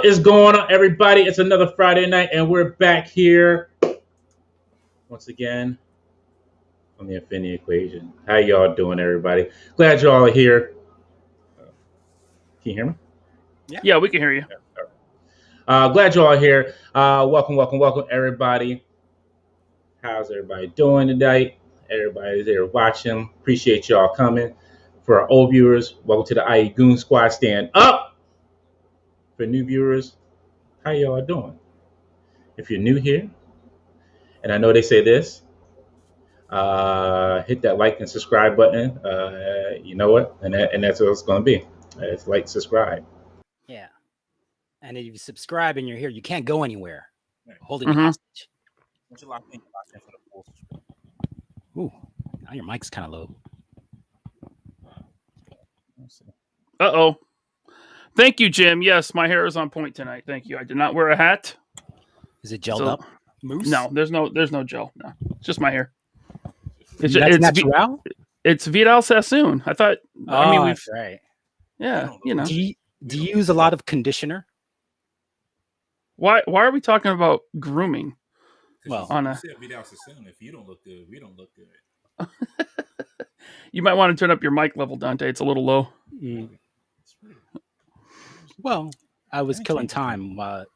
What is going on, everybody? It's another Friday night, and we're back here once again on the Infinity Equation. How y'all doing, everybody? Glad y'all are here. Can you hear me? Yeah, we can hear you. Glad y'all are here. Welcome, everybody. How's everybody doing tonight? Everybody's there watching. Appreciate y'all coming. For our old viewers, welcome to the IE Goon Squad. Stand up. For new viewers, how y'all doing? If you're new here, and I know they say this, hit that like and subscribe button. You know what? And that's what it's going to be. It's like, subscribe. Yeah. And if you subscribe and you're here, you can't go anywhere. Right. Holding me hostage. Once you lock in for the full subscribe. Ooh, now your mic's kind of low. Uh-oh. Thank you, Jim. Yes, my hair is on point tonight. Thank you. I did not wear a hat. Is it gelled up? Moose? No, there's no gel. No, it's just my hair. It's natural? It's Vidal Sassoon. I thought. That's right. Yeah, you know. Do you use a lot of conditioner? Why are we talking about grooming? Well, you said Vidal Sassoon. If you don't look good, we don't look good. You might want to turn up your mic level, Dante. It's a little low. Well, I was killing time while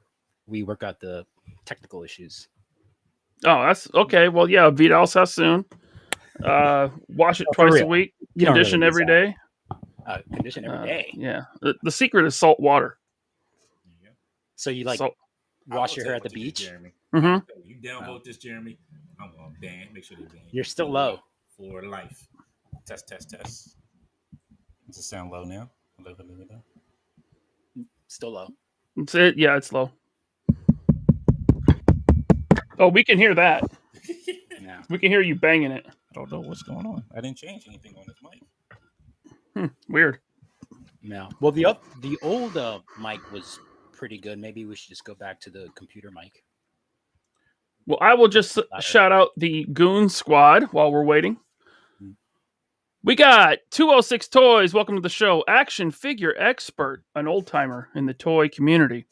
we work out the technical issues. Oh, that's okay. Well, yeah, Vidal Sassoon. Wash it twice a week. Condition every day. Condition every day. Yeah. The secret is salt water. So you wash your hair at the beach? Jeremy. Mm-hmm. You downvote this, Jeremy. I'm going to ban. Make sure they ban. You're still low. For life. Test. Does it sound low now? Still low. Yeah, it's low. Oh, we can hear that. Yeah. We can hear you banging it. I don't know what's going on. I didn't change anything on this mic. Weird. No. Well, the old mic was pretty good. Maybe we should just go back to the computer mic. Well, I will just shout out the Goon Squad while we're waiting. We got 206 Toys. Welcome to the show. Action figure expert, an old timer in the toy community.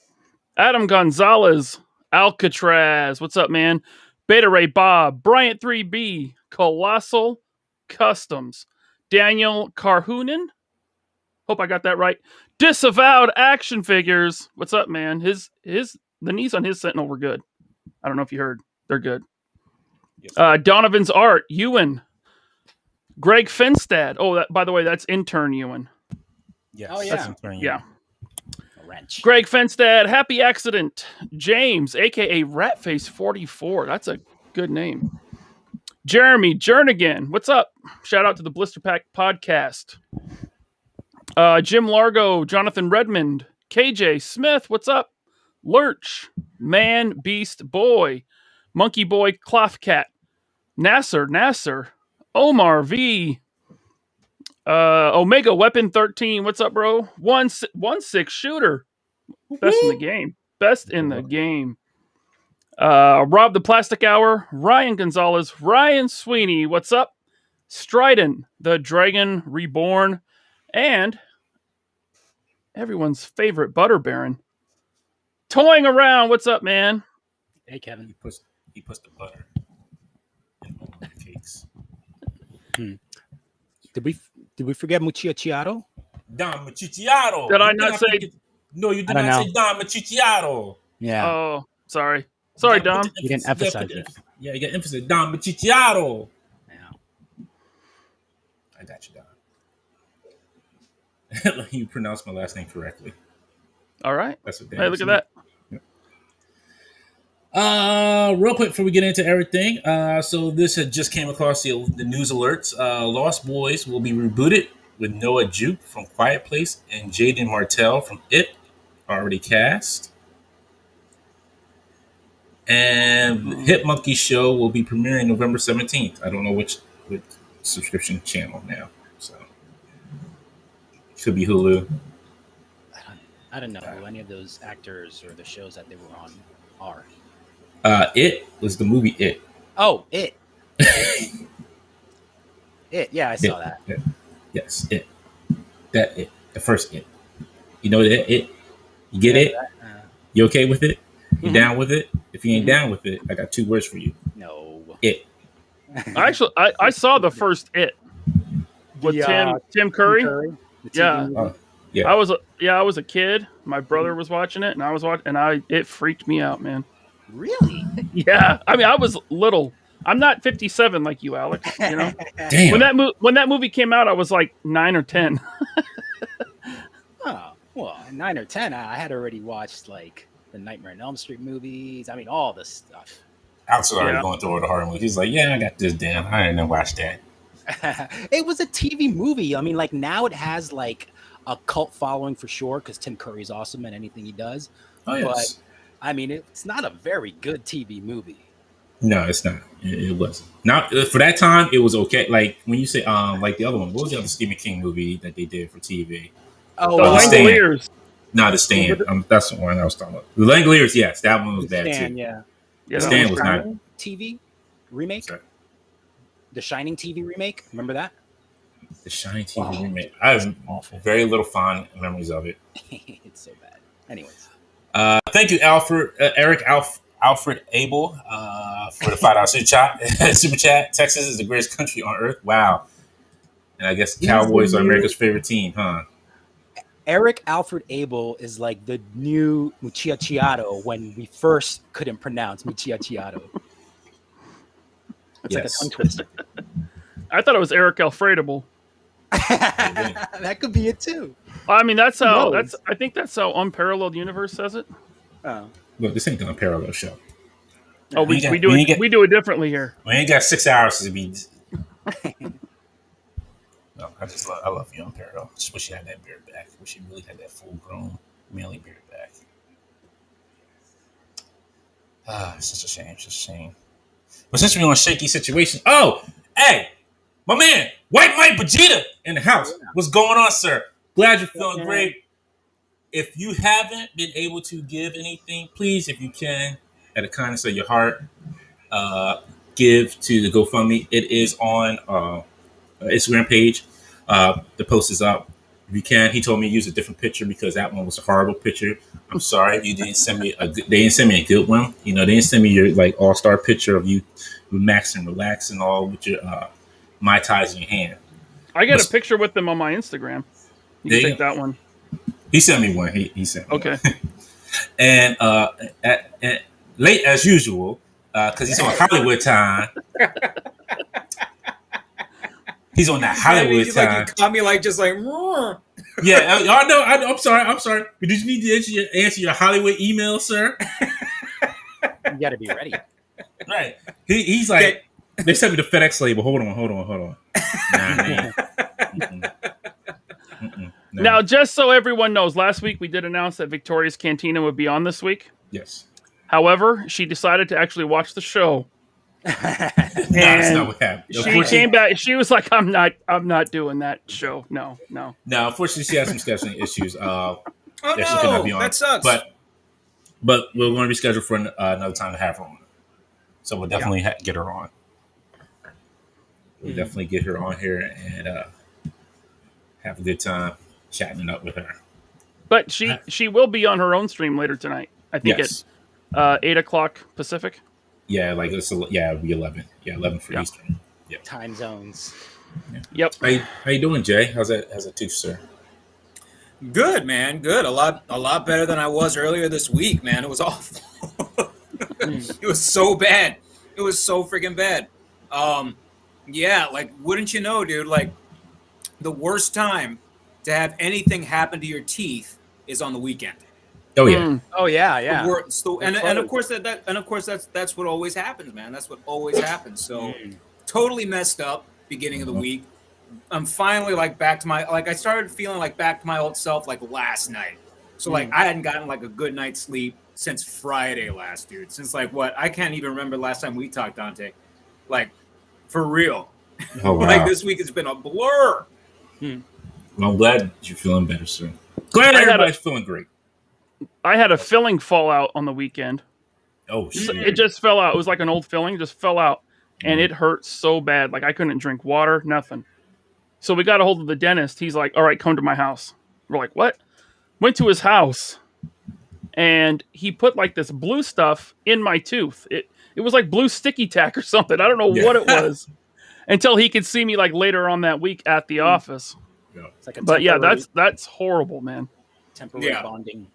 Adam Gonzalez, Alcatraz. What's up, man? Beta Ray Bob, Bryant 3B, Colossal Customs, Daniel Carhoonen. Hope I got that right. Disavowed Action Figures. What's up, man? The knees on his Sentinel were good. I don't know if you heard. They're good. Yes, Donovan's Art, Ewan. Greg Finstad. Oh, by the way, that's intern Ewan. Yes. Oh, yeah. Yeah. A wrench. Greg Finstad, Happy Accident. James, a.k.a. Ratface44. That's a good name. Jeremy Jernigan. What's up? Shout out to the Blister Pack podcast. Jim Largo, Jonathan Redmond, KJ Smith. What's up? Lurch, Man, Beast, Boy, Monkey Boy, Cloth Cat, Nasser, Omar V, Omega Weapon 13. What's up, bro? 1-6 shooter. Best in the game. Rob the Plastic Hour, Ryan Gonzalez, Ryan Sweeney. What's up? Strident, the Dragon Reborn, and everyone's favorite Butter Baron. Toying around. What's up, man? Hey, Kevin. He puts the butter in all the cakes. Did we forget Mucciacciato? Don Mucciacciato. Did I not say? No, you did not say Don Mucciacciato. Yeah. Oh, sorry. Sorry, Dom. You didn't emphasize it. Yeah, you got emphasis. Don Mucciacciato. Yeah. I got you, Don. You pronounced my last name correctly. All right. That's what. Hey, look at that. Real quick before we get into everything, so this had just came across the news alerts. Lost Boys will be rebooted with Noah Jupe from Quiet Place and Jaden Martell from It, already cast. And Hit Monkey Show will be premiering November 17th. I don't know which subscription channel now, so could be Hulu. I don't know who any of those actors or the shows that they were on are. It was the movie It. Oh, It. It. Yeah, I saw that. It. Yes, It. That It. The first It. You know that It? You get it? You okay with it? You Mhm. down with it? If you ain't Mhm. down with it, I got 2 words for you. No. It. I saw the first It with the Tim Tim Curry. Curry, the TV Yeah, movie. Yeah. I was a kid. My brother was watching it, and I was watching, and it freaked me out, man. Really? Yeah, I mean, I was little. I'm not 57 like you, Alex. You know, Damn. when that movie came out, I was like 9 or 10. Oh, well, at 9 or 10, I had already watched like the Nightmare on Elm Street movies. I mean, all this stuff. Alex was already Yeah. going through all the horror movies. He's like, yeah, I got this down. I didn't watch that. It was a TV movie. I mean, like now it has like a cult following for sure because Tim Curry's awesome in anything he does. Oh, yes. I mean, it's not a very good TV movie. No, it's not. It wasn't. Now, for that time, it was okay. Like when you say, like the other one, what was the other Stephen King movie that they did for TV? Oh, The The Stand. Langoliers. No, The Stand. That's the one I was talking about. The Langoliers, yes, that one was The bad Stand, too. yeah. Yeah, The that Stand was was not. Shining TV remake. Sorry. The Shining TV remake. Remember that? The Shining TV remake. I have Awful. very little fond memories of it. It's so bad. Anyways. Thank you, Alfred Abel, for the $5 super chat. Texas is the greatest country on earth. Wow. And I guess He's Cowboys the are new- America's favorite team, huh? Eric Alfred Abel is like the new Muchiachiato when we first couldn't pronounce Muchiachiato. It's like a tongue twister. I thought it was Eric Alfredable. That could be it too. I mean, that's how. knows? I think that's how Unparalleled Universe says it. Oh. Look, this ain't the Unparalleled show. Oh, we do it differently here. We ain't got 6 hours to be. No, I love you, Unparalleled. Just wish you had that beard back. Wish you really had that full grown, manly beard back. It's such a shame. It's just a shame. But since we're on shaky situation, hey, my man, White Mike Vegeta in the house. What's going on, sir? Glad you're feeling great. If you haven't been able to give anything, please, if you can, at the kindness of your heart, give to the GoFundMe. It is on Instagram page. The post is up. If you can, he told me to use a different picture because that one was a horrible picture. I'm sorry, you didn't send me they didn't send me a good one. You know, they didn't send me your like all-star picture of you max and relax and all with your Mai Tais in your hand. I got a picture with them on my Instagram. You can take that one. He sent me one. He sent me Okay. one. And at late as usual, because he's on Hollywood time. He's on that Hollywood time. Like you caught me like just like. Roar. Yeah, I know. I'm sorry. But did you need to answer your Hollywood email, sir? You got to be ready. Right. He's like, they sent me the FedEx label. Hold on. Nah, man. No. Now, just so everyone knows, last week we did announce that Victoria's Cantina would be on this week. Yes. However, she decided to actually watch the show. That's not what happened. She came back. She was like, "I'm not doing that show. No." No, unfortunately, she has some scheduling issues. Oh That she no, could not be on. that sucks. But we're going to reschedule for another time to have her on. So we'll definitely get her on. We'll definitely get her on here and have a good time chatting it up with her. But she will be on her own stream later tonight. I think Yes. at 8:00 Pacific. Yeah, like it'll be 11. Yeah, 11 for Eastern. Yeah. Time zones. Yeah. Yep. How you doing, Jay? How's that tooth, sir? Good, man. Good. A lot better than I was earlier this week, man. It was awful. It was so bad. It was so freaking bad. Yeah, like wouldn't you know, dude? Like the worst time to have anything happen to your teeth is on the weekend. Oh yeah. Oh yeah. And of course that's what always happens, man. That's what always happens. So totally messed up beginning of the week. I'm finally like back to my I started feeling like back to my old self like last night. So like I hadn't gotten like a good night's sleep since Friday last, dude. Since like what? I can't even remember last time we talked, Dante. Like for real. Oh wow. Like this week has been a blur. Well, I'm glad you're feeling better, sir. Glad everybody's feeling great. I had a filling fall out on the weekend. Oh shit. It just fell out. It was like an old filling, just fell out. And it hurt so bad. Like I couldn't drink water, nothing. So we got a hold of the dentist. He's like, all right, come to my house. We're like, what? Went to his house. and he put like this blue stuff in my tooth. It was like blue sticky tack or something. I don't know what it was until he could see me like later on that week at the office. Yeah. It's like a But yeah, that's horrible, man. temporary bonding.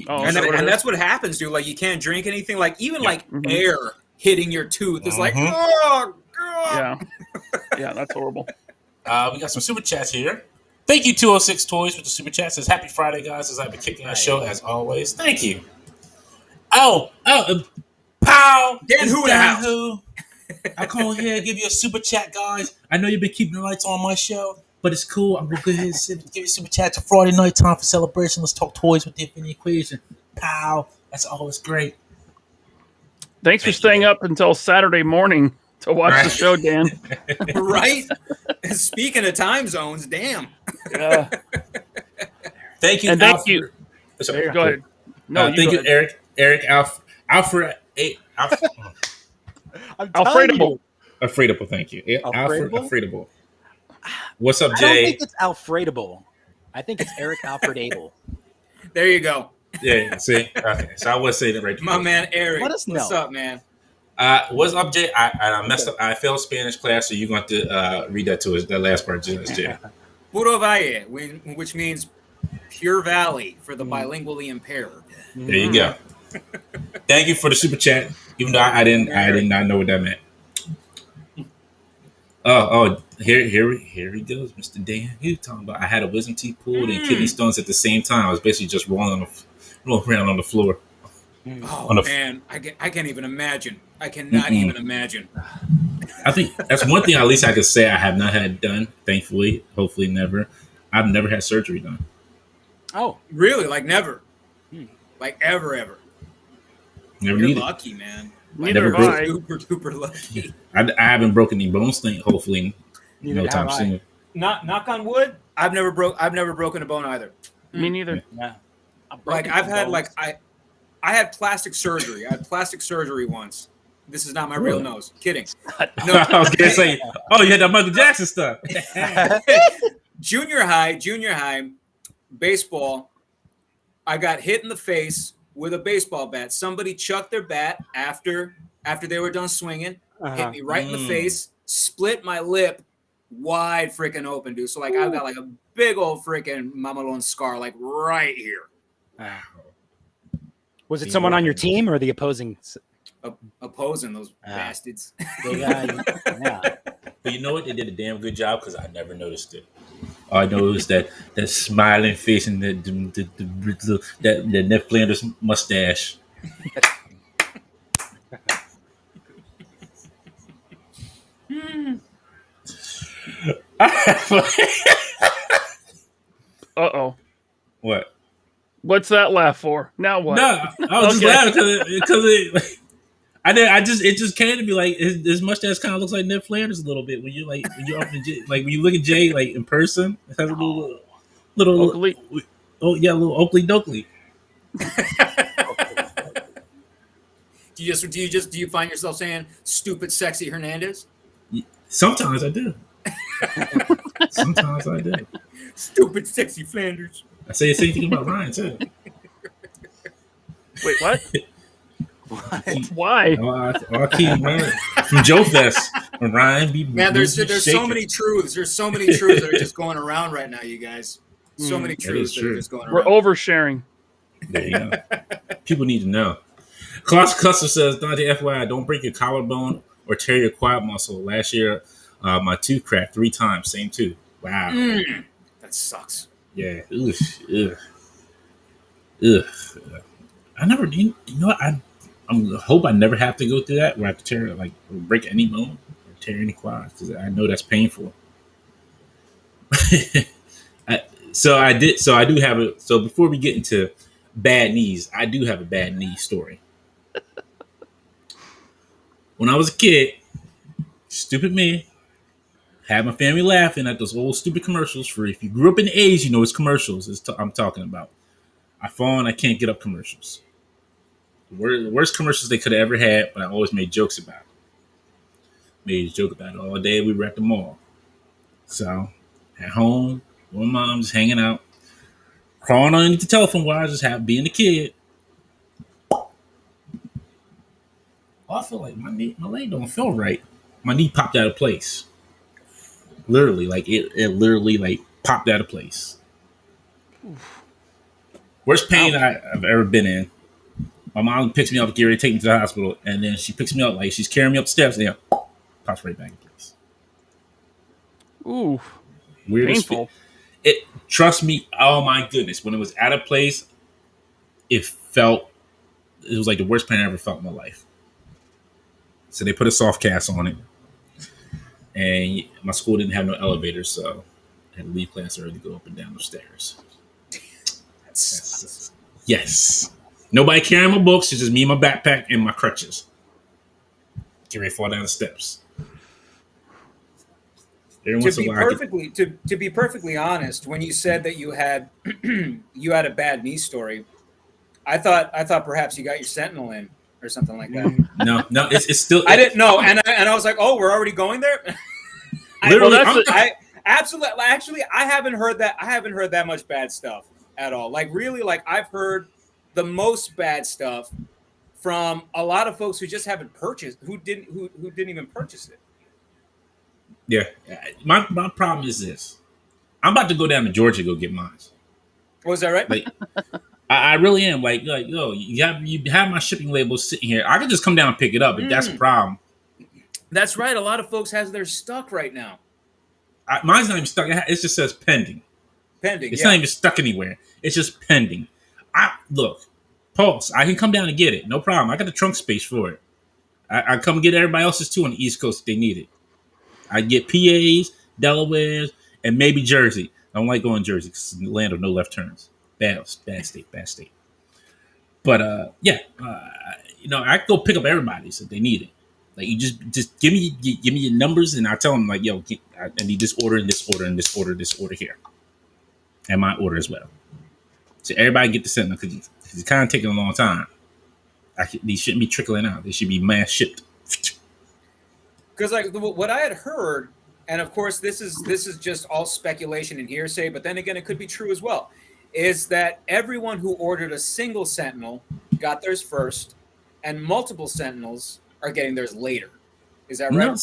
Oh, And that's what happens, dude. Like you can't drink anything. Like even like air hitting your tooth is like, oh god. Yeah, that's horrible. We got some super chats here. Thank you, 206 Toys, with the super chat. Says happy Friday, guys. As I've been kicking that show as always. Thank you. Pow! Dan Who in the house. Who. I come over here and give you a super chat, guys. I know you've been keeping the lights on my show, but it's cool. I'm gonna go ahead and give you a super chat to Friday night time for celebration. Let's talk toys with the Infinity Equation. Pow! That's always great. Thanks for staying up until Saturday morning to watch the show, Dan. Right? Speaking of time zones, damn. Yeah. Thank you, And thank you. Sorry, Go ahead. No, thank you, ahead. Eric, Alfred, Alfredable. Alfredable, thank you. Yeah, Alfredable. What's up, I Jay? don't think it's Alfredable. I think it's Eric Alfredable. There you go. Yeah, see? Okay, so I was saying it right. My man Eric. Let us know. What's up, man? What's up, Jay? I messed up. I failed Spanish class, so you're going to read that to us, that last part, Jay. Puro Valle, which means pure valley for the bilingually impaired. There you go. Thank you for the super chat, even though I did not know what that meant. Oh, here he goes, Mr. Dan. He talking about I had a wisdom teeth pulled and kidney stones at the same time. I was basically just rolling around on the floor. Oh man, I can't even imagine. I cannot even imagine. I think that's one thing at least I could say I have not had done. Thankfully, hopefully never. I've never had surgery done. Oh, really? Like never? Like ever? Never You're needed. lucky, man. Neither have I. Super duper lucky. I haven't broken any bones. Hopefully, no time soon. Knock on wood. I've never broken a bone either. Me neither. Yeah. Like I've had I had plastic surgery. I had plastic surgery once. This is not my real nose. Kidding. No, I was gonna say, oh, you had that Michael Jackson stuff. Junior high, baseball. I got hit in the face with a baseball bat. Somebody chucked their bat after they were done swinging, hit me right in the face, split my lip wide freaking open, dude. So like I've got like a big old freaking mamalon scar like right here. Was it someone on your team or the opposing? Opposing those bastards. Yeah. But you know what? They did a damn good job because I never noticed it. All I noticed that smiling face and that Ned Flanders mustache. Uh-oh. What? What's that laugh for? Now what? No, I was just laughing because it just came to me like his mustache kind of looks like Ned Flanders a little bit when you're when you look at Jay like in person. It has a little Oakley. Little Oakley Doakley. Do you find yourself saying stupid sexy Hernandez? Sometimes I do. Stupid sexy Flanders. I say the same thing about Ryan too. Wait, what? Why? I keep Ryan from Joe Fest. Ryan be man. There's so many truths. There's so many truths that are just going around right now, you guys. So many truths that are just going around. We're oversharing. There you go. People need to know. Klaus Custer says, Dante, FYI, don't break your collarbone or tear your quad muscle. Last year, my tooth cracked 3 times. Same tooth. Wow. That sucks. Yeah. Ugh. I never, you know what? I hope I never have to go through that where I have to tear, like, break any bone or tear any quads because I know that's painful. So I do have it. So before we get into bad knees, I do have a bad knee story. When I was a kid, stupid me, had my family laughing at those old stupid commercials for if you grew up in the 80s, you know it's commercials I'm talking about. I fall and I can't get up commercials. The worst commercials they could have ever had, but I always made jokes about it. Made a joke about it all day. We were at the mall. So, at home, with my mom just hanging out. crawling underneath the telephone while I just being a kid. I feel like my leg don't feel right. My knee popped out of place. Literally, like it literally like popped out of place. Worst pain I've ever been in. My mom picks me up, get ready to take me to the hospital, and then she picks me up like she's carrying me up the steps, and then pops right back in place. Ooh, Weirdest painful. Trust me, oh my goodness, when it was out of place, it was like the worst pain I ever felt in my life. So they put a soft cast on it, and my school didn't have no elevator, so I had to leave class early to go up and down the stairs. Yes. Nobody carrying my books. It's just me and my backpack and my crutches. Get ready to fall down the steps. To be perfectly honest, when you said that you had a bad knee story, I thought perhaps you got your sentinel in or something like that. No, it's still. I didn't know, and I was like, oh, we're already going there. Literally, absolutely. Actually, I haven't heard that. I haven't heard that much bad stuff at all. Like really, like I've heard the most bad stuff from a lot of folks who just haven't purchased, who didn't even purchase it. Yeah, my problem is this: I'm about to go down to Georgia to go get mine. Was that right? Like, I really am. Like, yo, you have my shipping label sitting here. I could just come down and pick it up, but that's a problem. That's right. A lot of folks has theirs stuck right now. Mine's not even stuck. It just says pending. Pending. It's not even stuck anywhere. It's just pending. Look, Pulse. I can come down and get it. No problem. I got the trunk space for it. I come get everybody else's too on the East Coast if they need it. I get PAs, Delaware's, and maybe Jersey. I don't like going to Jersey because it's the land of no left turns. Bad state. But I can go pick up everybody's if they need it. Like you just give me your numbers and I tell them like, yo, I need this order and this order and this order here, and my order as well. So everybody get the sentinel because it's kind of taking a long time. These shouldn't be trickling out. They should be mass shipped. Because like what I had heard, and of course this is just all speculation and hearsay, but then again it could be true as well, is that everyone who ordered a single sentinel got theirs first, and multiple sentinels are getting theirs later. Is that right?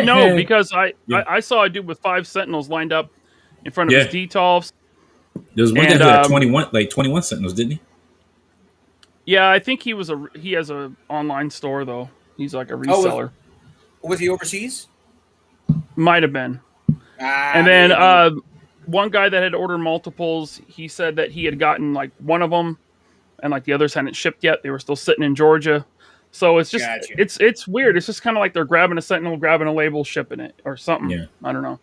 No, because I saw a dude with 5 sentinels lined up in front of his DTOLs. There was one guy who had 21 sentinels, didn't he? Yeah, I think he has a online store though. He's like a reseller. Was he overseas? Might have been. And then one guy that had ordered multiples, he said that he had gotten like one of them, and like the others hadn't shipped yet. They were still sitting in Georgia. So it's just it's weird. It's just kind of like they're grabbing a sentinel, grabbing a label, shipping it or something. Yeah. I don't know.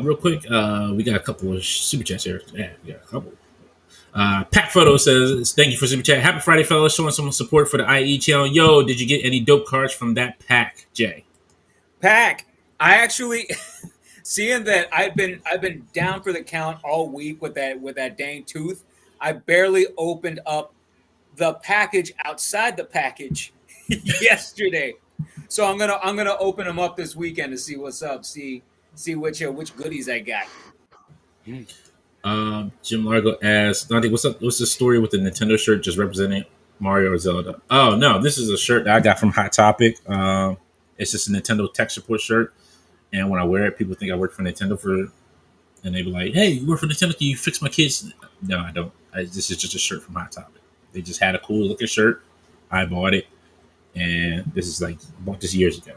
Real quick, we got a couple of super chats here. Yeah, we got a couple. Pat Photo says, thank you for super chat. Happy Friday, fellas. Showing some support for the IE channel. Yo, did you get any dope cards from that pack, Jay? Pack. I actually seeing that I've been down for the count all week with that dang tooth. I barely opened up the package outside the package yesterday. So I'm gonna open them up this weekend to see what's up. See which goodies I got. Jim Largo asks, Dante, what's up? What's the story with the Nintendo shirt just representing Mario or Zelda? Oh no, this is a shirt that I got from Hot Topic. It's just a Nintendo tech support shirt, and when I wear it, people think I work for Nintendo and they be like, "Hey, you work for Nintendo? Can you fix my kids?" No, I don't. This is just a shirt from Hot Topic. They just had a cool looking shirt. I bought it, and this is I bought this years ago.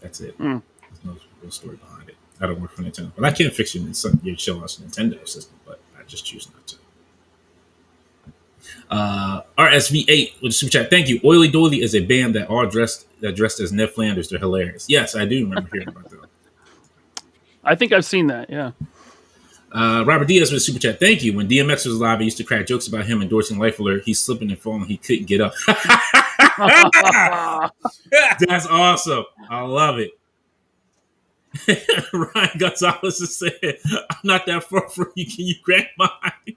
That's it. There's no real story behind it. I don't work for Nintendo, but I can fix your show us Nintendo system, but I just choose not to. RSV8 with a super chat. Thank you. Oily Doily is a band that dressed as Ned Flanders. They're hilarious. Yes, I do remember hearing about them. I think I've seen that. Yeah. Robert Diaz with a super chat. Thank you. When DMX was alive, I used to crack jokes about him endorsing Life Alert. He's slipping and falling. He couldn't get up. That's awesome. I love it. Ryan Gonzalez is saying, I'm not that far from you. Can you grab mine?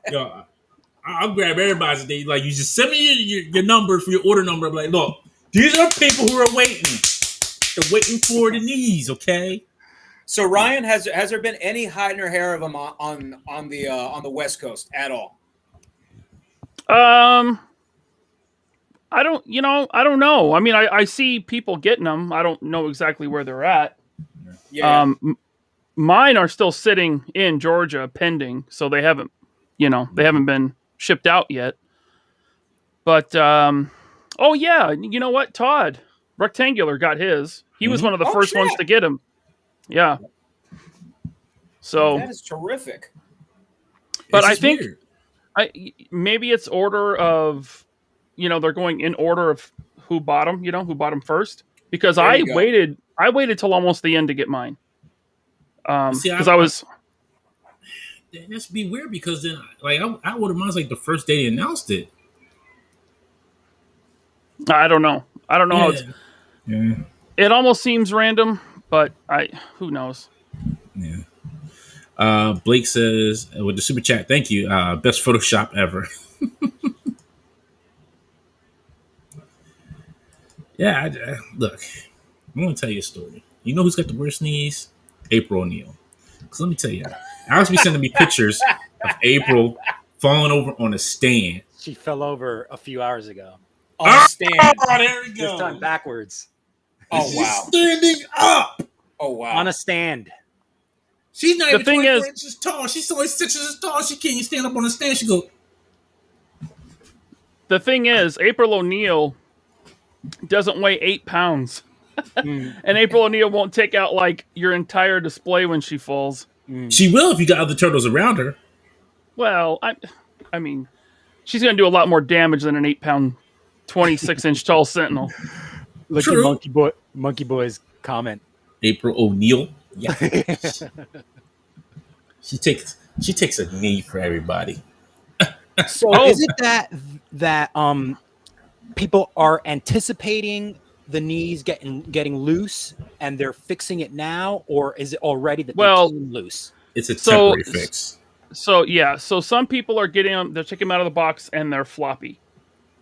Yo, I'll grab everybody's today. Like, you just send me your number for your order number. I'm like, look, these are people who are waiting. They're waiting for the knees, okay? So Ryan, has there been any hide nor hair of him on the West Coast at all? I don't know. I mean, I see people getting them. I don't know exactly where they're at. Yeah. Mine are still sitting in Georgia pending, so they haven't been shipped out yet. But oh yeah, you know what? Todd Rectangular got his. He was one of the first ones to get him. Yeah. So that is terrific. But I think maybe it's order of, they're going in order of who bought them, who bought them first. Because I waited till almost the end to get mine. Because I was. That's be weird because then, like, I ordered mine like the first day they announced it. I don't know. How it's. Yeah. It almost seems random, but who knows? Yeah. Blake says with the super chat, thank you. Best Photoshop ever. Yeah, look, I'm gonna tell you a story. You know who's got the worst knees? April O'Neil. Because let me tell you, Alex be sending me pictures of April falling over on a stand. She fell over a few hours ago. On a stand. Oh, there we go. This time backwards. Oh, She's wow. standing up. Oh, wow. On a stand. She's not even 24 is, inches tall. She's only 6 inches tall. She can't even stand up on a stand. She go. The thing is, April O'Neil doesn't weigh 8 pounds. And April O'Neil won't take out like your entire display when she falls. She will if you got other turtles around her. Well, I mean, she's going to do a lot more damage than an 8-pound, 26-inch tall sentinel. Look at Monkey Boy's comment. April O'Neil. Yeah. She takes a knee for everybody. So is it that people are anticipating the knees getting loose and they're fixing it now, or is it already that they're loose? It's a temporary fix. So yeah, so some people are getting them, they're taking them out of the box and they're floppy,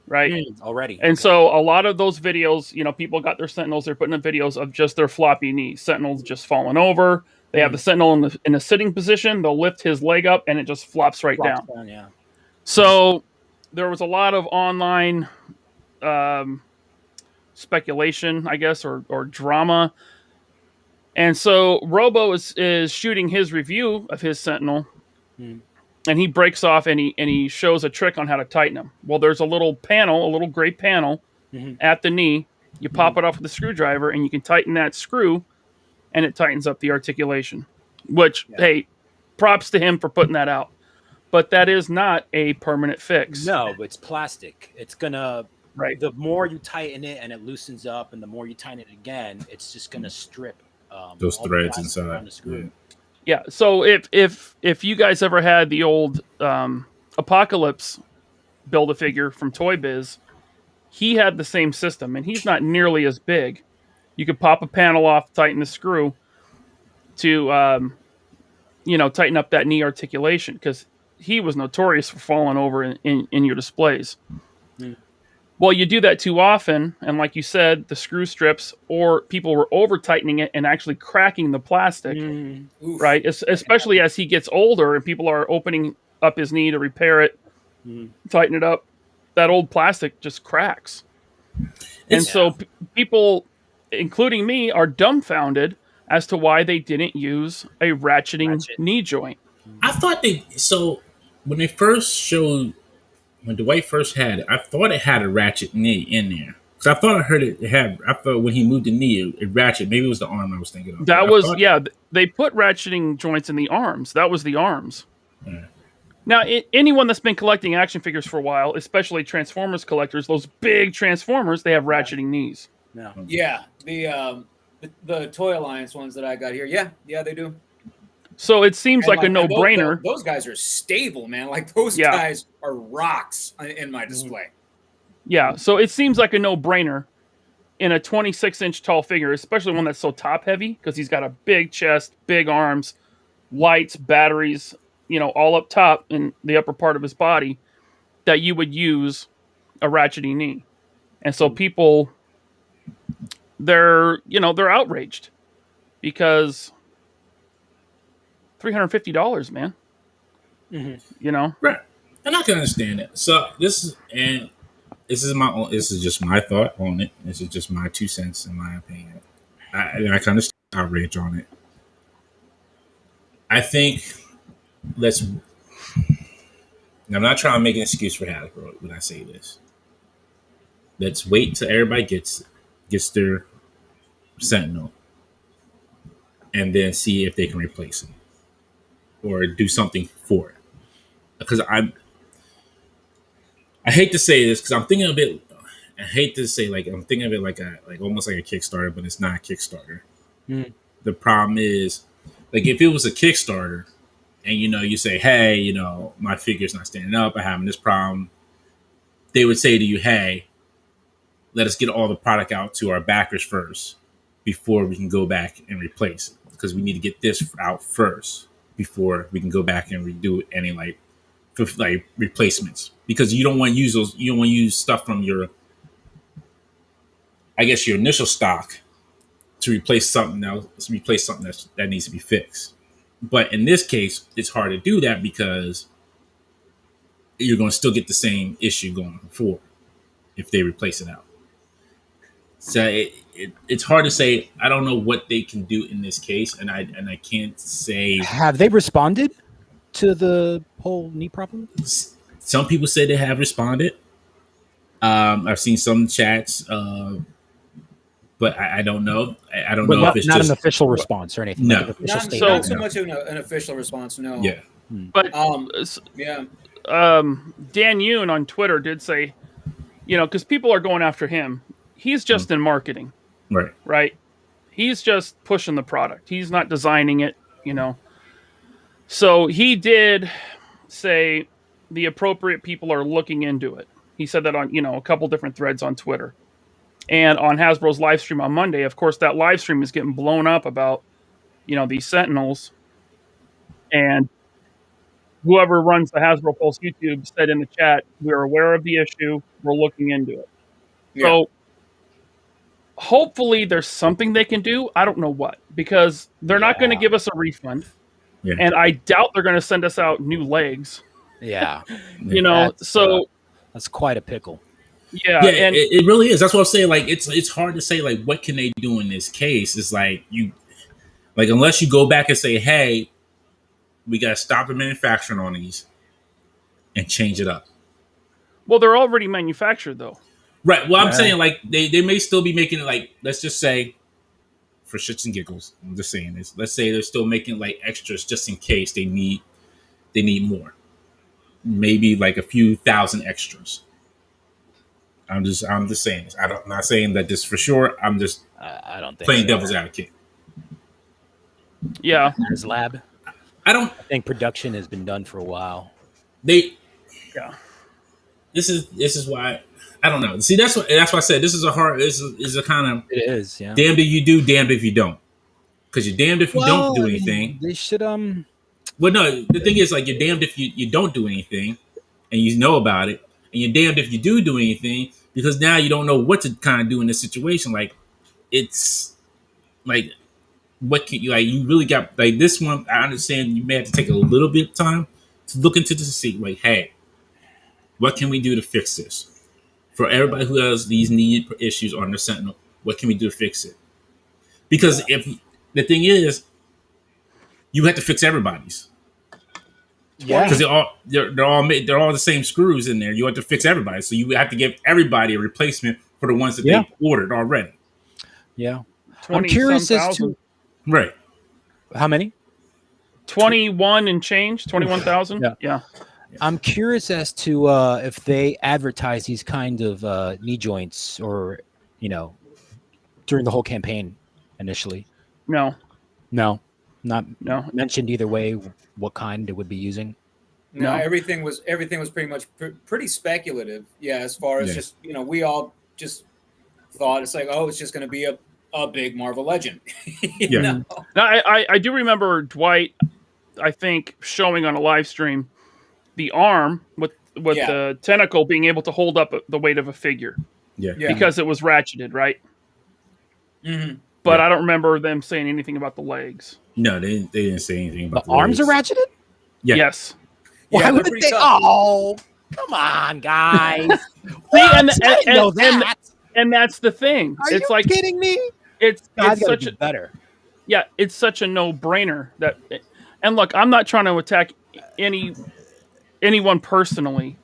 right? Already. And so a lot of those videos, people got their sentinels, they're putting up videos of just their floppy knees. Sentinels just falling over. They have the sentinel in a sitting position. They'll lift his leg up and it just flops down. Yeah. So there was a lot of online speculation, I guess, or drama. And so Robo is shooting his review of his Sentinel, and he breaks off and he shows a trick on how to tighten them. Well, there's a little gray panel at the knee. You pop it off with a screwdriver, and you can tighten that screw, and it tightens up the articulation. Which, hey, props to him for putting that out. But that is not a permanent fix. No, but it's plastic. It's gonna. Right. The more you tighten it and it loosens up, and the more you tighten it again, it's just going to strip those threads inside. The screw. Yeah. So if you guys ever had the old Apocalypse Build-A-Figure from Toy Biz, he had the same system, and he's not nearly as big. You could pop a panel off, tighten the screw to tighten up that knee articulation, because he was notorious for falling over in your displays. Well, you do that too often, and like you said, the screw strips, or people were over-tightening it and actually cracking the plastic, right? Especially as he gets older and people are opening up his knee to repair it, tighten it up, that old plastic just cracks. And so people, including me, are dumbfounded as to why they didn't use a ratcheting knee joint. I thought when they first showed... When Dwight first had it, I thought it had a ratchet knee in there. Because I thought I heard it had. I thought when he moved the knee, it ratchet. Maybe it was the arm I was thinking of. They put ratcheting joints in the arms. That was the arms. Yeah. Now, anyone that's been collecting action figures for a while, especially Transformers collectors, those big Transformers, they have ratcheting knees. No. Yeah, the Toy Alliance ones that I got here. Yeah, they do. So it seems like a no-brainer. Those guys are stable, man. Like those guys are rocks in my display. Yeah, so it seems like a no-brainer in a 26-inch tall figure, especially one that's so top-heavy, because he's got a big chest, big arms, lights, batteries, all up top in the upper part of his body, that you would use a ratcheting knee. And so people, they're outraged because $350, man. Mm-hmm. You know, Right. And I can understand it. So this is just my thought on it. This is just my 2 cents in my opinion. I can understand outrage on it. I think I'm not trying to make an excuse for Hasbro when I say this. Let's wait till everybody gets their Sentinel, and then see if they can replace it or do something for it. Because I hate to say this because I'm thinking of it. I hate to say I'm thinking of it like almost like a Kickstarter, but it's not a Kickstarter. Mm. The problem is, if it was a Kickstarter, and you say, hey, my figure's not standing up, I'm having this problem. They would say to you, hey, let us get all the product out to our backers first before we can go back and replace it, because we need to get this out first before we can go back and redo any replacements, because you don't want to use those. You don't want to use stuff from your initial stock to replace something else, that needs to be fixed. But in this case, it's hard to do that because you're going to still get the same issue going forward if they replace it out. So it's hard to say. I don't know what they can do in this case, and I can't say. Have they responded to the whole knee problem? Some people say they have responded. I've seen some chats, but I don't know. I don't know if it's not just an official response or anything. No. Like an official Not statement. so much of an official response. No. Yeah. but Yeah. Dan Yoon on Twitter did say, because people are going after him. He's just in marketing, Right. He's just pushing the product. He's not designing it, So he did say the appropriate people are looking into it. He said that on, a couple different threads on Twitter. And on Hasbro's live stream on Monday, of course, that live stream is getting blown up about, these Sentinels. And whoever runs the Hasbro Pulse YouTube said in the chat, we're aware of the issue. We're looking into it. Yeah. So hopefully there's something they can do. I don't know what, because they're not going to give us a refund. Yeah. And I doubt they're going to send us out new legs. Yeah. That's quite a pickle. Yeah, and it really is. That's what I'm saying. It's hard to say what can they do in this case. It's unless you go back and say, hey, we got to stop the manufacturing on these and change it up. Well, they're already manufactured though. Right. Well, I'm saying they may still be making it let's just say, for shits and giggles, I'm just saying this. Let's say they're still making extras just in case they need more. Maybe a few thousand extras. I'm just saying this. I'm not saying that this for sure. I'm just I don't think playing devil's advocate. Yeah. His lab. I think production has been done for a while. This is why I don't know. See, that's why I said this is a hard. This is a kind of. It is. Yeah. Damned if you do, damned if you don't. Because you're damned if you don't do anything. They should Well, no. The thing is, you're damned if you don't do anything, and you know about it, and you're damned if you do anything, because now you don't know what to kind of do in this situation. It's what can you you really got this one. I understand you may have to take a little bit of time to look into this and see hey, what can we do to fix this for everybody who has these knee issues on their Sentinel? What can we do to fix it? Because if the thing is, you have to fix everybody's. Yeah, because they're all the same screws in there. You have to fix everybody, so you have to give everybody a replacement for the ones that they ordered already. Yeah, I'm curious as to right how many. 21 and change, 21,000. Yeah. I'm curious as to if they advertise these kind of knee joints or during the whole campaign initially. No, not mentioned either way. What kind it would be using? No, everything was pretty much pretty speculative. Yeah, as far as just we all just thought it's it's just going to be a big Marvel Legend. Now, I do remember Dwight, I think, showing on a live stream the arm with the tentacle being able to hold up the weight of a figure. Yeah. Because it was ratcheted, right? Mm-hmm. But I don't remember them saying anything about the legs. No, they didn't say anything The about arms are legs. ratcheted? Yeah. Yes. Why Yeah, would they're pretty they? tough. Oh, come on, guys. See, What? and, I didn't know and that. and that's the thing. Are It's you like kidding me? it's God's got to such do a better. yeah, it's such a no-brainer that. And look, I'm not trying to attack anyone personally,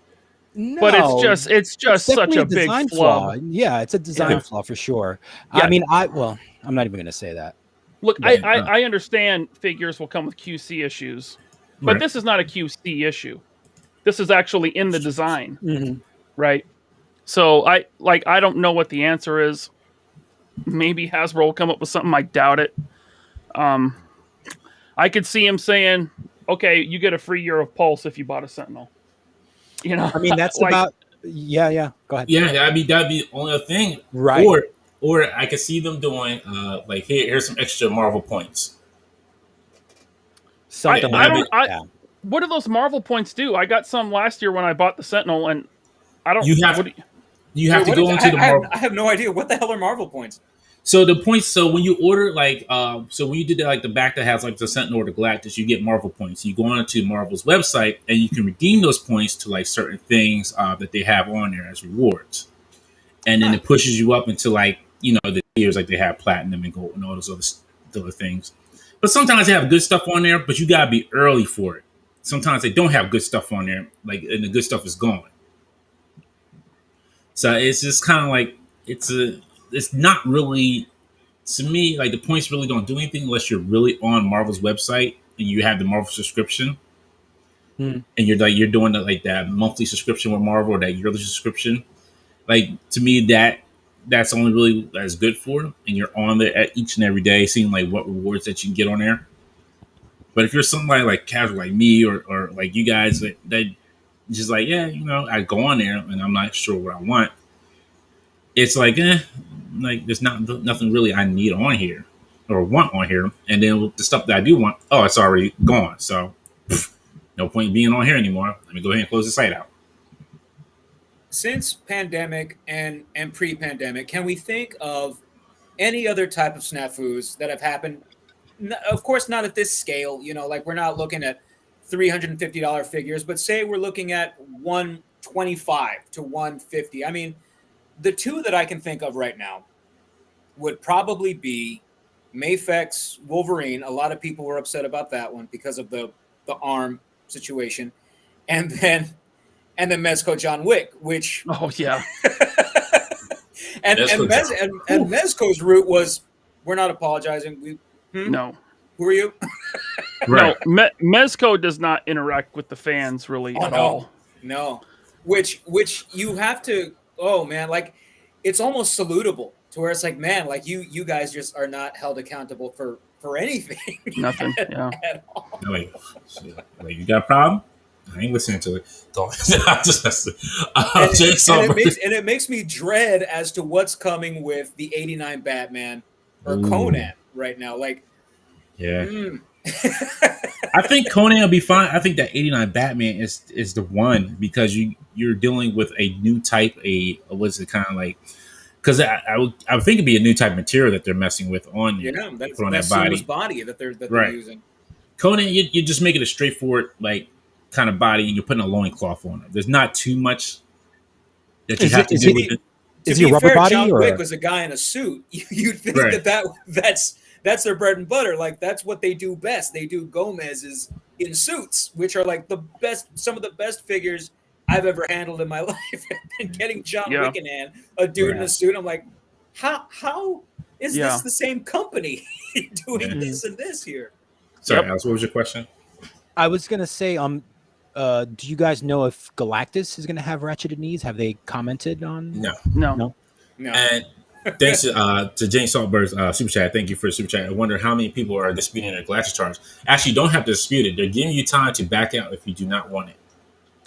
but it's No, just such definitely a big design flub. flaw. Yeah, it's a design Yeah. flaw for sure. Yeah. I mean, well, I'm not even going to say that. Look, Right. I understand figures will come with QC issues, but Right. this is not a QC issue. This is actually in the design, Mhm. right? So I don't know what the answer is. Maybe Hasbro will come up with something. I doubt it. I could see him saying, "Okay, you get a free year of Pulse if you bought a Sentinel." You know, I mean, that's like, about. Yeah. Go ahead. Yeah, that'd be the only other thing. Right. Or I could see them doing like here's some extra Marvel points. Something I like don't. that. What do those Marvel points do? I got some last year when I bought the Sentinel, and I don't. You have what do you have Wait, to go into the Marvel. I have no idea what the hell are Marvel points. So the points. So when you order like, so when you did that, like the back that has like the Sentinel or the Galactus, you get Marvel points. You go on to Marvel's website and you can redeem those points to like certain things that they have on there as rewards, and then it pushes you up into like the tiers like they have platinum and gold and all those other things. But sometimes they have good stuff on there, but you gotta be early for it. Sometimes they don't have good stuff on there, like and the good stuff is gone. So it's just kind of like it's not really to me like the points really don't do anything unless you're really on Marvel's website and you have the Marvel subscription and you're doing that monthly subscription with Marvel or that yearly subscription. Like to me that's only really that's good for, and you're on there at each and every day, seeing like what rewards that you can get on there. But if you're somebody like casual like me or like you guys that just like I go on there and I'm not sure what I want. It's like like there's nothing really I need on here or want on here, and then the stuff that I do want, it's already gone. So no point being on here anymore. Let me go ahead and close the site out. Since pandemic and pre-pandemic, can we think of any other type of snafus that have happened? Of course, not at this scale. Like we're not looking at $350 figures, but say we're looking at $125 to $150. I mean, the two that I can think of right now would probably be Mafex Wolverine. A lot of people were upset about that one because of the arm situation, and then Mezco John Wick, which yeah. and Mezco's route was, we're not apologizing. No. Who are you? Right. No, Mezco does not interact with the fans really at all. No. Which you have to. Oh man, like it's almost salutable to where it's like, man, like you guys just are not held accountable for anything. Nothing. Yeah. At all. No, wait, you got a problem? I ain't listening to it. And it makes me dread as to what's coming with the '89 Batman or Conan right now. Like, yeah. I think Conan will be fine. I think that '89 Batman is the one because you're dealing with a new type. What's it kind of like? Because I would think it'd be a new type of material that they're messing with on you. Yeah, that's on that body that they're right. using. Conan, you just make it a straightforward like kind of body, and you're putting a loincloth on it. There's not too much that you have to do with it. Is he a rubber body? John or Wick was a guy in a suit. You'd think that's their bread and butter. Like that's what they do best. They do Gomez's in suits, which are like some of the best figures I've ever handled in my life. And getting John Wick in hand, a dude in a suit, I'm like, how is this the same company doing this and this here? Sorry, Alex, what was your question? I was gonna say, do you guys know if Galactus is gonna have ratcheted knees? Have they commented on? No. And thanks to James Saltberg's super chat. Thank you for the super chat. I wonder how many people are disputing their Galactus charge. Actually, you don't have to dispute it. They're giving you time to back out if you do not want it.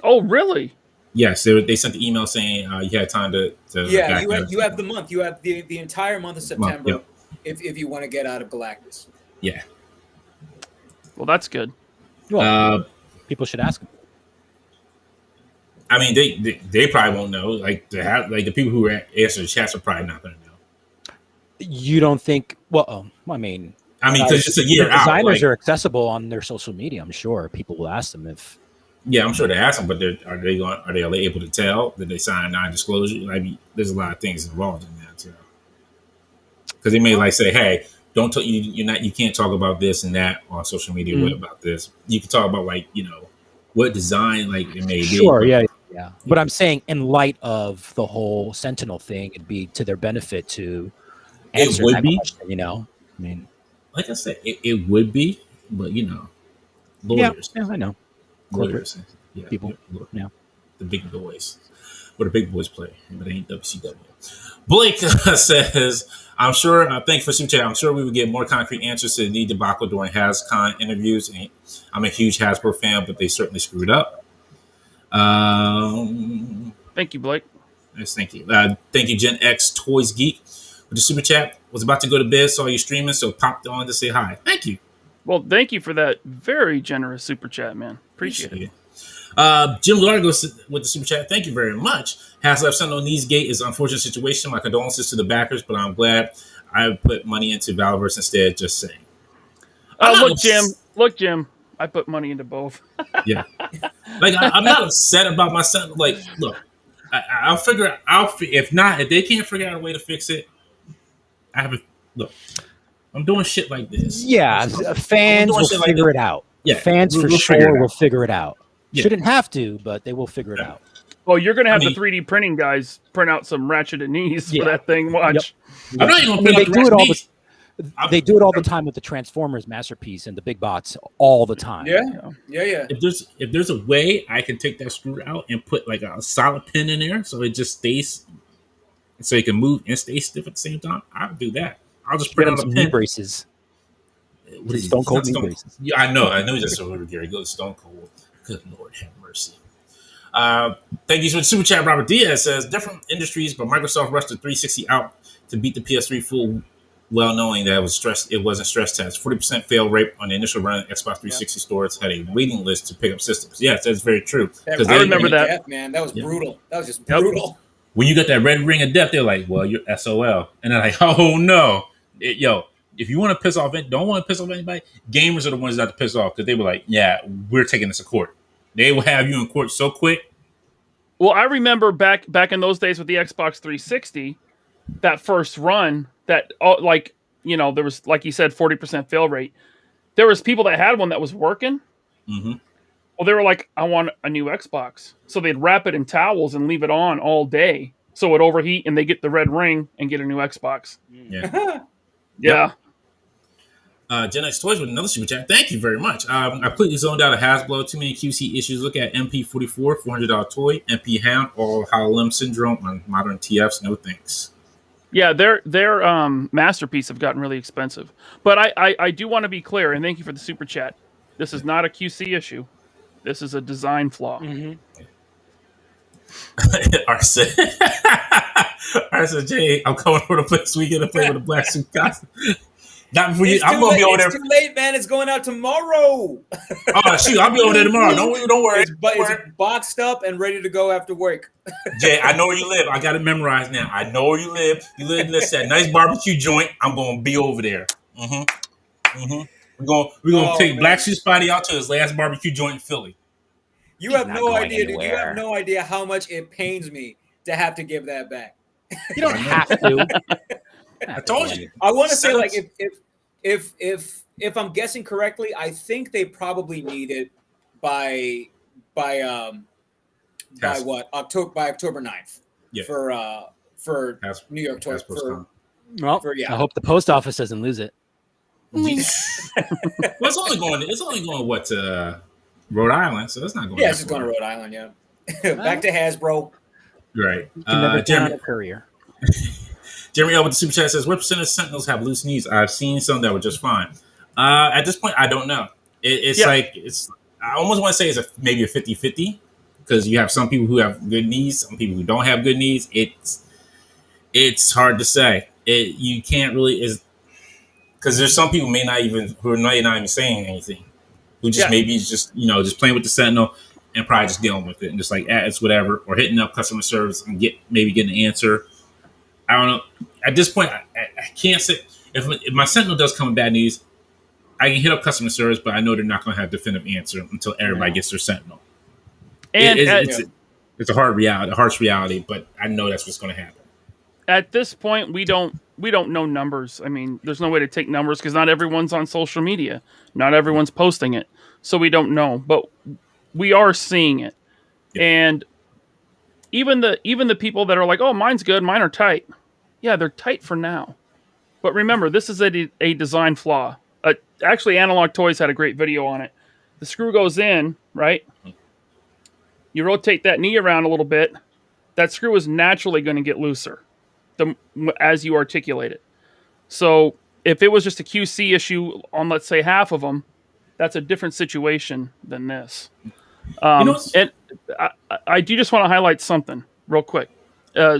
Oh, really? Yes, they sent the email saying you had time to back you have the month. You have the entire month of September if you want to get out of Galactus. Yeah. Well, that's good. Well, people should ask them. I mean, they probably won't know. Like the people who answer the chats are probably not going to know. You don't think? Well, I mean, I mean, because it's a year out. Designers are accessible on their social media. I'm sure people will ask them if. Yeah, I'm sure they ask them, but are they able to tell that they sign non-disclosure? I mean, there's a lot of things involved in that too. Because they may say, "Hey, don't tell you can't talk about this and that on social media. What about this? You can talk about what design it may be." Sure, yeah. But I'm saying, in light of the whole Sentinel thing, it'd be to their benefit to answer that question. I mean, like I said, it would be, but lawyers. Yeah, I know. Lawyers, people, the big boys, where the big boys play, but it ain't WCW. Blake says, "I'm sure. Thank you for super chat. I'm sure we would get more concrete answers to the knee debacle during HasCon interviews. And I'm a huge Hasbro fan, but they certainly screwed up." Thank you, Blake. Yes, thank you. Thank you, Gen X Toys Geek, with the super chat. Was about to go to bed, saw you streaming, so popped on to say hi. Thank you. Well, thank you for that very generous super chat, man. Appreciate it. Jim Largo with the super chat. Thank you very much. Hasbro Sentinel Knees Gate is an unfortunate situation. My condolences to the backers, but I'm glad I put money into Valverse instead. Just saying. Look, Jim. I put money into both. Yeah, I'm not upset about my Sentinel. Look, I'll figure it out. If they can't figure out a way to fix it, I'm doing shit like this. Yeah, fans will figure it out. Yeah, fans for sure will figure it out. Yeah. Shouldn't have to, but they will figure it out. Well, you're going to have the 3D printing guys print out some ratcheted knees for that thing. Watch. Yep. I'm not even going to print out the They do it all the time with the Transformers masterpiece and the big bots all the time. Yeah. If there's a way I can take that screw out and put a solid pin in there so it just stays, so it can move and stay stiff at the same time, I'll do that. I'll just print out some knee braces. Stone Cold knee braces. Yeah, I know. That's over Gary. Go to Stone Cold. Good Lord, have mercy. Thank you for the super chat. Robert Diaz says different industries, but Microsoft rushed the 360 out to beat the PS3 full, well knowing that it wasn't stress test. 40% fail rate on the initial run. Xbox 360 stores had a waiting list to pick up systems. Yes, that's very true. I remember that. Death, man, that was brutal. That was just brutal. When you got that red ring of death, they're like, "Well, you're SOL," and they're like, "Oh no, if you want to piss off, don't want to piss off anybody. Gamers are the ones that have to piss off because they were like, yeah, we're taking this to court. They will have you in court so quick." Well, I remember back in those days with the Xbox 360, that first run, that there was, like you said, 40% fail rate. There was people that had one that was working. Mm-hmm. Well, they were like, "I want a new Xbox," so they'd wrap it in towels and leave it on all day, so it would overheat, and they get the red ring and get a new Xbox. Yeah. Yeah. Gen X Toys with another super chat. Thank you very much. I completely zoned out of Hasbro. Too many QC issues. Look at MP44, $400 toy. MP Hound, all hollow limb syndrome on modern TFs. No thanks. Yeah, their masterpiece have gotten really expensive. But I do want to be clear, and thank you for the super chat. This is not a QC issue. This is a design flaw. Mm-hmm. Arson Jay, I'm coming over to play this weekend to play with a black suit costume. Not before you. I'm gonna be over there. It's too late, man. It's going out tomorrow. Oh shoot, I'll be over there tomorrow. Don't worry. It's boxed up and ready to go after work. Jay, I know where you live. I got it memorized now. I know where you live. You live in that nice barbecue joint. I'm gonna be over there. We're gonna take Black Shoe Spotty out to his last barbecue joint in Philly. You have no idea, dude. You have no idea how much it pains me to have to give that back. You don't have to. I told you. I want to say, like, if I'm guessing correctly, I think they probably need it by what? October 9th. Yeah. For New York Toys. I hope the post office doesn't lose it. Well, it's only going what to Rhode Island, so it's not going. Yeah, it's just going to Rhode Island. Yeah. Back to Hasbro. Right. You can never down a courier. Jeremy L with the super chat says, "What percent of Sentinels have loose knees? I've seen some that were just fine. At this point, I don't know. It's I almost want to say it's maybe a 50-50 because you have some people who have good knees, some people who don't have good knees. It's hard to say. You can't really because there's some people who are not even saying anything, who just maybe just playing with the Sentinel and probably just dealing with it and just like it's whatever, or hitting up customer service and getting an answer. I don't know. At this point, I can't say if my Sentinel does come with bad knees, I can hit up customer service, but I know they're not going to have a definitive answer until everybody gets their Sentinel. And it's a hard reality, a harsh reality, but I know that's what's going to happen. At this point, we don't know numbers. I mean, there's no way to take numbers because not everyone's on social media, not everyone's posting it, so we don't know. But we are seeing it, and even the people that are like, "Oh, mine's good, mine are tight." Yeah, they're tight for now, but remember, this is a design flaw. Actually, Analog Toys had a great video on it. The screw goes in, right? You rotate that knee around a little bit. That screw is naturally going to get looser as you articulate it. So if it was just a QC issue on, let's say, half of them, that's a different situation than this. And I do just want to highlight something real quick.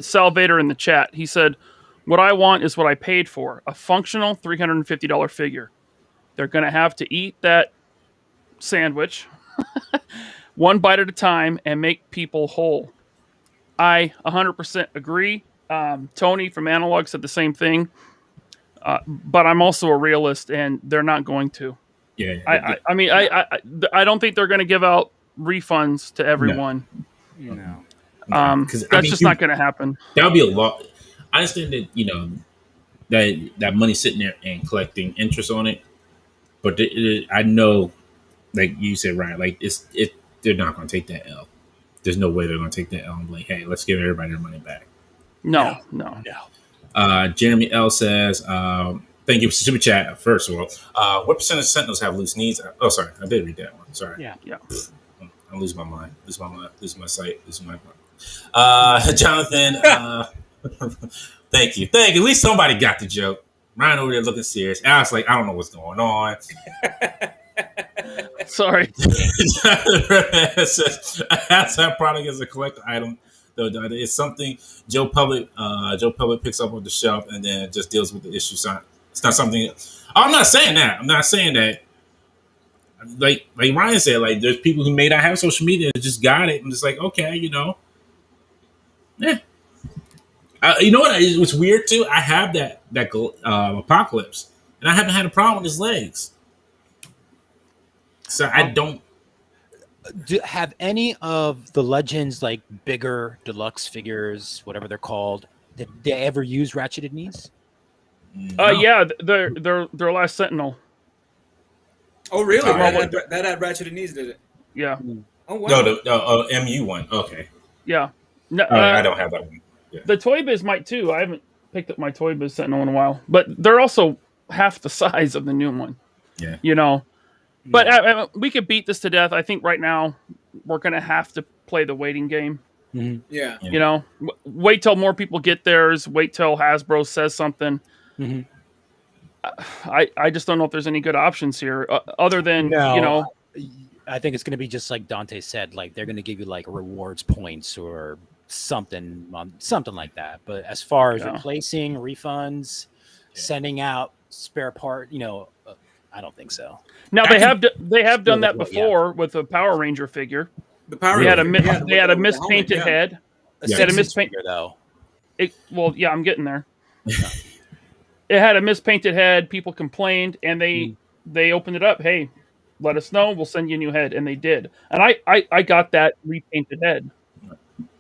Salvator in the chat, he said, "What I want is what I paid for, a functional $350 figure. They're going to have to eat that sandwich one bite at a time and make people whole." I 100% agree. Tony from Analog said the same thing. But I'm also a realist, and they're not going to. Yeah. I mean, I don't think they're going to give out refunds to everyone. No. That's just not going to happen. That would be a lot. I understand that that money's sitting there and collecting interest on it, but I know, like you said, Ryan, like they're not going to take that L. There's no way they're going to take that L and be like, hey, let's give everybody their money back. No. Jeremy L says, thank you for super chat. First of all, what percent of Sentinels have loose knees? Oh, sorry, I did read that one. Sorry. Yeah. I lose my mind. Lose my sight. Lose my mind. Jonathan, thank you. At least somebody got the joke. Ryan over there looking serious. Alex like, I don't know what's going on. Sorry. That product is a collector item. It's something Joe Public picks up on the shelf and then just deals with the issue. It's not something. I'm not saying that. I'm not saying that. Like Ryan said, like there's people who may not have social media that just got it and just like, okay, yeah. You know what? It was weird too. I have that Apocalypse, and I haven't had a problem with his legs. So I don't. Have any of the Legends, like bigger deluxe figures, whatever they're called, did they ever use ratcheted knees? No. Yeah, their last Sentinel. Oh, really? Right. That had ratcheted knees, did it? Yeah. Oh, wow. No, the MU one. Okay. Yeah. No, I don't have that one. Yeah. The Toy Biz might too. I haven't picked up my Toy Biz Sentinel in a while, but they're also half the size of the new one. Yeah. You know. But we could beat this to death. I think right now we're going to have to play the waiting game. Mm-hmm. Yeah. You know, wait till more people get theirs. Wait till Hasbro says something. Mm-hmm. I just don't know if there's any good options here other than, I think it's going to be just like Dante said, like they're going to give you like rewards points or something like that. But as far as replacing refunds, sending out spare part, I don't think so. Now they have done that before with a Power Ranger figure. The Power Ranger. They had a mispainted head. They had a mispainted though. I'm getting there. It had a mispainted head. People complained, and they opened it up. Hey, let us know. We'll send you a new head, and they did. And I got that repainted head.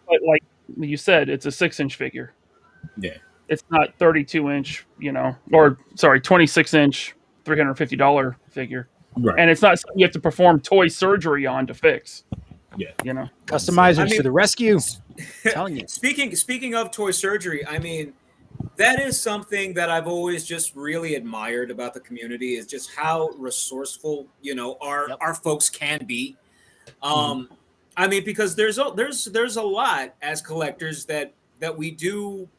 But like you said, it's a 6-inch figure. Yeah, it's not 32-inch. 26-inch. $350 figure, right? And it's not something you have to perform toy surgery on to fix. Yeah, customizers to the rescue. I'm telling you. Speaking of toy surgery, I mean, that is something that I've always just really admired about the community is just how resourceful our folks can be. I mean, because there's a lot as collectors that we do,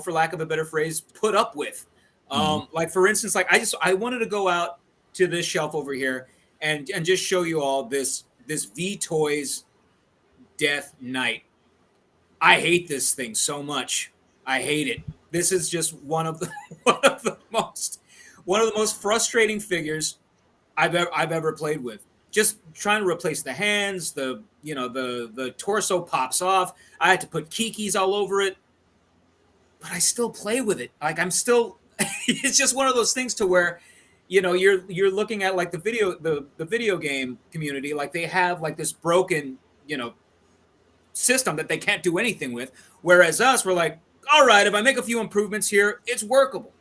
for lack of a better phrase, put up with. Like for instance, like I wanted to go out to this shelf over here and just show you all this V Toys Death Knight. I hate this thing so much. I hate it. This is just one of the most frustrating figures I've ever played with. Just trying to replace the hands, the torso pops off. I had to put kikis all over it, but I still play with it. Like I'm still. It's just one of those things to where you're looking at like the video game community, like they have like this broken, system that they can't do anything with. Whereas us, we're like, all right, if I make a few improvements here, it's workable.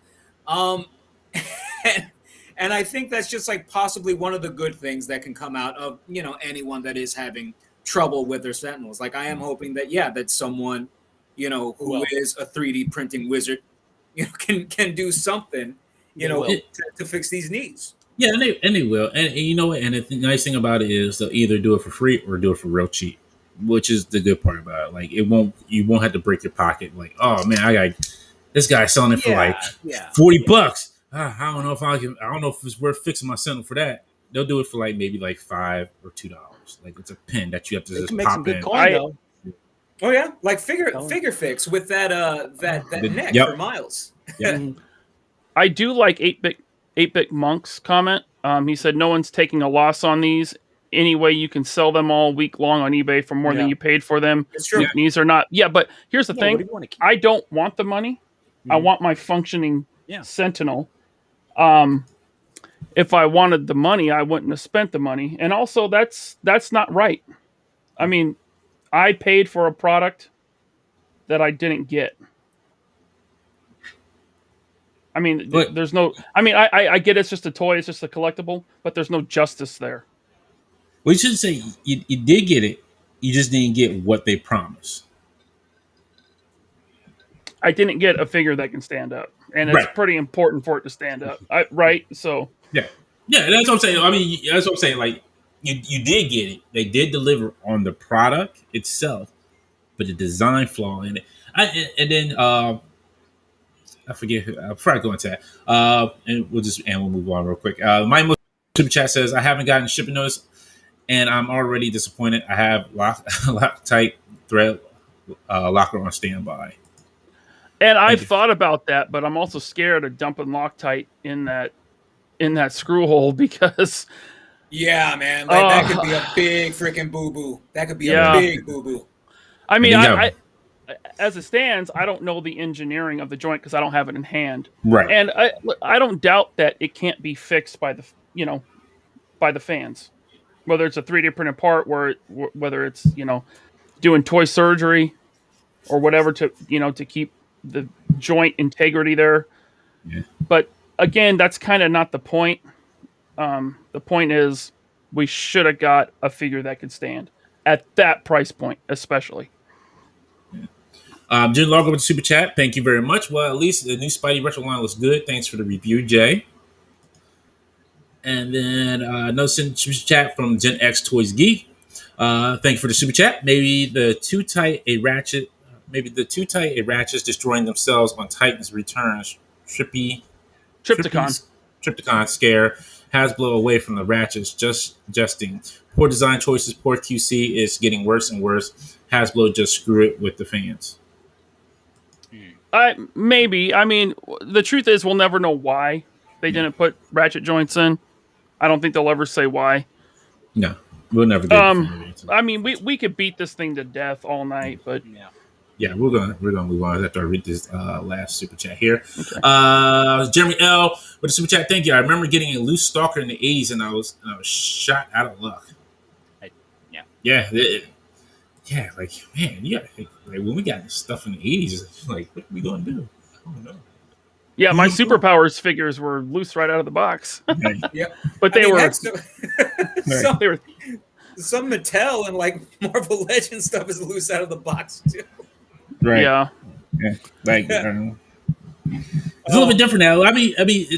And I think that's just like possibly one of the good things that can come out of, anyone that is having trouble with their Sentinels. Like I am hoping that, that someone, who is a 3D printing wizard, can do something, to fix these needs. Yeah, and they will. And you know what? And the nice thing about it is they'll either do it for free or do it for real cheap, which is the good part about it. Like you won't have to break your pocket. Like, oh man, I got this guy selling it for $40. I don't know if it's worth fixing my Sentinel for that. They'll do it for maybe $5 or $2. Like it's a pin that you have to just make pop some good in. coin, though. Oh yeah, like figure fix with that neck for Miles. Yeah. I do like 8-bit Monk's comment. He said no one's taking a loss on these. Anyway, you can sell them all week long on eBay for more than you paid for them. It's true. These are not. Yeah, but here's the thing. I don't want the money. I want my functioning Sentinel. If I wanted the money, I wouldn't have spent the money. And also, that's not right. I mean, I paid for a product that I didn't get. I mean, there's no. I mean, I get it's just a toy, it's just a collectible, but there's no justice there. Well, you should say you did get it. You just didn't get what they promised. I didn't get a figure that can stand up, and it's pretty important for it to stand up, right? So yeah, that's what I'm saying. I mean, that's what I'm saying. Like you did get it. They did deliver on the product itself, but the design flaw in it. And then I forget who. Before I go into that, and we'll move on real quick. My super chat says I haven't gotten shipping notice, and I'm already disappointed. I have Loctite thread locker on standby. And I've thought about that, but I'm also scared of dumping Loctite in that screw hole because. Yeah, man, that could be a big freaking boo boo. That could be a big boo boo. I mean, I as it stands, I don't know the engineering of the joint because I don't have it in hand. Right. And I don't doubt that it can't be fixed by the fans, whether it's a 3D printed part, whether it's doing toy surgery or whatever to keep the joint integrity there. Yeah. But again, that's kind of not the point. The point is we should have got a figure that could stand at that price point, especially. Jim Largo with the super chat. Thank you very much. Well, at least the new Spidey retro line looks good. Thanks for the review, Jay. And then another super chat from Gen X Toys Geek. Thank you for the super chat. Maybe the too tight a ratchet destroying themselves on Titan's returns. Trypticon scare Hasbro away from the ratchets. Justing. Poor design choices, poor QC is getting worse and worse. Hasbro just screw it with the fans. Maybe. I mean, the truth is we'll never know why they didn't put ratchet joints in. I don't think they'll ever say why. No, we'll never get it. I mean, we could beat this thing to death all night, but yeah, we're gonna move on after I read this last super chat here. Okay. Jeremy L with a super chat. Thank you. I remember getting a loose stalker in the 80s, and I was shot out of luck. Yeah, like man, you gotta think like when we got this stuff in the 80s, like what are we gonna do? I don't know. Yeah, my superpowers figures were loose right out of the box. Yeah, but they were. They were. Some Mattel and like Marvel Legends stuff is loose out of the box too. Right. Yeah. Like I don't know. It's a little bit different now. I mean,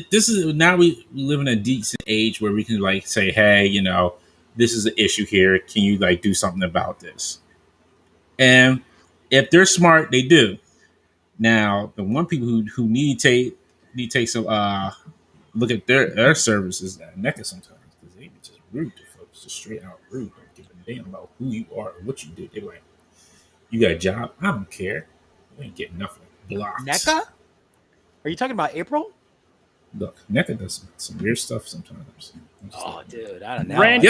this is now we live in a decent age where we can like say, hey, this is an issue here. Can you like do something about this? And if they're smart, they do. Now, the one people who need to take some look at their services at NECA sometimes because they be just rude to folks, just straight out rude. Don't give a damn about who you are or what you do. They're like, you got a job? I don't care. You ain't getting nothing. Blocks. NECA? Are you talking about April? Look, NECA does some weird stuff sometimes. Oh, dude, I don't know. Randy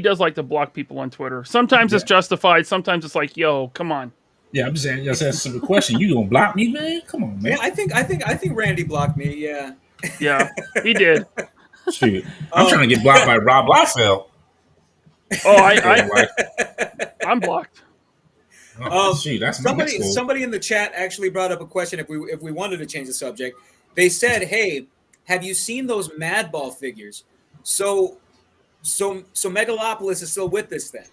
does like to block people on Twitter. Sometimes it's justified. Sometimes it's like, yo, come on. Yeah, I'm just saying. Just answer the question. You gonna block me, man? Come on, man. Yeah, I think Randy blocked me. Yeah. Yeah, he did. Shoot, I'm trying to get blocked by Rob Liefeld. Oh, I'm blocked. Oh, shoot, that's my next goal. Somebody in the chat actually brought up a question if we wanted to change the subject. They said, "Hey, have you seen those Madball figures?" So Megalopolis is still with this thing.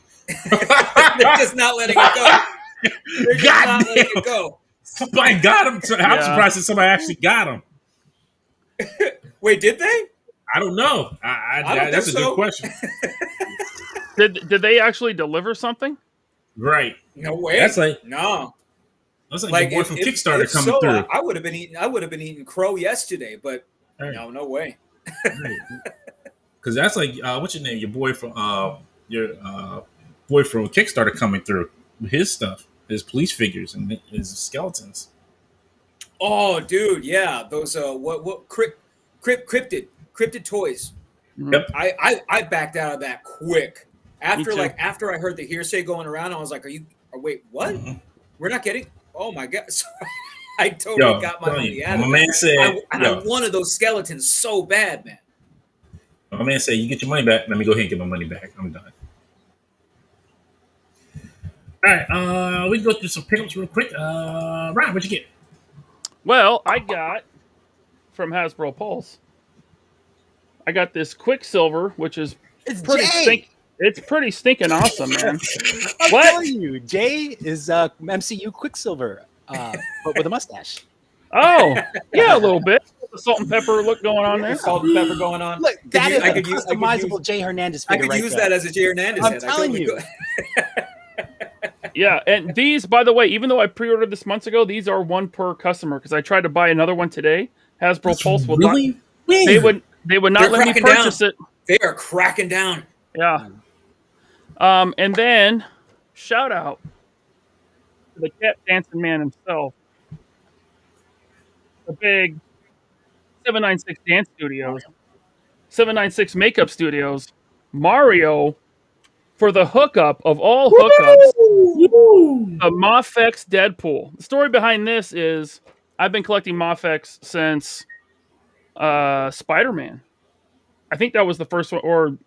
They're just not letting it go. They're just not letting it go. Somebody got him. I'm surprised that somebody actually got him. Wait, did they? I don't know. That's a good question. Did they actually deliver something? Right. No way. That's like no. That's like your boy from Kickstarter coming through. I would have been eating crow yesterday, but no way. Because that's like what's your name? Your boy from Kickstarter coming through with his stuff, his police figures and his skeletons. Oh, dude, yeah, those cryptid toys. Yep. I backed out of that quick after I heard the hearsay going around. I was like, wait, what? Mm-hmm. We're not getting. Oh my god! So I totally got my money out of it. My man said, I wanted those skeletons so bad, man. My man said, "You get your money back. Let me go ahead and get my money back. I'm done." All right, we can go through some pickups real quick. Ryan, what'd you get? Well, I got from Hasbro Pulse. I got this Quicksilver, which is it's pretty stinking awesome, man. I'm telling you, Jay is MCU Quicksilver, but with a mustache. Oh, yeah, a little bit. The salt and pepper look going on there. Salt and pepper going on. Look, that is a customizable Jay Hernandez figure. I could use that as a Jay Hernandez head. I'm telling you. Yeah, and these, by the way, even though I pre-ordered this months ago, these are one per customer because I tried to buy another one today. Hasbro Pulse will not. They would not let me purchase it. They are cracking down. Yeah. And then shout out to the cat dancing man himself, the big 796 Dance Studios, 796 Makeup Studios, Mario. For the hookup of all hookups, the Mafex Deadpool. The story behind this is I've been collecting Mafex since Spider-Man. I think that was the first one, or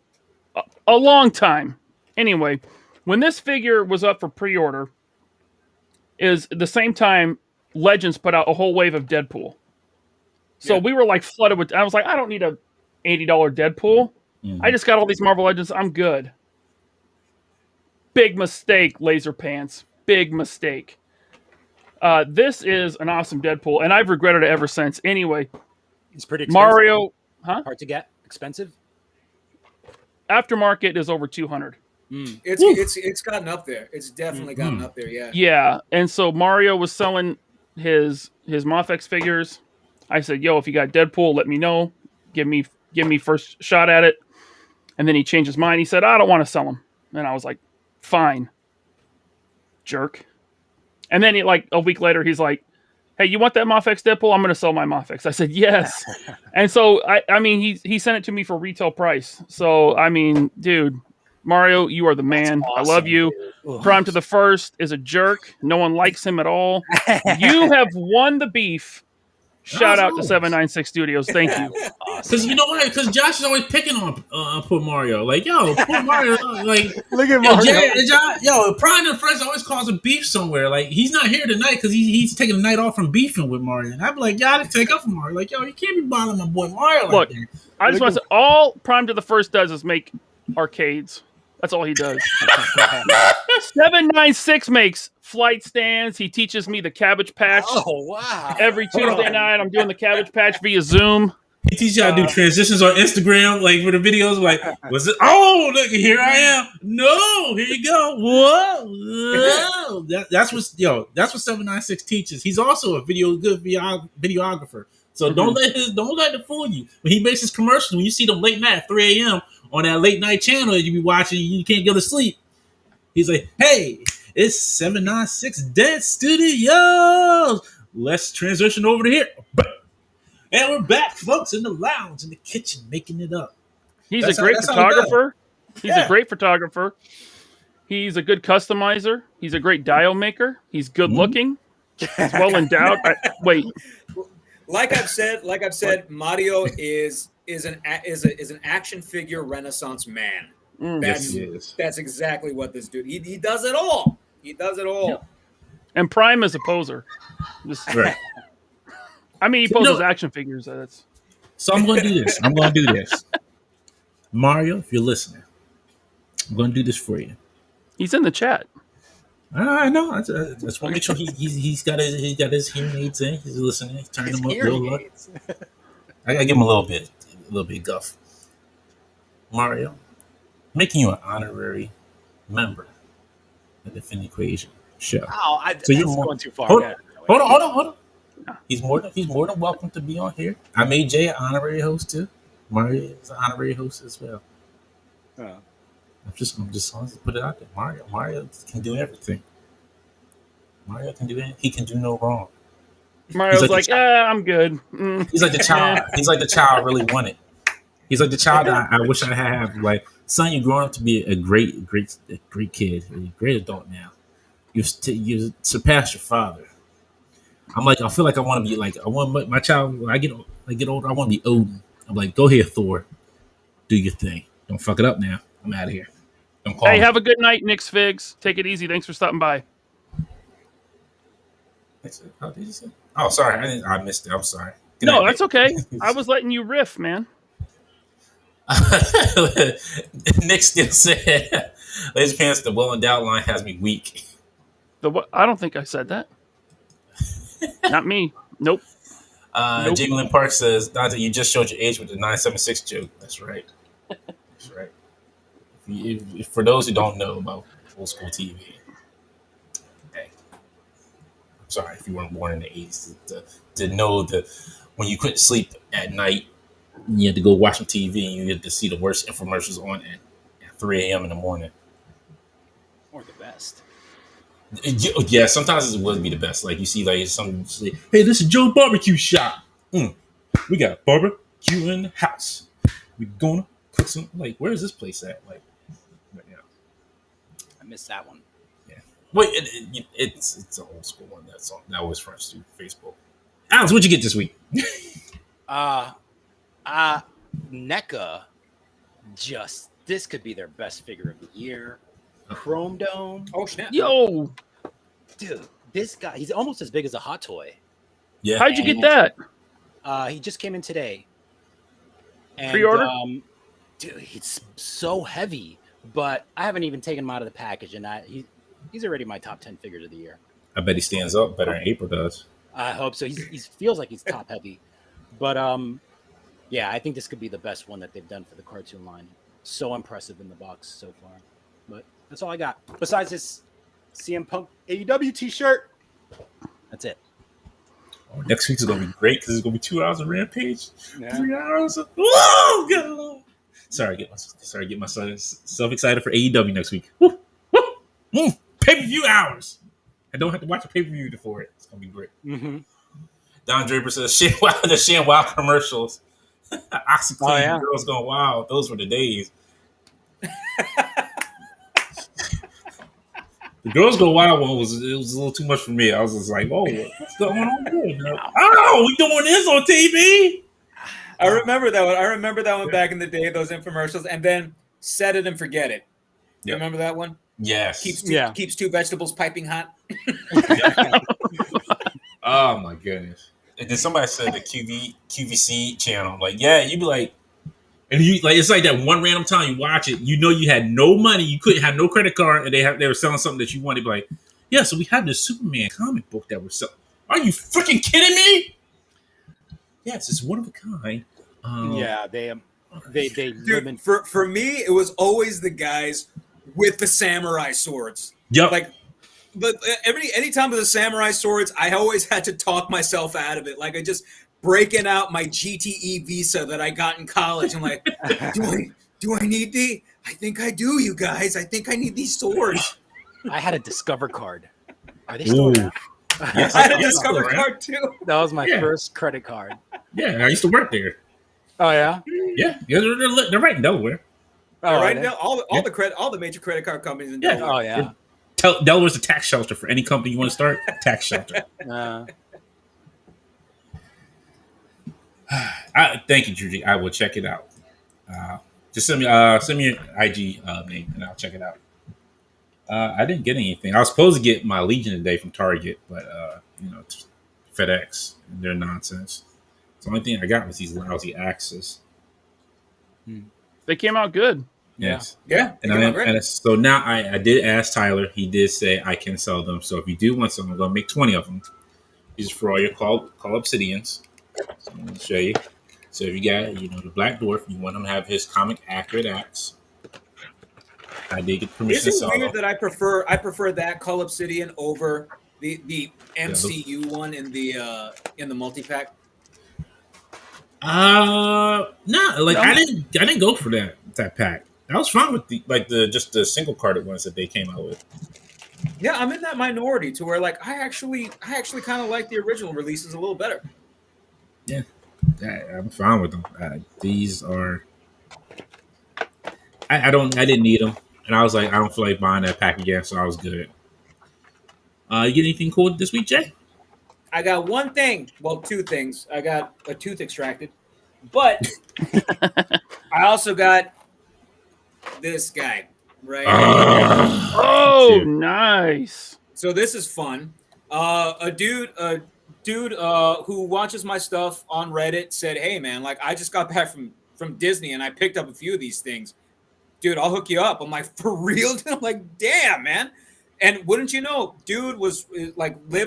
a long time. Anyway, when this figure was up for pre-order, is the same time Legends put out a whole wave of Deadpool. So we were like flooded with. I was like, I don't need a $80 Deadpool. Mm-hmm. I just got all these Marvel Legends. I'm good. Big mistake, Laser Pants. Big mistake. This is an awesome Deadpool, and I've regretted it ever since. Anyway, it's pretty expensive. Mario, hard to get, expensive. Aftermarket is over $200. It's gotten up there. It's definitely gotten up there. Yeah. Yeah, and so Mario was selling his Mafex figures. I said, "Yo, if you got Deadpool, let me know. Give me first shot at it." And then he changed his mind. He said, "I don't want to sell them." And I was like, "Fine, jerk." And then like a week later, he's like, "Hey, you want that Mafex Deadpool? I'm going to sell my Mafex." I said, "Yes." And so I mean, he sent it to me for retail price. So I mean, dude, Mario, you are the man. Awesome, I love you. Prime to the First is a jerk. No one likes him at all. You have won the beef. Shout out to 796 Studios. Thank you. Because you know why? Because Josh is always picking on poor Mario. Like, yo, poor Mario. Like, look at Mario. Prime and Friends always causing beef somewhere. Like, he's not here tonight because he's taking the night off from beefing with Mario. And I'm like, I didn't take up for Mario. Like, yo, you can't be bothering my boy Mario like that. I just want to say, all Prime to the First does is make arcades. That's all he does. 796 makes flight stands. He teaches me the Cabbage Patch. Oh, wow. Every Tuesday night, I'm doing the Cabbage Patch via Zoom. He teaches you how to do transitions on Instagram, like for the videos. Like, was it? Oh, look, here I am. No, here you go. Whoa. That's what 796 teaches. He's also a good videographer. So don't let it fool you. When he makes his commercials, when you see them late night at 3 a.m. on that late night channel that you be watching, you can't go to sleep. He's like, "Hey, it's 796 Dance Studios. Let's transition over to here." And we're back, folks, in the lounge, in the kitchen, making it up. He's a great photographer. He's a great photographer. He's a good customizer. He's a great dial maker. He's good looking. He's well endowed. Wait. like I've said, Mario is an action figure renaissance man. That's exactly what this dude. He does it all. He does it all. Yeah. And Prime is a poser. Right. I mean, he poses action figures. So I'm going to do this. Mario, if you're listening, I'm going to do this for you. He's in the chat. I know. I just want to make sure he's got his hearing aids in. He's listening. He's turning them up real low. I gotta give him a little bit guff. Mario, making you an honorary member of the Fin Equation show. Oh, so you're going too far. Hold on. He's more than welcome to be on here. I made Jay an honorary host too. Mario is an honorary host as well. I'm just going to put it out there. Mario can do everything. Mario can do anything. He can do no wrong. Mario's like I'm good. He's like the child. He's like the child I really wanted. He's like the child that I wish I had. Like, son, you're growing up to be a great kid, a great adult now. You surpassed your father. I feel like I want to be like, I want my child. When I get older, I want to be Odin. I'm like, go ahead, Thor, do your thing. Don't fuck it up now. I'm out of here. Don't call me. Have a good night, Nick's Figs. Take it easy. Thanks for stopping by. How did you say? Oh, sorry, I missed it. I'm sorry. No, that's okay. I was letting you riff, man. Nick still said, "Ladies pants, the well-endowed line has me weak." I don't think I said that. Not me. Nope. Jamie Lynn Park says, Dante, you just showed your age with the 976 joke. That's right. That's right. If for those who don't know about old school TV, hey, I'm sorry if you weren't born in the 80s to know that when you couldn't sleep at night, you had to go watch some TV and you had to see the worst infomercials on at 3 a.m. in the morning. Or the best. Yeah, sometimes it would be the best. Like you see, like some say, "Hey, this is Joe's barbecue shop. We got barbecue in the house. We gonna cook some." Like, where is this place at? Like, right now. I missed that one. Yeah, wait, it's an old school one. That was first through Facebook. Alex, what'd you get this week? NECA. This could be their best figure of the year. Chrome Dome. Oh snap! Yo, dude, this guy, he's almost as big as a Hot Toy. Yeah. How'd you get that? He just came in today. And, pre-order? Dude, he's so heavy, but I haven't even taken him out of the package, and he's already my top 10 figures of the year. I bet he stands up better than April does. I hope so. He feels like he's top heavy, but yeah, I think this could be the best one that they've done for the cartoon line. So impressive in the box so far. But that's all I got. Besides this CM Punk AEW t-shirt, that's it. Oh, next week's gonna be great because it's gonna be 2 hours of Rampage, 3 hours of God. Sorry, get myself excited for AEW next week. Pay-per-view hours. I don't have to watch a pay-per-view for it. It's gonna be great. Mm-hmm. Don Draper says, the ShamWow commercials. OxyClean, Girls Gone Wild. Those were the days. The Girls Go Wild one was a little too much for me. I was just like, "Oh, what's going on here? Oh, we doing this on TV?" I remember that one. I remember that one back in the day. Those infomercials, and then Set It and Forget It. You remember that one? Yes. Keeps two vegetables piping hot. Oh my goodness! And then somebody said the QVC channel. I'm like, yeah, you'd be like. And you like it's like that one random time you watch it, you know you had no money, you couldn't have no credit card, and they were selling something that you wanted. Like, yeah, so we had this Superman comic book that we're selling. Are you freaking kidding me? Yes, it's one of a kind. Yeah, they Dude, for me, it was always the guys with the samurai swords. Yep. Like, but anytime with the samurai swords, I always had to talk myself out of it. Like I just. Breaking out my GTE visa that I got in college. I'm like, do I need the? I think I do, you guys. I think I need these swords. I had a Discover card. Are they still around? Yes, I had a Discover card too. That was my first credit card. Yeah, I used to work there. Oh yeah. Yeah, they're right in Delaware. Oh, right now, all the major credit card companies in Delaware. Oh yeah. Delaware's a tax shelter for any company you want to start. Tax shelter. Thank you, Judy. I will check it out. Just send me your IG name and I'll check it out. I didn't get anything. I was supposed to get my Legion today from Target, but FedEx and their nonsense. The only thing I got was these lousy axes. They came out good. Yes. Yeah. So now I did ask Tyler. He did say I can sell them. So if you do want some, I'm going to make 20 of them. These are for all your call obsidians. So I'm going to show you. So if you got, the Black Dwarf, you want him to have his comic accurate axe. I did get permission to sell Is it weird them. that I prefer that Cull Obsidian over the MCU one in the multi-pack? No, I didn't go for that pack. I was fine with the single carded ones that they came out with. Yeah, I'm in that minority to where I actually kind of like the original releases a little better. Yeah, I'm fine with them. These are. I didn't need them, and I was like, I don't feel like buying that pack again, so I was good. You get anything cool this week, Jay? I got one thing. Well, two things. I got a tooth extracted, but I also got this guy right. Oh, nice. So this is fun. A dude who watches my stuff on Reddit said, "Hey man, I just got back from Disney and I picked up a few of these things. Dude, I'll hook you up." I'm like, "For real?" I'm like, "Damn, man." And wouldn't you know, dude lives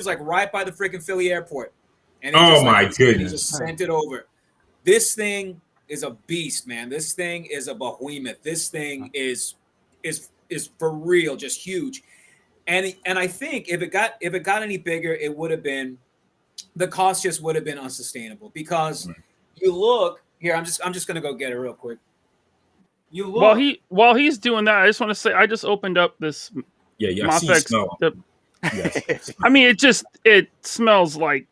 right by the freaking Philly airport. And my he goodness. just sent it over. This thing is a beast, man. This thing is a behemoth. This thing is for real, just huge. And I think if it got any bigger, it would have been, the cost just would have been unsustainable, because you look here. I'm just gonna go get it real quick. You look while he's doing that, I just want to say I just opened up this. Yeah. I see you smell. Yes. I mean, it smells like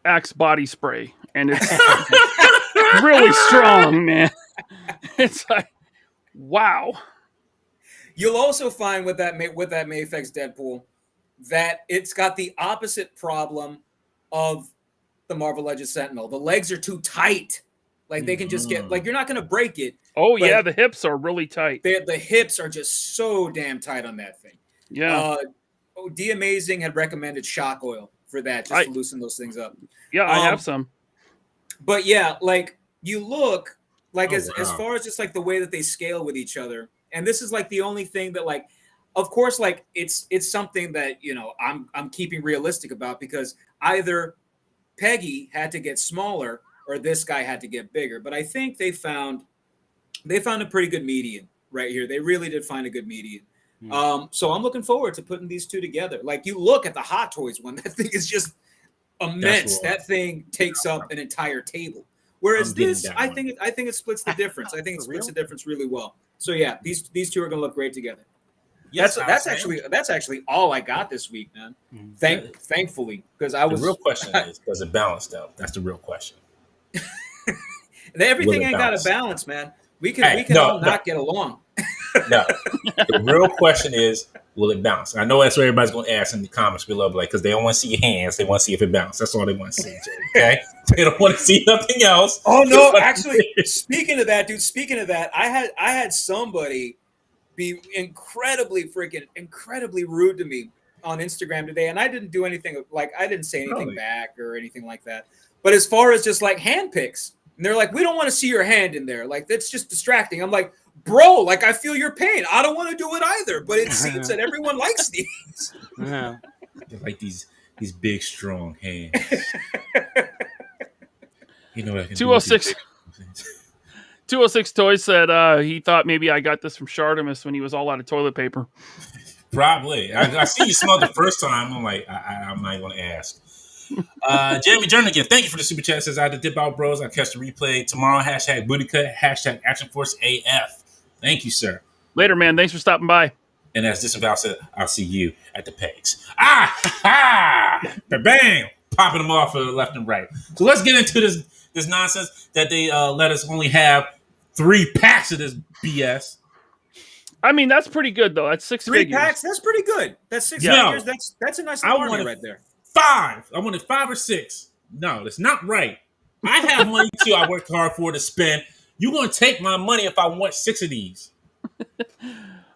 Axe body spray, and it's really strong, man. It's like, wow. You'll also find with that Mafex Deadpool that it's got the opposite problem of the Marvel Legends Sentinel. The legs are too tight. They can just get, you're not going to break it. Oh yeah, the hips are really tight. The hips are just so damn tight on that thing. Yeah. D Amazing had recommended shock oil for that, just to loosen those things up. Yeah, I have some. But yeah, you look as far as just the way that they scale with each other. And this is the only thing that of course, it's something that, I'm keeping realistic about, because either Peggy had to get smaller or this guy had to get bigger. But I think they found a pretty good median right here. They really did find a good median. So I'm looking forward to putting these two together. You look at the Hot Toys one, that thing is just immense. That thing takes up an entire table. Whereas this, I think it splits the difference. I think it splits the difference really well. So yeah, these two are going to look great together. Yes, that's actually all I got this week, man. Thankfully, because I was. The real question is, does it balance though? That's the real question. Everything ain't got a balance, man. We can not get along. No, the real question is, will it bounce? I know that's what everybody's going to ask in the comments below, because they don't want to see your hands. They want to see if it bounces. That's all they want to see. Okay, they don't want to see nothing else. Oh no! Actually, speaking of that, I had somebody be incredibly rude to me on Instagram today, and I didn't do anything. I didn't say anything back or anything like that. But as far as just hand picks, and they're like, "We don't want to see your hand in there. That's just distracting." I'm like, bro, I feel your pain. I don't want to do it either, but it seems that everyone likes these. Yeah. They like these big, strong hands. You know what I can 206 206 Toys said he thought maybe I got this from Shartimus when he was all out of toilet paper. Probably. I see you smelled the first time. I'm like, I'm not going to ask. Jeremy Jernigan, thank you for the super chat. Says I had to dip out, bros. I catch the replay tomorrow. # booty cut. # Action Force AF. Thank you, sir. Later, man. Thanks for stopping by. And as Disavow said, I'll see you at the pegs. Bang! Popping them off left and right. So let's get into this nonsense that they let us only have 3 packs of this BS. I mean, that's pretty good though. That's 6 3 figures. packs. That's pretty good. That's 6 figures. That's a nice army right there. 5. I wanted 5 or 6. No, that's not right. I have money too. I work hard for to spend. You're gonna take my money if I want 6 of these.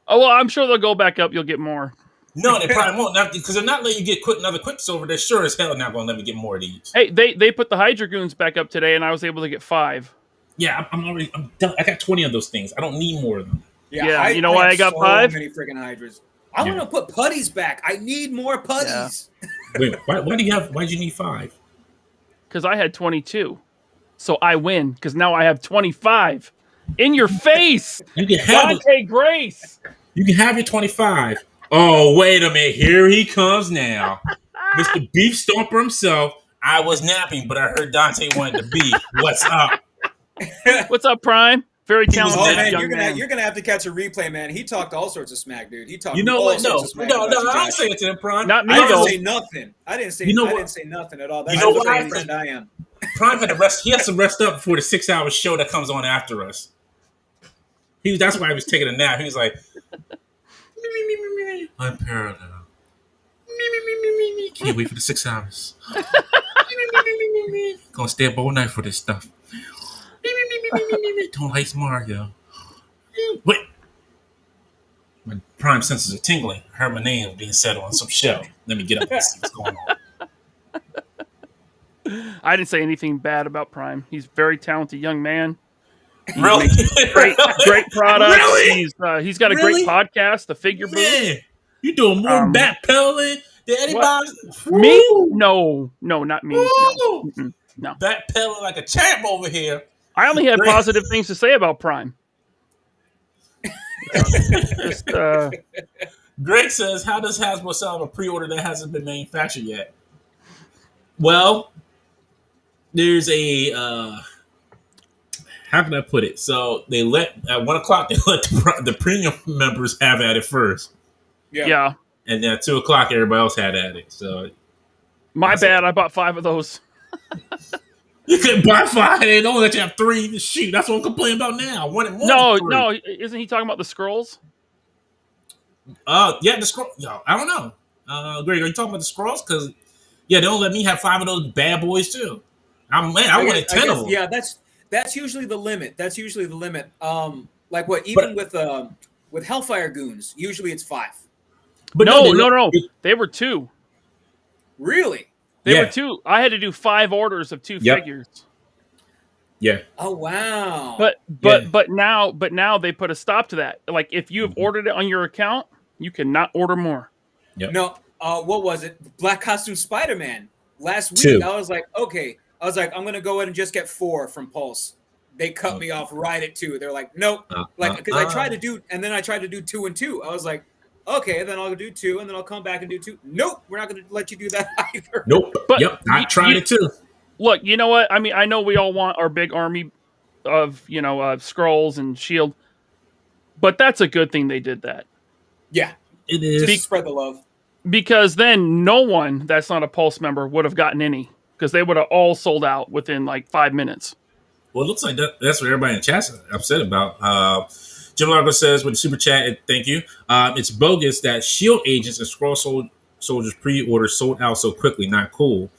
Oh well, I'm sure they'll go back up. You'll get more. No, they probably won't, because they're not letting you get another Quicksilver. They're sure as hell not going to let me get more of these. Hey, they put the Hydra Goons back up today, and I was able to get 5. Yeah, I'm done. I got 20 of those things. I don't need more of them. Yeah, you know why I got 5? So many freaking Hydras. I want to put putties back. I need more putties. Yeah. Wait, why'd you need 5? Because I had 22. So I win, because now I have 25. In your face! You can have Dante Grace! You can have your 25. Oh, wait a minute. Here he comes now. Mr. Beef Stomper himself. I was napping, but I heard Dante wanted to beef. What's up? What's up, Prime? Very talented young man. You're gonna have to catch a replay, man. He talked all sorts of smack, dude. He talked. You know what? No, I don't say it to him, Prime. Not me, I didn't say nothing. I didn't say nothing at all. That's what I am. Prime had to rest. He has to rest up before the 6-hour show that comes on after us. That's why he was taking a nap. He was like, I'm parallel. Can't wait for the 6 hours. Gonna stay up all night for this stuff. Don't hate Mario. Wait. My prime senses are tingling. I heard my name being said on some show. Let me get up and see what's going on. I didn't say anything bad about Prime. He's a very talented young man. He really? Great products. Really? He's got a great podcast, The Figure Booth. You doing more backpedaling than anybody? Me? No, not me. No. Backpedaling like a champ over here. I only had positive things to say about Prime. Greg says, how does Hasbro sell a pre-order that hasn't been manufactured yet? Well, there's a how can I put it? So they at 1 o'clock they let the premium members have at it first. Yeah. And then at 2 o'clock everybody else had at it. So my bad, I bought 5 of those. You couldn't buy 5 and they don't let you have 3. Shoot, that's what I'm complaining about now. No, isn't he talking about the scrolls? Yeah, the scroll. Yo, I don't know. Greg, are you talking about the scrolls? Because they don't let me have 5 of those bad boys too. I wanted 10 of them. Yeah, that's usually the limit. Like what? Even with Hellfire Goons, usually it's 5. But no. They were 2. Really? They were 2. I had to do 5 orders of 2 figures. Yeah. Oh wow. But now they put a stop to that. Like if you have ordered it on your account, you cannot order more. Yep. No. What was it? Black Costume Spider-Man. Last week 2. I was like, okay. I'm gonna go ahead and just get 4 from Pulse. They cut me off right at 2. They're like, nope. Because I tried to do, and then I tried to do 2 and 2. I was like, okay, then I'll do 2, and then I'll come back and do 2. Nope, we're not going to let you do that either. Nope. But I tried it too. Look, you know what? I mean, I know we all want our big army of scrolls and shield, but that's a good thing they did that. Yeah, it is. Spread the love. Because then no one that's not a Pulse member would have gotten any, because they would have all sold out within like 5 minutes. Well, it looks like that's what everybody in chat's upset about. Jim Largo says with the super chat, thank you. It's bogus that shield agents and scroll soldiers pre-order sold out so quickly. Not cool.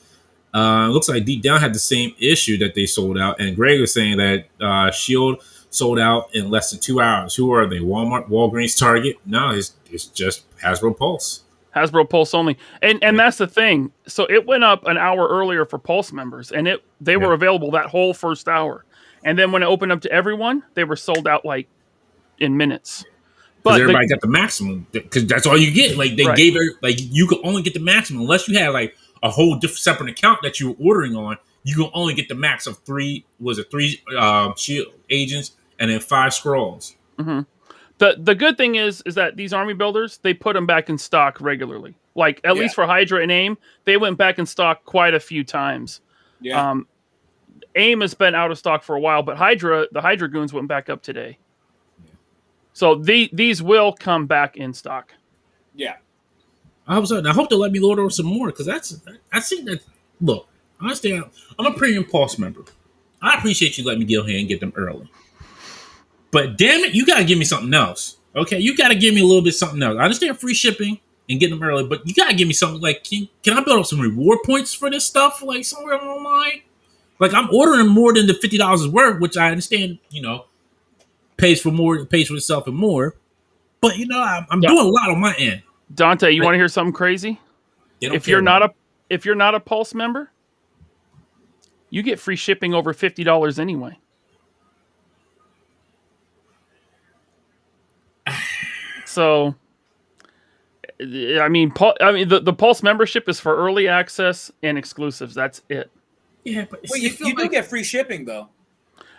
Looks like Deep Down had the same issue that they sold out. And Greg was saying that shield sold out in less than 2 hours. Who are they? Walmart, Walgreens, Target? No, it's just Hasbro Pulse. Hasbro Pulse only. And that's the thing. So it went up an hour earlier for Pulse members, and they were available that whole first hour. And then when it opened up to everyone, they were sold out like in minutes. But everybody got the maximum, because that's all you get. Like they gave it, like you could only get the maximum unless you had like a whole separate account that you were ordering on. You can only get the max of 3 shield agents and then 5 scrolls. Mm-hmm. The good thing is that these army builders, they put them back in stock regularly. Like at least for Hydra and AIM, they went back in stock quite a few times. Yeah. AIM has been out of stock for a while, but the Hydra Goons went back up today. So these will come back in stock. Yeah. I hope they'll let me order some more, because I see that. Look, I understand. I'm a premium Pulse member. I appreciate you letting me get here and get them early. But damn it, you gotta give me something else. Okay, you gotta give me a little bit something else. I understand free shipping and getting them early, but you gotta give me something like, can I build up some reward points for this stuff, like somewhere online? Like I'm ordering more than the $50 is worth, which I understand, pays for itself and more. But I'm doing a lot on my end. Dante, you want to hear something crazy? If you're not a Pulse member, you get free shipping over $50 anyway. So, I mean, the Pulse membership is for early access and exclusives. That's it. Yeah, but you do get free shipping though.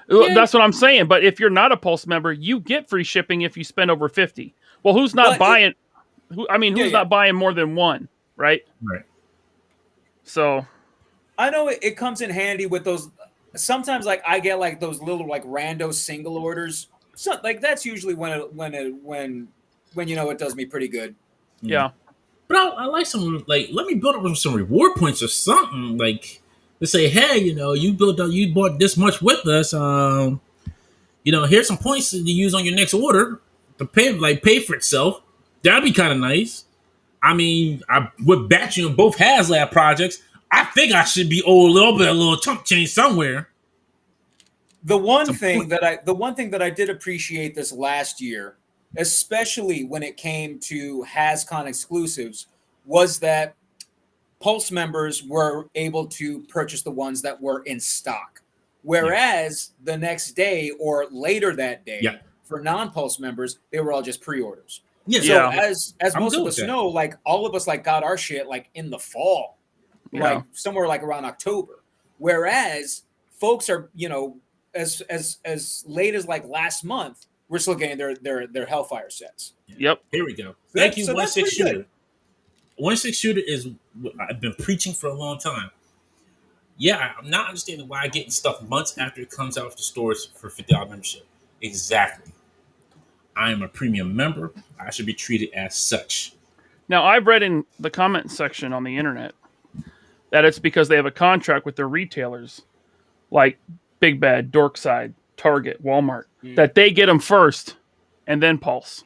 Yeah. That's what I'm saying. But if you're not a Pulse member, you get free shipping if you spend over $50. Well, who's not buying? Who's not buying more than one, right? Right. So, I know it comes in handy with those. Sometimes, like I get like those little like rando single orders. So like that's usually when it does me pretty good. Yeah. But I like some let me build up some reward points or something like to say, hey, you bought this much with us. Here's some points to use on your next order to pay for itself. That'd be kind of nice. I mean, I would bat you in both HasLab projects. I think I should be owed a little chump change somewhere. The one thing that I did appreciate this last year, especially when it came to HasCon exclusives, was that Pulse members were able to purchase the ones that were in stock. Whereas the next day or later that day, for non-Pulse members, they were all just pre-orders. Yeah. So as most of us know, like all of us like got our shit like in the fall, like somewhere like around October. Whereas folks are, as late as like last month, we're still getting their Hellfire sets. Yep. Here we go. Thank you, 1-6 Shooter. 1-6 Shooter is what I've been preaching for a long time. Yeah, I'm not understanding why I'm getting stuff months after it comes out of the stores for $50 membership. Exactly. I am a premium member. I should be treated as such. Now, I've read in the comment section on the internet that it's because they have a contract with their retailers, like Big Bad, Dorkside, Target, Walmart, that they get them first and then Pulse.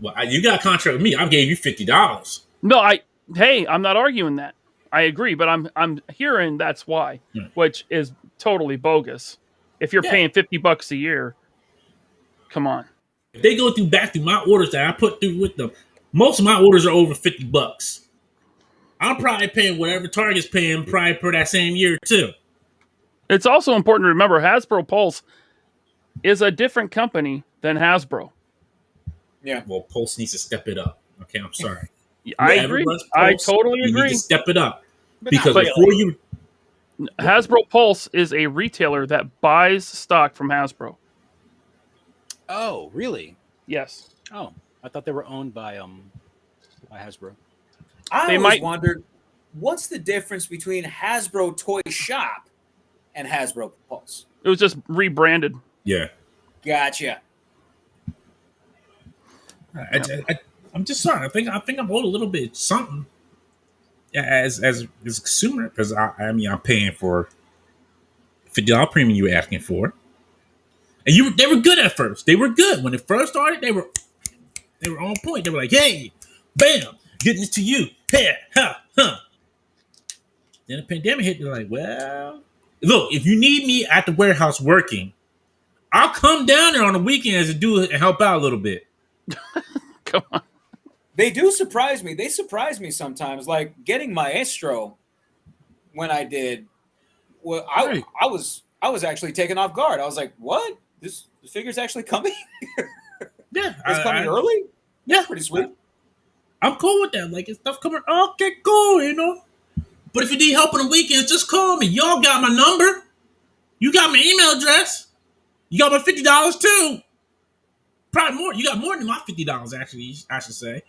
Well, you got a contract with me. I gave you $50. No, I'm not arguing that. I agree, but I'm hearing that's why, which is totally bogus. If you're paying $50 a year, come on. If they go back through my orders that I put through with them, most of my orders are over $50. I'm probably paying whatever Target's paying probably for that same year too. It's also important to remember Hasbro Pulse is a different company than Hasbro. Yeah. Well, Pulse needs to step it up. Okay, I'm sorry. I agree. I totally agree. You need to step it up. Because before you... Hasbro Pulse is a retailer that buys stock from Hasbro. Oh, really? Yes. Oh, I thought they were owned by Hasbro. I always wondered, what's the difference between Hasbro Toy Shop and Hasbro Pulse? It was just rebranded. Yeah. Gotcha. I'm just sorry. I think I'm owed a little bit something as a consumer because I'm paying for $50 premium you were asking for, and they were good at first. They were good when it first started. They were on point. They were like, hey, bam, getting it to you. Hey, ha, huh. Then the pandemic hit. They're like, well, look, if you need me at the warehouse working, I'll come down there on the weekends and help out a little bit. Come on. They do surprise me. They surprise me sometimes. Like getting Maestro when I did. Well, I was actually taken off guard. I was like, what? The figure's actually coming? Yeah. It's coming early? Yeah. Pretty sweet. I'm cool with that. Like, it's stuff coming. Okay, cool, But if you need help on the weekends, just call me. Y'all got my number. You got my email address. You got my $50 too. Probably more. You got more than my $50, actually, I should say.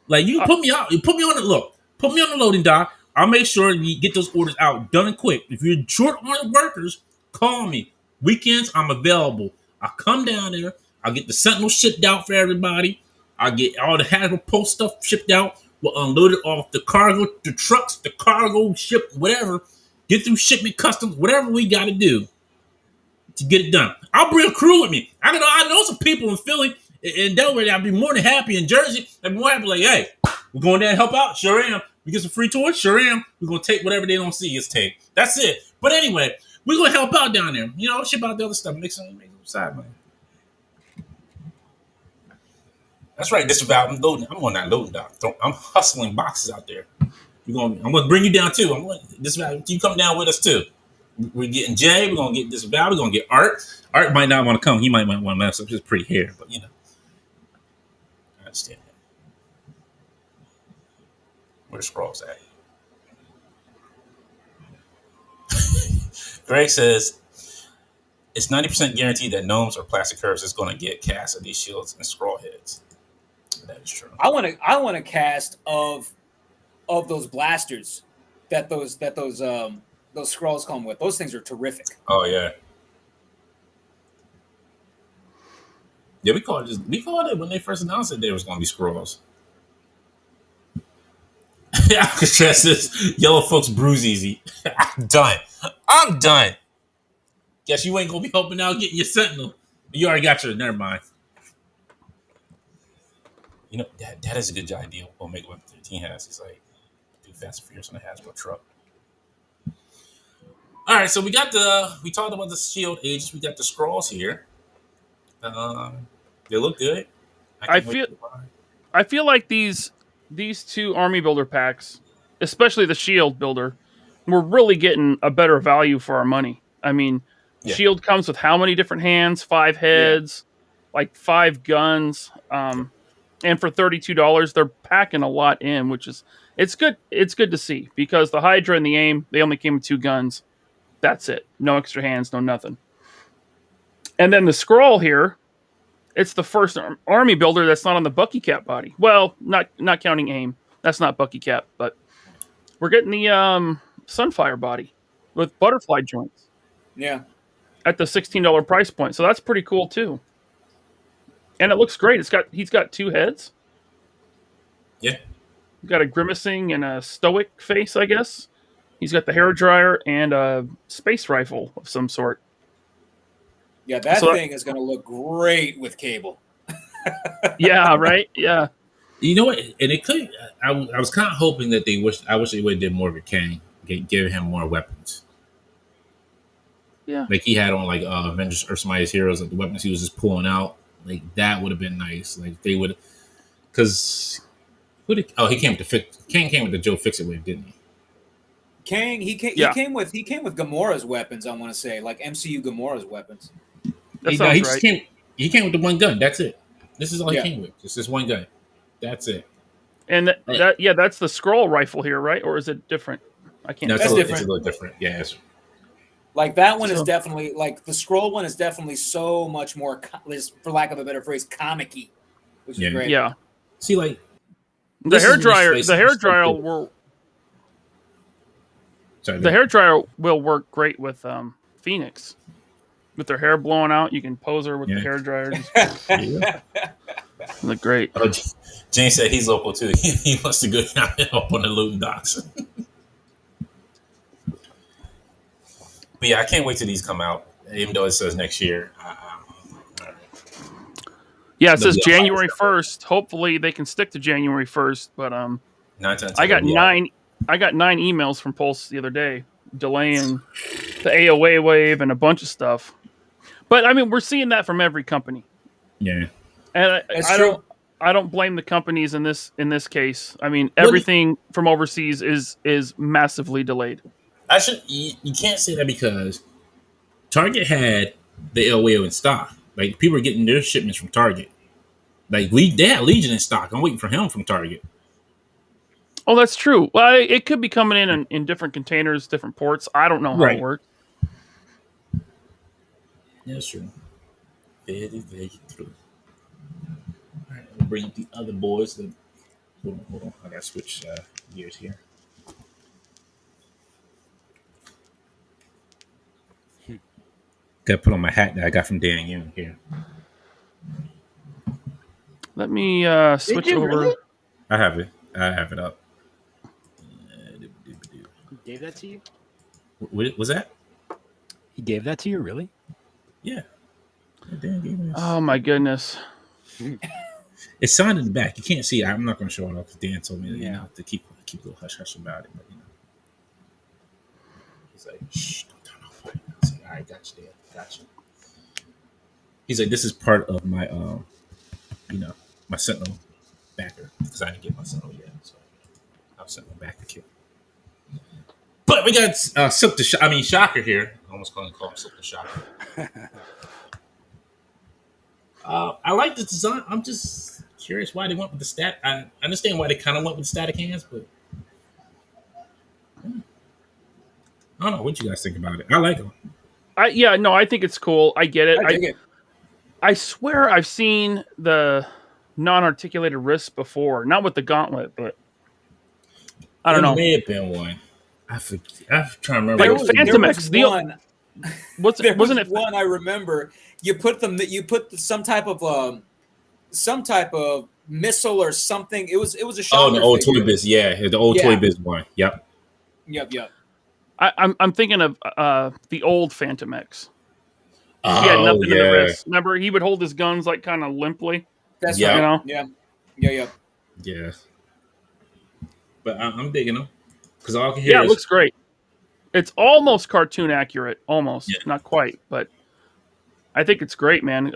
Like, you can put me out. You put me on the look. Put me on the loading dock. I'll make sure we get those orders out done and quick. If you're short on workers, call me. Weekends, I'm available. I'll come down there. I'll get the Sentinel shipped out for everybody. I'll get all the Hasbro Pulse stuff shipped out. We'll unload it off the cargo, the trucks, the cargo, ship, whatever. Get through shipment customs, whatever we got to do to get it done. I'll bring a crew with me. I know some people in Philly, in Delaware, I'd be more than happy. In Jersey, I'd be more happy like, hey, we're going there to help out. Sure am. We get some free toys? Sure am. We're going to take whatever they don't see us take. That's it. But anyway, we're going to help out down there. You know, ship out the other stuff. Make some side money. That's right. This is about I'm loading. I'm on that loading dock. I'm hustling boxes out there. I'm going to bring you down too. You come down with us too. We're getting Jay. We're going to get this Val. We're going to get Art. Art might not want to come. He might want to mess up his pretty hair. But, you know. I understand that. Where the scrolls at? Greg says, it's 90% guaranteed that gnomes or plastic curves is going to get cast of these shields and scroll heads. That is true. I want a cast of those blasters that those scrolls come with. Those things are terrific. Oh yeah. Yeah, we called it when they first announced that there was going to be scrolls. Alcatraz says, yellow folks bruise easy. I'm done. Guess you ain't going to be helping out getting your sentinel. You already got your, never mind. You know, that is a good idea. Omega Weapon 13 has. He's like, do Fast and Furious on a Hasbro truck. All right, so we talked about the shield agents. We got the scrolls here. They look good. I feel like these two army builder packs, especially the shield builder, we're really getting a better value for our money. I mean, shield comes with how many different hands? 5 heads, like 5 guns. And for $32, they're packing a lot in, which is it's good. It's good to see because the Hydra and the AIM, they only came with 2 guns. That's it. No extra hands, no nothing. And then the scroll here, it's the first army builder that's not on the Bucky Cap body. Well, not counting AIM. That's not Bucky Cap, but we're getting the Sunfire body with butterfly joints. Yeah. At the $16 price point. So that's pretty cool too. And it looks great. He's got 2 heads. Yeah. He's got a grimacing and a stoic face, I guess. He's got the hair dryer and a space rifle of some sort. Yeah, that thing is going to look great with Cable. Yeah, right? Yeah. You know what? And it could. I was kind of hoping that I wish they would have did more of a Kang, give him more weapons. Yeah. Like he had on like Avengers or somebody's heroes, like the weapons he was just pulling out. Like that would have been nice. Like they would, because he came with Kang came with the Joe Fix-It wave, didn't he? Kang, he came with Gamora's weapons. I want to say like MCU Gamora's weapons. That sounds right. He came with the one gun. That's it. This is all he came with. Just this one gun. That's it. And that's the scroll rifle here, right? Or is it different? I can't. No, that's different. It's a little different. Yeah. Like that one is definitely like the scroll one is definitely so much more, for lack of a better phrase, comic-y, which is great. Yeah. See, like the hair dryer will work great with Phoenix. With their hair blowing out, you can pose her with the hair dryer. Look great. Oh, Jane said he's local too. He wants to go down and help on the loading docks. But yeah, I can't wait till these come out, even though it says next year. Yeah, it says January 1st. Hopefully they can stick to January 1st. But I got 9 emails from Pulse the other day delaying the AOA wave and a bunch of stuff. But I mean, we're seeing that from every company. Yeah, and I don't blame the companies in this case. I mean, everything from overseas is massively delayed. You can't say that because Target had the AOA in stock. Like people are getting their shipments from Target. Like they had Legion in stock. I'm waiting for him from Target. Oh, that's true. Well, it could be coming in different containers, different ports. I don't know how it works. Yeah, that's true. Very, very true. All right, we'll bring up the other boys. Hold on. I gotta switch gears here. Gotta put on my hat that I got from Dan Yoon here. Let me switch over. Really? I have it up. He gave that to you? What was that? He gave that to you, really? Yeah. Dan gave me this. Oh my goodness. It's signed in the back. You can't see it. I'm not going to show it off because Dan told me to keep keep a little hush hush about it, but he's like, shh, don't tell nobody. I was like, all right, gotcha, Dad, gotcha. He's like, this is part of my my sentinel backer because I didn't get my sentinel yet, so I'll send my backer kit. But we got Silk the Shocker here. I almost call him Silk the Shocker. I like the design. I'm just curious why they went with the stat. I understand why they kind of went with the static hands, but I don't know what you guys think about it. I like them. I think it's cool. I get it. I dig it. I swear I've seen the non-articulated wrists before, not with the gauntlet, but I don't know. There may have been one. I'm trying to remember. Like Phantomex. Wasn't it one I remember? You put some type of missile or something. It was a shocker. Oh, the old figure. Toy Biz, the old Toy Biz one. Yep. I'm thinking of the old Phantomex. Oh, He had nothing in the wrist. Remember, he would hold his guns like kind of limply. That's Yeah. right. You know? Yeah. But I'm digging them because all I can hear it looks great. It's almost cartoon accurate, almost not quite, but I think it's great, man.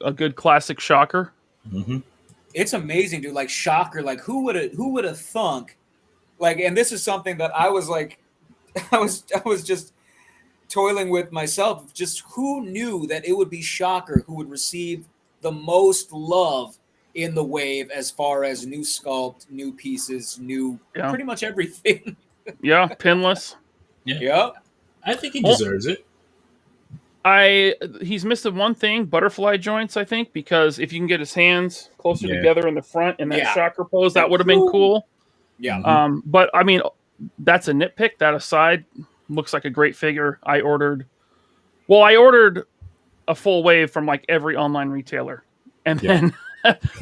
A good classic Shocker. Mm-hmm. It's amazing, dude. Like Shocker, like who would have thunk? Like, and this is something that I was like, I was just toiling with myself. Just who knew that it would be Shocker who would receive the most love in the wave as far as new sculpt, new pieces, pretty much everything. Yeah, pinless. Yeah. I think he deserves it. He's missing one thing, butterfly joints, I think, because if you can get his hands closer together in the front in that Shocker pose, that would have been cool. Yeah. But I mean, that's a nitpick. That aside, looks like a great figure. I ordered a full wave from like every online retailer, and then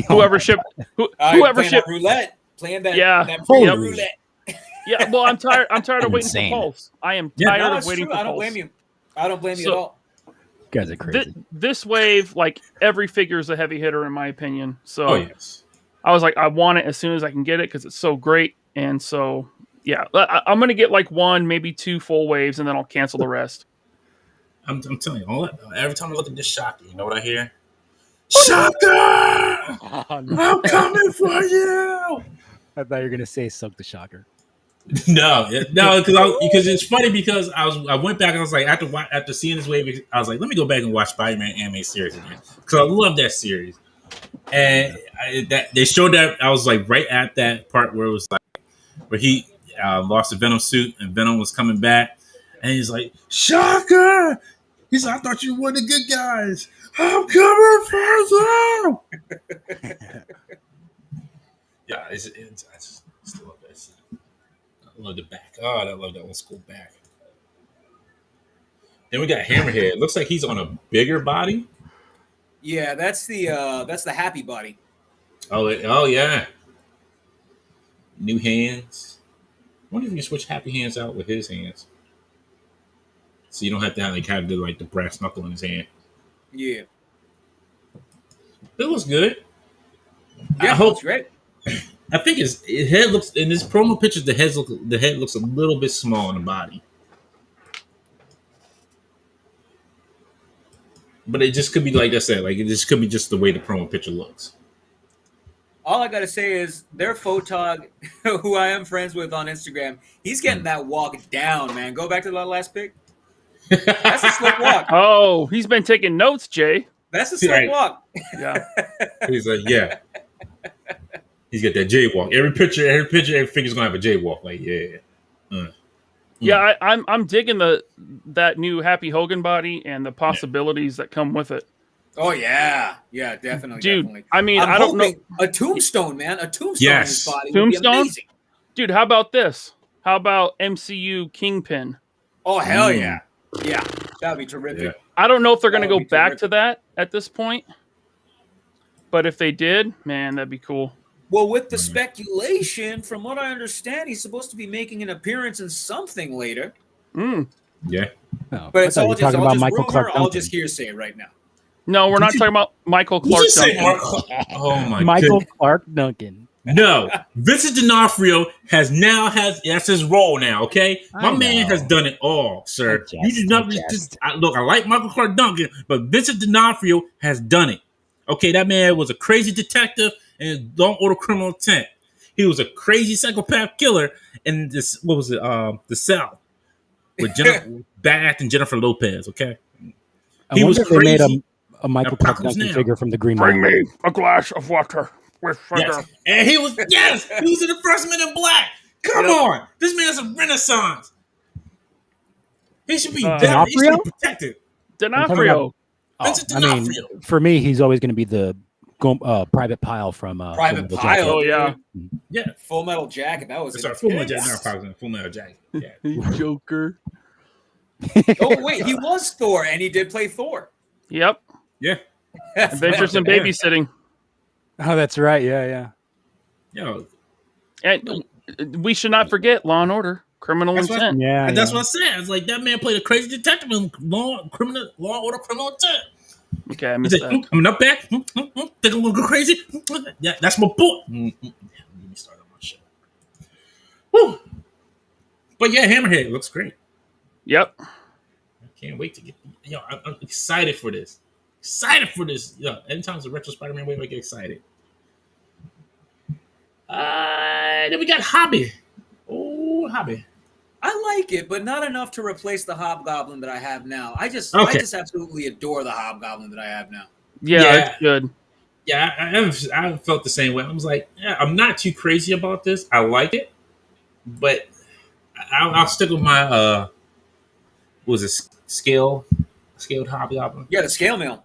whoever shipped roulette, playing that roulette. Yeah, well, I'm tired of waiting for Pulse. I am tired of waiting for Pulse. I don't blame you at all. You guys are crazy. This wave, like every figure is a heavy hitter in my opinion. So I was like, I want it as soon as I can get it because it's so great. And so, I'm going to get like one, maybe two full waves, and then I'll cancel the rest. I'm telling you, every time I look at this Shocker, you know what I hear? Shocker! I'm coming for you! I thought you were going to say Silk the Shocker. No, because it's funny because I went back and I was like after seeing this wave, I was like, let me go back and watch Spider-Man anime series again because I love that series. And they showed that I was like right at that part where it was like where he lost the Venom suit and Venom was coming back, and he's like, Shocker! He's like, I thought you were the good guys. I'm coming for you. I just still love that scene. I love the back. Oh, I love that old school back. Then we got Hammerhead. Looks like he's on a bigger body. Yeah, that's the happy body. Oh yeah. New hands. I wonder if you can switch Happy Hands out with his hands, so you don't have to have do like the brass knuckle in his hand. Yeah, it looks good. Yeah, I hope great. I think his head looks in this promo pictures. The head looks a little bit small on the body, but it just could be like I said. Like it just could be just the way the promo picture looks. All I gotta say is their photog, who I am friends with on Instagram, he's getting that walk down, man. Go back to that last pic. That's a slick walk. Oh, he's been taking notes, Jay. That's a slick walk. Yeah. He's like, yeah. He's got that jaywalk. Every figure's gonna have a jaywalk. Like, yeah. I'm digging that new Happy Hogan body and the possibilities that come with it. Oh yeah, definitely, dude. Definitely. I mean, I don't know a tombstone, man. A tombstone in his body. Tombstone, would be amazing. Dude. How about this? How about MCU Kingpin? Oh hell yeah, that'd be terrific. Yeah. I don't know if they're going to go back to that at this point, but if they did, man, that'd be cool. Well, with the speculation, from what I understand, he's supposed to be making an appearance in something later. Yeah. Oh, but it's all just Michael Clark I'll just hearsay right now. No, we're not talking about Michael Clark Duncan. Oh my Michael Clark Duncan. No, Vincent D'Onofrio has that's his role now. Okay, my man has done it all, sir. You do not look. I like Michael Clark Duncan, but Vincent D'Onofrio has done it. Okay, that man was a crazy detective in Don't Order Criminal Intent. He was a crazy psychopath killer in this. What was it? The Cell with bad acting Jennifer Lopez. Okay, he was crazy. They made a Michael Clark Duncan figure from the Green Mile. Bring me a glass of water with sugar. Yes. And he was in the first Men in Black. Come on, this man's a renaissance. He should be dead. He should be protected. D'Onofrio. Vincent D'Onofrio. For me, he's always going to be the Private Pile from Private Pile. Oh yeah, yeah. Full Metal Jacket. That was Full Metal Jacket. Full Metal Jacket. Yeah. Joker. Oh wait, he was Thor, and he did play Thor. Yep. Yeah. Adventures in Babysitting. Oh, that's right. Yeah. Yo. And we should not forget Law and Order, Criminal Intent. And that's what I said. It's like that man played a crazy detective in Law and Order Criminal Intent. Okay, I missed that. I'm not back. Think I'm gonna go crazy. Yeah, that's my boy. Let me start on my show. Woo. But yeah, Hammerhead looks great. Yep. I can't wait to get. I'm excited for this. Anytime it's a retro Spider-Man wave, I get excited. Then we got Hobby. Oh, Hobby. I like it, but not enough to replace the Hobgoblin that I have now. I just absolutely adore the Hobgoblin that I have now. Yeah, it's good. Yeah, I felt the same way. I was like, I'm not too crazy about this. I like it, but I'll stick with my what was it, scaled Hobgoblin? Yeah, the scale mail.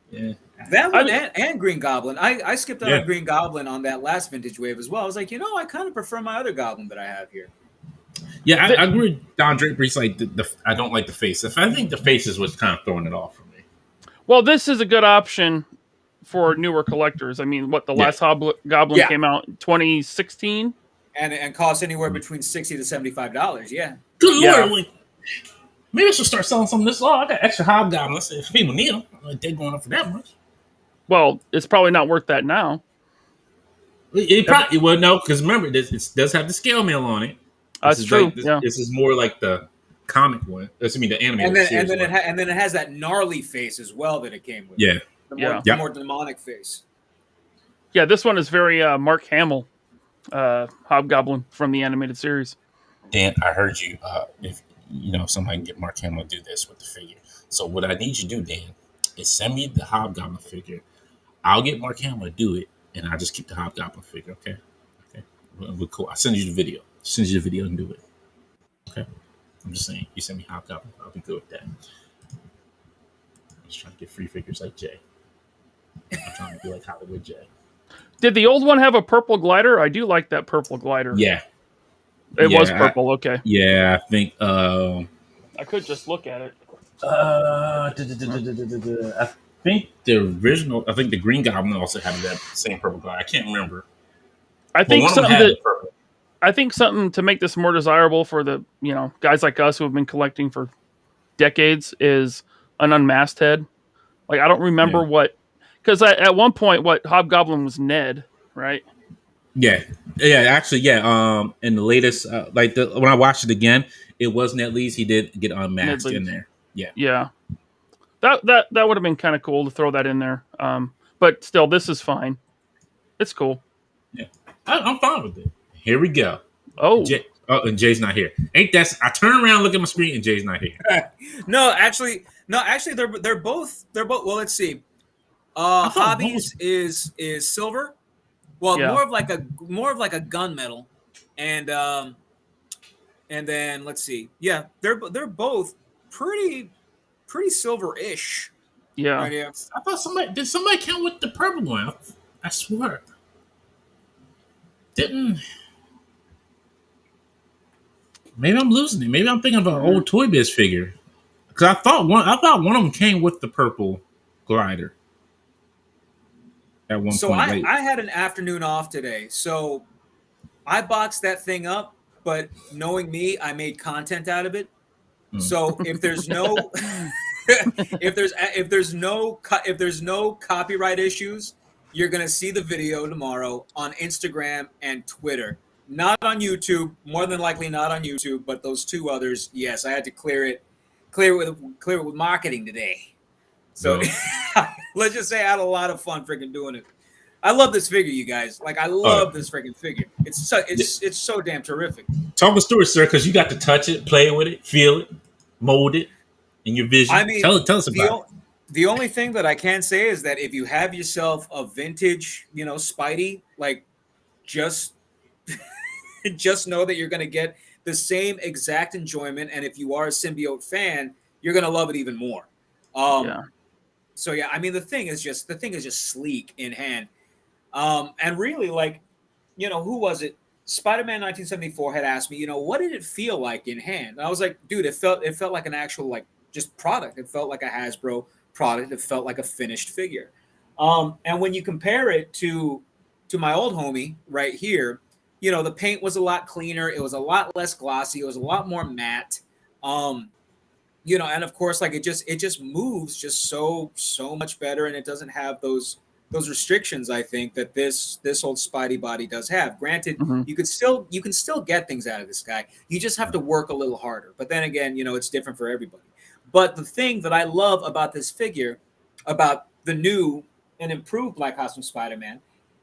Yeah. That one and Green Goblin. I skipped out on Green Goblin on that last vintage wave as well. I was like, I kind of prefer my other Goblin that I have here. Yeah, I agree with Don Draper. He's like, I don't like the face. I think the face is what's kind of throwing it off for me. Well, this is a good option for newer collectors. I mean, the last Hobgoblin came out in 2016? And costs anywhere between $60 to $75, yeah. Good Lord, like, maybe I should start selling some of this. I got extra Hobgoblins if people need them. Like, they're going up for that much. Well, it's probably not worth that now. It probably no, because remember, it does have the scale mail on it. That's true. This is more like the comic one. The animated and then it has that gnarly face as well that it came with. Yeah, the more demonic face. Yeah, this one is very Mark Hamill Hobgoblin from the animated series. Dan, I heard you. If somebody can get Mark Hamill to do this with the figure. So what I need you to do, Dan, is send me the Hobgoblin figure. I'll get Mark Hamill to do it, and I'll just keep the Hobgoblin figure. Okay. We're cool. I'll send you the video. And do it. Okay. I'm just saying, you send me Hobgoblin, I'll be good with that. I'm just trying to get free figures like Jay. I'm trying to be like Hollywood Jay. Did the old one have a purple glider? I do like that purple glider. Yeah. It was purple, okay. Yeah, I think I could just look at it. I think the Green Goblin also had that same purple glider. I can't remember. I think something to make this more desirable for the guys like us who have been collecting for decades is an unmasked head. Like, I don't remember because at one point Hobgoblin was Ned, right? Yeah, actually, yeah. In the latest, when I watched it again, it was Ned Leeds. He did get unmasked in there. Yeah. That would have been kind of cool to throw that in there. But still, this is fine. It's cool. Yeah, I'm fine with it. Here we go. Oh, and Jay's not here. I turn around, look at my screen, and Jay's not here. No, actually, they're both. Well, let's see. Hobbies is silver. Well, more of like a gunmetal, and then let's see. Yeah, they're both pretty silver-ish. Yeah. Right here. I thought somebody count with the purple one. I swear. Maybe I'm losing it. Maybe I'm thinking of an old Toy Biz figure. Because I thought one of them came with the purple glider. At one point. So I had an afternoon off today. So I boxed that thing up, but knowing me, I made content out of it. So if there's no if there's no copyright issues, you're going to see the video tomorrow on Instagram and Twitter. Not on YouTube, more than likely not on YouTube, but those two others, yes, I had to clear it with marketing today. So let's just say I had a lot of fun freaking doing it. I love this figure, you guys. Like, I love this freaking figure. It's so damn terrific. Talk a story, sir, because you got to touch it, play with it, feel it, mold it in your vision. I mean, tell us about it. The only thing that I can say is that if you have yourself a vintage, Spidey, like, just know that you're going to get the same exact enjoyment. And if you are a symbiote fan, you're going to love it even more. So yeah, I mean, the thing is just sleek in hand. And really, like, who was it? Spider-Man 1974 had asked me, what did it feel like in hand? And I was like, dude, it felt like an actual, like, just product. It felt like a Hasbro product. It felt like a finished figure. And when you compare it to my old homie right here, the paint was a lot cleaner. It was a lot less glossy. It was a lot more matte. And of course, like, it just moves just so much better, and it doesn't have those restrictions, I think, that this old Spidey body does have. Granted, you can still get things out of this guy. You just have to work a little harder. But then again, it's different for everybody. But the thing that I love about this figure, about the new and improved Black Costume Spider-Man,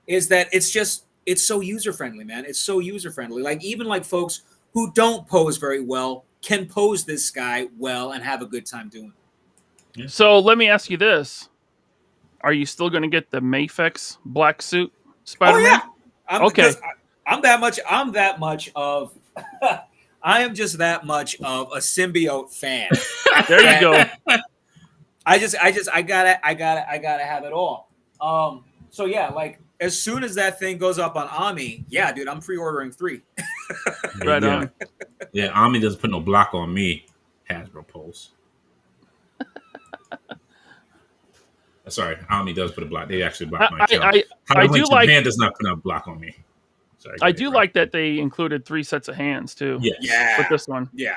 is that it's so user-friendly, man. It's so user-friendly. Like, even like folks who don't pose very well can pose this guy well and have a good time doing it. Yeah. So let me ask you this. Are you still going to get the Mafex black suit Spider-Man? Oh, yeah. Okay. I'm that much of I am just that much of a symbiote fan. There you go. I gotta have it all. So yeah, like, as soon as that thing goes up on Ami, yeah, dude, I'm pre-ordering 3. Right on. Yeah, Ami doesn't put no block on me. Hasbro posts. Sorry, Ami does put a block. They actually block my account. I do like. Japan does not put a block on me. Sorry, I do like that they included 3 sets of hands too. Yes. Yeah. With this one. Yeah.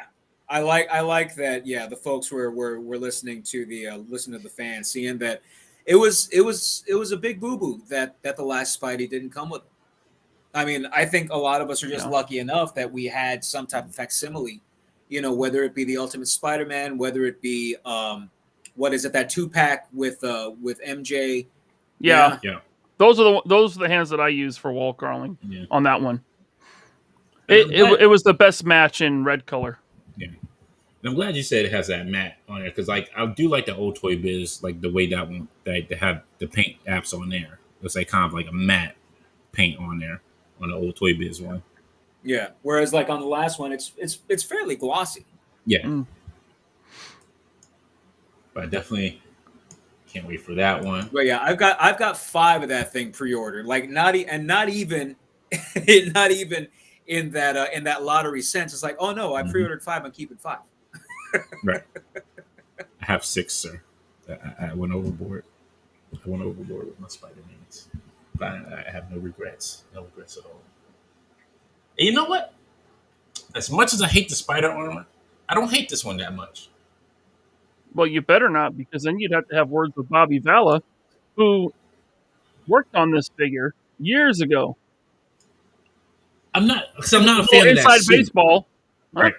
I like that. Yeah, the folks were listening to the fans, seeing that it was a big boo boo that the last Spidey didn't come with. I mean, I think a lot of us are just lucky enough that we had some type of facsimile, whether it be the Ultimate Spider-Man, whether it be what is it, that 2-pack with MJ. Yeah. Those are the hands that I use for wall crawling on that one. It was the best match in red color. Yeah. And I'm glad you said it has that matte on there, because like I do like the old Toy Biz, like the way that one they have the paint apps on there. It's like kind of like a matte paint on there on the old Toy Biz one. Yeah. Whereas like on the last one, it's fairly glossy. Yeah. But I definitely can't wait for that one. But yeah, I've got 5 of that thing pre-ordered. Like not even in that lottery sense. It's like, oh no, I pre-ordered 5. I'm keeping 5. Right. I have 6, sir. I went overboard. I went overboard with my Spider-Mans. But I have no regrets. No regrets at all. And you know what? As much as I hate the spider armor, I don't hate this one that much. Well, you better not, because then you'd have to have words with Bobby Valla, who worked on this figure years ago. I'm not a fan of that Inside suit. Baseball. Right.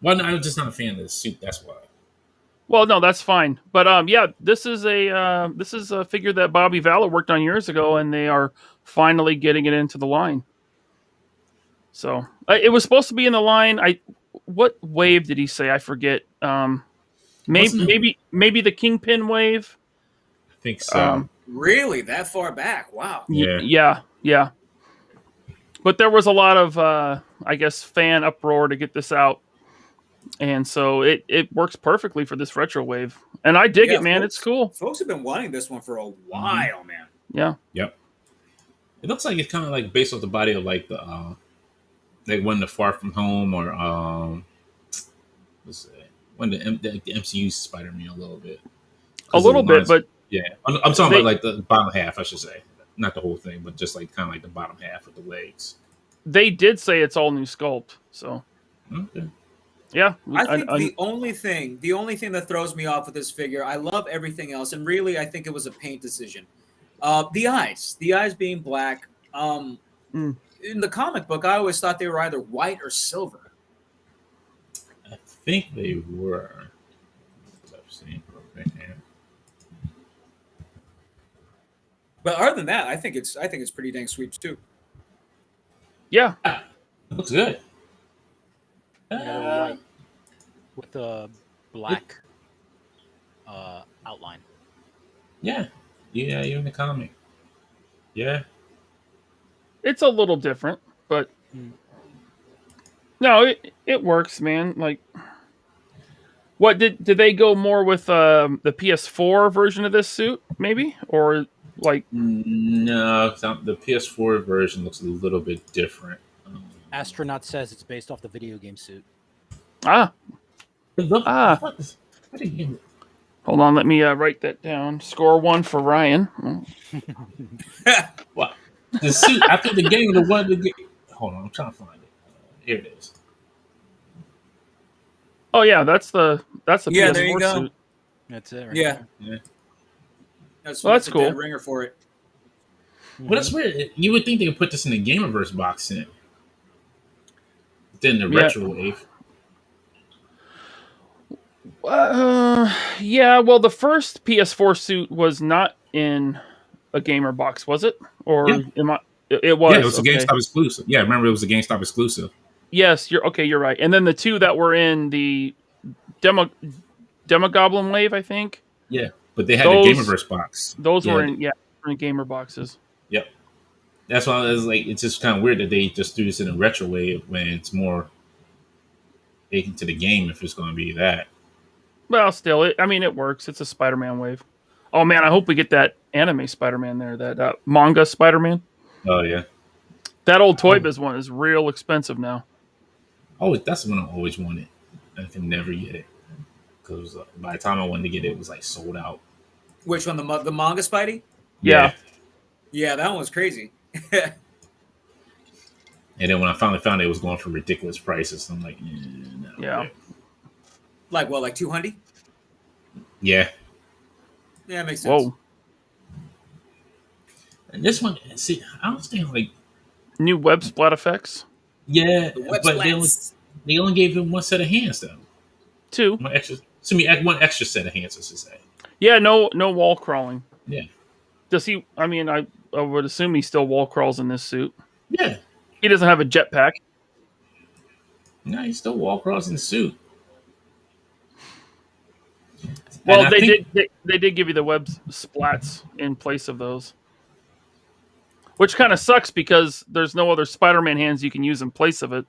Well, no, I'm just not a fan of the suit. That's why. Well, no, that's fine. But this is a figure that Bobby Valla worked on years ago, and they are finally getting it into the line. So it was supposed to be in the line. What wave did he say? I forget. Maybe the Kingpin wave. I think so. Really, that far back? Wow. Yeah. But there was a lot of, I guess, fan uproar to get this out, and so it works perfectly for this retro wave. And I dig it, man. It's cool. Folks have been wanting this one for a while, man. Yeah. Yep. It looks like it's kind of like based off the body of like the like when the Far From Home or when the MCU Spider-Man a little bit. But yeah, I'm talking about like the bottom half, I should say, not the whole thing, but just like kind of like the bottom half of the legs. They did say it's all new sculpt, so okay. Yeah, I think the only thing that throws me off with this figure, I love everything else, and really, I think it was a paint decision. The eyes being black. In the comic book, I always thought they were either white or silver. I think they were. I've seen right here. But other than that, I think it's pretty dang sweet too. Yeah, It looks good. White with a black outline. Yeah, even the comic. Yeah, it's a little different, but no, it works, man. Like, what did they go more with the PS4 version of this suit, maybe, or like? no, the PS4 version looks a little bit different. Astronaut says it's based off the video game suit. What are you? Hold on, let me write that down. Score 1 for Ryan. What? The suit after the game, the one. Hold on, I'm trying to find it. Here it is. Oh yeah, that's the PS4 there you go. suit. That's it. Right Yeah. there. That's cool. A dead ringer for it. Well, that's weird. You would think they would put this in the Gamerverse box in. Then the retro wave. Yeah. Well, the first PS4 suit was not in a gamer box, was it? Or am I? It was. Yeah, it was a GameStop exclusive. Yeah, I remember it was a GameStop exclusive. Yes, you're right. And then the two that were in the Demo Goblin wave, I think. Yeah, but they had the Gamerverse box. Those were in gamer boxes. Yep. That's why I was like, it's just kind of weird that they just do this in a retro wave when it's more taken to the game if it's going to be that. Well, still, it works. It's a Spider-Man wave. Oh man, I hope we get that anime Spider-Man there. That manga Spider-Man. Oh yeah. That old Toy Biz one is real expensive now. Oh, that's the one I always wanted. I can never get it because by the time I wanted to get it, it was like sold out. Which one? The manga Spidey? Yeah. Yeah, that one was crazy. And then when I finally found it, it was going for ridiculous prices. I'm like, no. Yeah. Like what? Like 200? Yeah. Yeah, it makes sense. Whoa. And this one, see, I don't think like new web splat effects. Yeah, The but they only gave him one set of hands though. Two. One extra set of hands, I should say. Yeah, no wall crawling. Yeah. Does he? I mean, I would assume he still wall crawls in this suit. Yeah. He doesn't have a jetpack. No, he still wall crawls in the suit. Well, they did give you the web splats in place of those, which kind of sucks because there's no other Spider-Man hands you can use in place of it.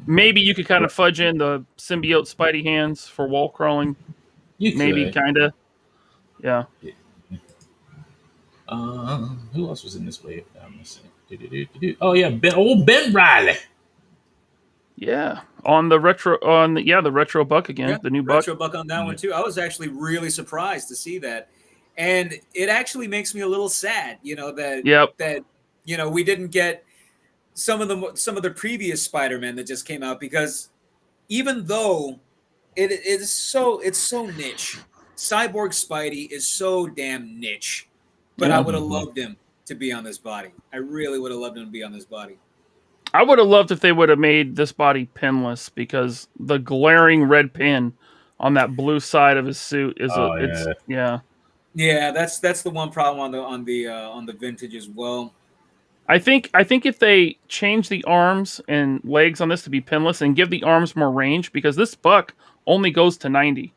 Maybe you could kind of fudge in the symbiote Spidey hands for wall crawling. Maybe kind of. Yeah. Who else was in this wave? I'm missing. Oh yeah, Ben Riley. Yeah, on the retro Buck again, Yeah, the new retro Buck. Buck on that one too. I was actually really surprised to see that, and it actually makes me a little sad. That we didn't get some of the previous Spider-Man that just came out, because even though it's so niche, Cyborg Spidey is so damn niche. But I would have loved him to be on this body. I really would have loved him to be on this body. I would have loved if they would have made this body pinless, because the glaring red pin on that blue side of his suit is Yeah, that's the one problem on the vintage as well. I think if they change the arms and legs on this to be pinless and give the arms more range, because this Buck only goes to 90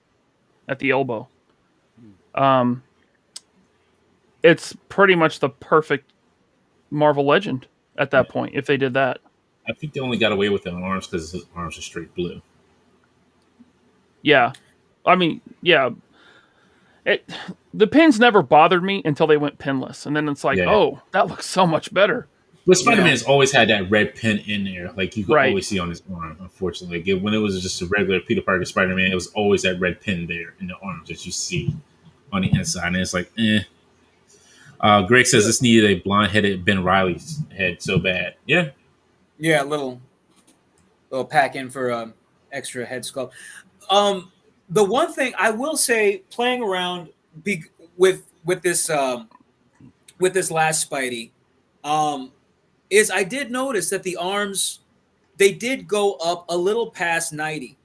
at the elbow. It's pretty much the perfect Marvel Legend at that point if they did that. I think they only got away with the arms because his arms are straight blue. Yeah. I mean, yeah. The pins never bothered me until they went pinless. And then it's like, oh, that looks so much better. But Spider-Man's always had that red pin in there. Like you could always see on his arm, unfortunately. Like when it was just a regular Peter Parker Spider-Man, it was always that red pin there in the arms that you see on the inside. And it's like, Greg says this needed a blonde-headed Ben Reilly's head so bad. Yeah. Yeah, a little pack in for extra head sculpt. The one thing I will say, playing around with this with this last Spidey, is I did notice that the arms, they did go up a little past 90.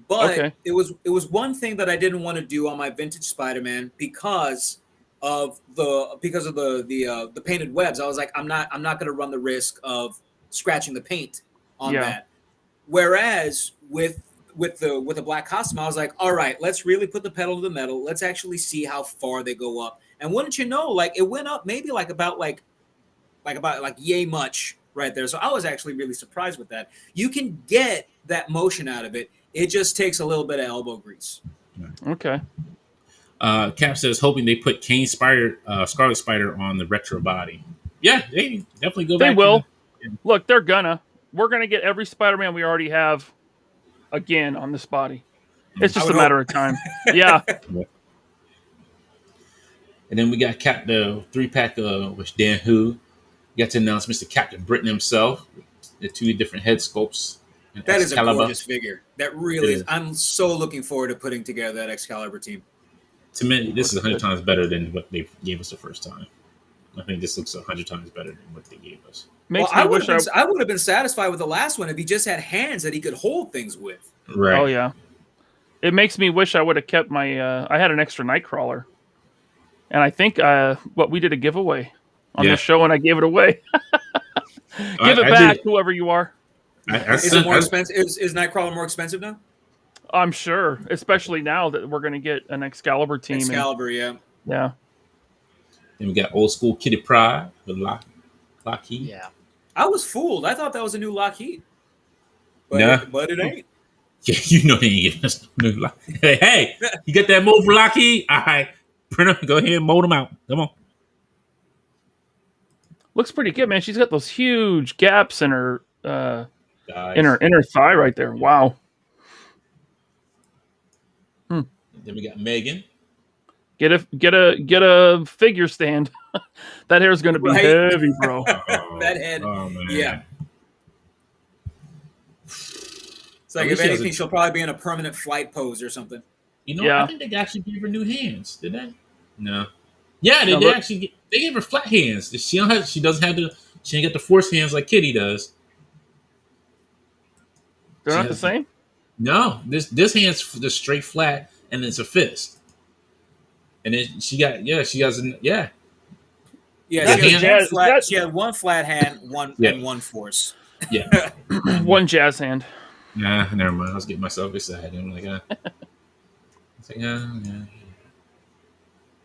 But Okay. it was one thing that I didn't want to do on my vintage Spider-Man because of the painted webs. I was like, I'm not going to run the risk of scratching the paint on that. Whereas with the black costume, I was like, all right, let's really put the pedal to the metal. Let's actually see how far they go up. And wouldn't you know, like it went up maybe about yay much right there. So I was actually really surprised with that. You can get that motion out of it. It just takes a little bit of elbow grease. Okay. Cap says, hoping they put Kane Scarlet Spider on the retro body. Yeah, they definitely go back. They will. Look, they're gonna. We're gonna get every Spider-Man we already have again on this body. It's just a matter of time. Yeah. And then we got the 3-pack with Dan Hu. Got to announce Mr. Captain Britain himself. The 2 different head sculpts. That is a gorgeous figure. That really is. I'm so looking forward to putting together that Excalibur team. To me, this is 100 times better than what they gave us the first time. I think this looks 100 times better than what they gave us. I would have been satisfied with the last one if he just had hands that he could hold things with. Right. Oh, yeah. It makes me wish I would have kept my... I had an extra Nightcrawler. And I think we did a giveaway on this show, and I gave it away. Give it back, whoever you are. Is it more expensive? Is Nightcrawler more expensive now? I'm sure, especially now that we're going to get an Excalibur team. Excalibur, yeah. Yeah. Then we got old school Kitty Pryde with Lockheed. Yeah. I was fooled. I thought that was a new Lockheed. But it ain't. Yeah, you know they ain't giving us no new Lockheed. Hey, you got that mold for Lockheed? All right. Print them, go ahead and mold them out. Come on. Looks pretty good, man. She's got those huge gaps in her in her thigh right there. Wow. Then we got Megan. Get a figure stand. That hair's going to be heavy, bro. That head. Oh, yeah. It's like, if anything, she'll probably be in a permanent flight pose or something. You know, I think they actually gave her new hands. Did they? No. Yeah, they actually they gave her flat hands. She ain't got the force hands like Kitty does. They're not the same? No. This hand's just straight flat, and it's a fist. And then she has Yeah, she had one flat hand, and one force. Yeah. One jazz hand. Nah, never mind. I was getting myself excited. I'm like, it's like, yeah.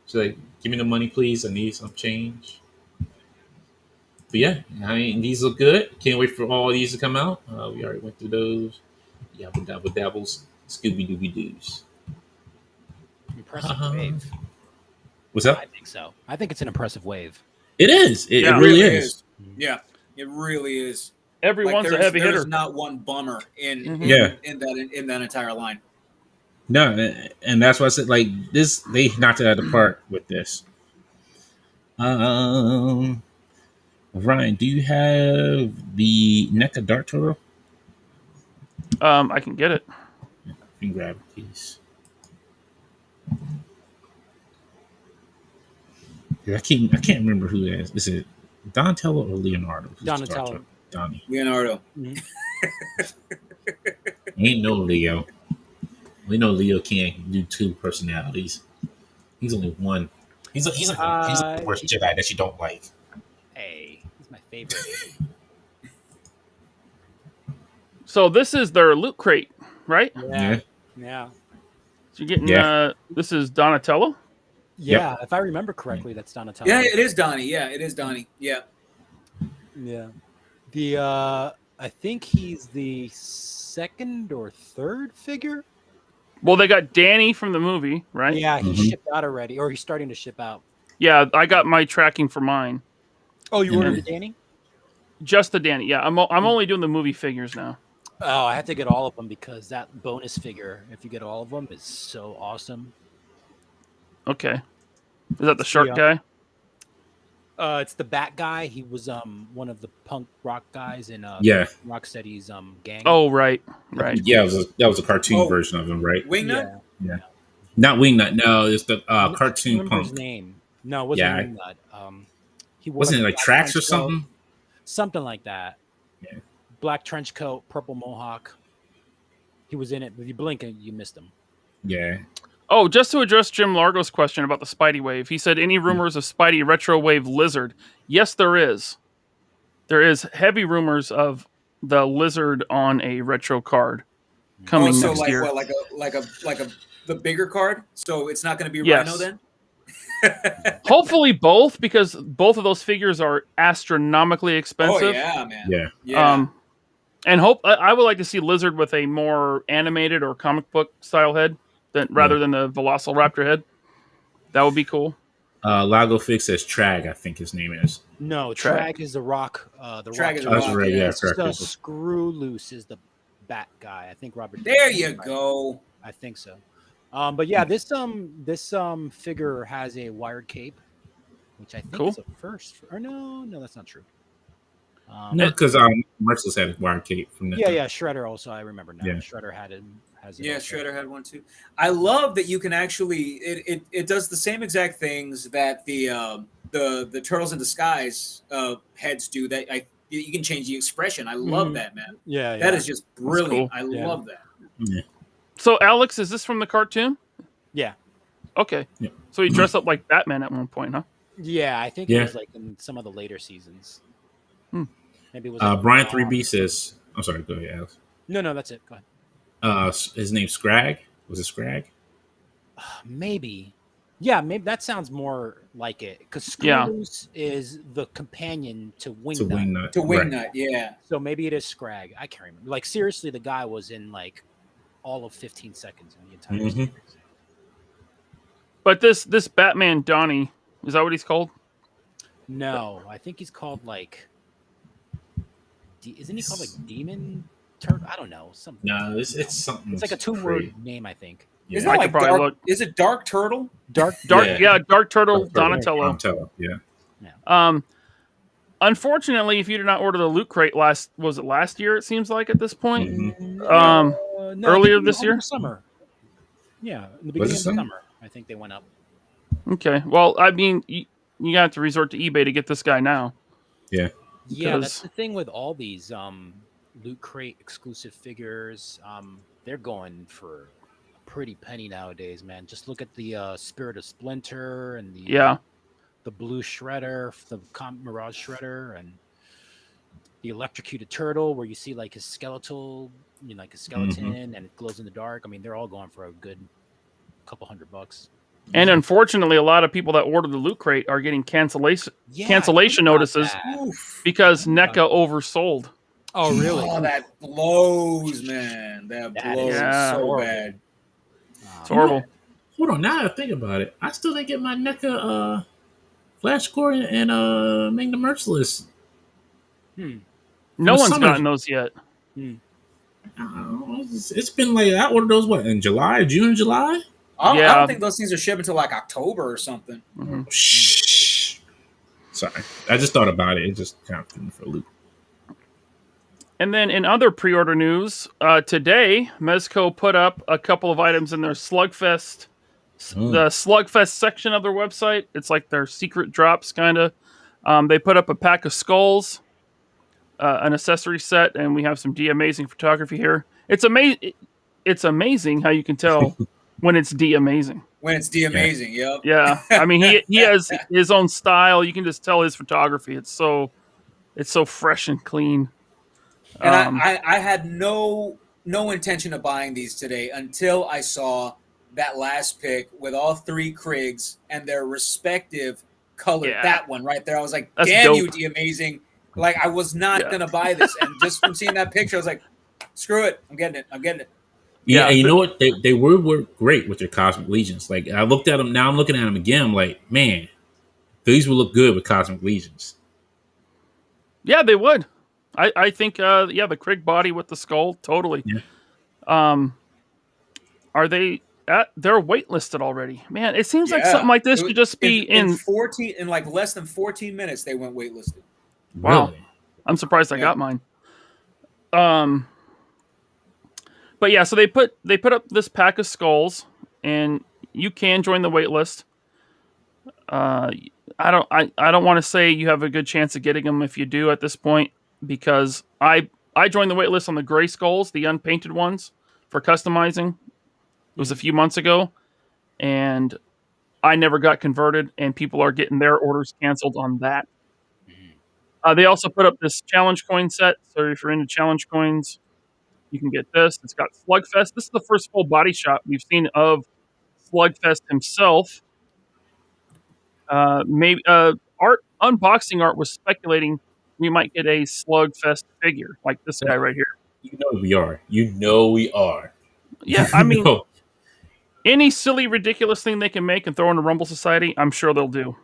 She's like, give me the money, please. I need some change. But yeah, I mean, these look good. Can't wait for all these to come out. We already went through those. Yabba dabba dabbles, Scooby Dooby Doos. Impressive wave. What's up? I think so. I think it's an impressive wave. It is. It really is. Yeah, it really is. Everyone's a heavy hitter. There's not one bummer in that entire line. No, and that's why I said, like, this, they knocked it out of the park with this. Ryan, do you have the NECA Dark Turtle? I can get it. You can grab it, please. I can't remember who that is. Is it Donatello or Leonardo? Donatello. Donnie. Leonardo. Ain't no Leo. We know Leo can't do 2 personalities. He's only one. He's the worst Jedi that you don't like. Hey, he's my favorite. So this is their loot crate, right? Yeah. So you're getting this is Donatello? Yeah, if I remember correctly, that's Donatello. Yeah, it is Donnie. Yeah, it is Donnie. Yeah. Yeah. The I think he's the 2nd or 3rd figure. Well, they got Danny from the movie, right? Yeah, he shipped out already, or he's starting to ship out. Yeah, I got my tracking for mine. Oh, you ordered the Danny? Just the Danny. Yeah, I'm only doing the movie figures now. Oh, I have to get all of them because that bonus figure, if you get all of them, is so awesome. Okay. Is that the shark guy? It's the Bat guy. He was one of the punk rock guys in Rocksteady's gang. Oh, right. Yeah, that was a cartoon version of him, right? Wingnut? Yeah. Not Wingnut. No, it's the cartoon I punk. His name. No, it wasn't Wingnut. He wore Wasn't it like black tracks trench or coat, something? something like that. Yeah. Black trench coat, purple mohawk. He was in it. If you blink, you missed him. Yeah. Oh, just to address Jim Largo's question about the Spidey Wave, he said, any rumors of Spidey Retro Wave Lizard? Yes, there is. There is heavy rumors of the Lizard on a retro card coming so next like year. what, like a the bigger card? So it's not going to be Yes. Rhino then? Hopefully both, because both of those figures are astronomically expensive. Oh yeah, man. Yeah. Yeah. And I would like to see Lizard with a more animated or comic book style head rather than the Velociraptor head. That would be cool. Lago Fix says Trag, I think his name is. No, Trag. Trag is the Rock. The Trag Rock. is the That's Rock, right, yeah. yeah, It's correct. Screw Loose is the Bat guy. I think Robert. There Davis you is right. go. I think so. But yeah, this figure has a wired cape, which I think Cool. is a first. Or no, that's not true. No, because Merciless had a wire cape from that. Yeah. Shredder also. I remember now. Yeah. Shredder had it. Yeah, Shredder had one too. I love that you can actually it does the same exact things that the Turtles in Disguise heads do. That you can change the expression. I love that, man. Yeah. That is just brilliant. cool. I love that. Yeah. So, Alex, is this from the cartoon? Yeah. Okay. Yeah. So he dressed up like Batman at one point, huh? Yeah, I think it was like in some of the later seasons. Maybe it was. Like Brian 3B says, I'm sorry, go ahead, Alex. No, that's it. Go ahead. His name's Scrag. Was it Scrag? Maybe. Yeah, maybe that sounds more like it because Yeah. Screws is the companion to Wingnut. To Wingnut. To Right. Wingnut, yeah. So maybe it is Scrag. I can't remember. Like seriously, the guy was in like all of 15 seconds in the entire series. But this Batman Donnie, is that what he's called? No, I think he's called like. Isn't he called like Demon Turtle? I don't know. Something. No, it's something. It's like a two-word name, I think. Yeah. Isn't I that could like probably dark, look. Is it Dark Turtle? Dark. Dark Turtle Donatello. Donatello, yeah. Unfortunately, if you did not order the Loot Crate last year, it seems like at this point. No, Earlier I think this over year? the summer. Yeah, in the Was beginning it of the summer? summer, I think they went up. Okay. Well, I mean, you have to resort to eBay to get this guy now. Yeah. Yeah, that's Because- the thing with all these Loot Crate exclusive figures. They're going for a pretty penny nowadays, man. Just look at the Spirit of Splinter and the Blue Shredder, the Mirage Shredder, and the Electrocuted Turtle, where you see like his skeletal, like his skeleton, and it glows in the dark. I mean, they're all going for a good couple $100. And unfortunately, a lot of people that order the Loot Crate are getting cancellation notices because NECA oversold. Oh, really? Oh, that blows, man. That blows so horrible. bad. It's horrible. Hold on, now that I think about it, I still didn't get my NECA Flash Core and Magnum Merciless. No one's gotten those yet. It's been like, I ordered those, in June, July? I Yeah. don't think those things are shipping until like October or something. Shh. Sorry. I just thought about it. It just kind of threw me for a loop. And then in other pre-order news, today, Mezco put up a couple of items in their Slugfest, the Slugfest section of their website. It's like their secret drops, kind of. They put up a pack of skulls, an accessory set, and we have some D-Amazing photography here. It's amazing how you can tell when it's D-Amazing. When it's D-Amazing, yep. Yeah, I mean, he has his own style. You can just tell his photography. It's so fresh and clean. And I had no intention of buying these today until I saw that last pick with all three Krigs and their respective color. Yeah. That one right there. I was like, That's damn dope. you, D-Amazing. Like, I was not going to buy this. And just from seeing that picture, I was like, screw it. I'm getting it. Yeah, and you know what? They were great with their Cosmic Legions. Like, I looked at them, now I'm looking at them again. I'm like, man, these would look good with Cosmic Legions. Yeah, they would. I think, the Krig body with the skull, totally. Yeah. Are they they're waitlisted already? Man, it seems like something like this could just be in 14 in like less than 14 minutes. They went waitlisted. Wow. Really? I'm surprised I got mine. But yeah, so they put up this pack of skulls, and you can join the wait list. I don't want to say you have a good chance of getting them if you do at this point, because I joined the wait list on the gray skulls, the unpainted ones for customizing. It was a few months ago, and I never got converted, and people are getting their orders canceled on that. They also put up this challenge coin set, so if you're into challenge coins, you can get this. It's got Slugfest. This is the first full body shot we've seen of Slugfest himself. Maybe unboxing art was speculating we might get a Slugfest figure like this guy right here. You know we are. You know we are. Yeah, I mean, any silly, ridiculous thing they can make and throw in a Rumble Society, I'm sure they'll do.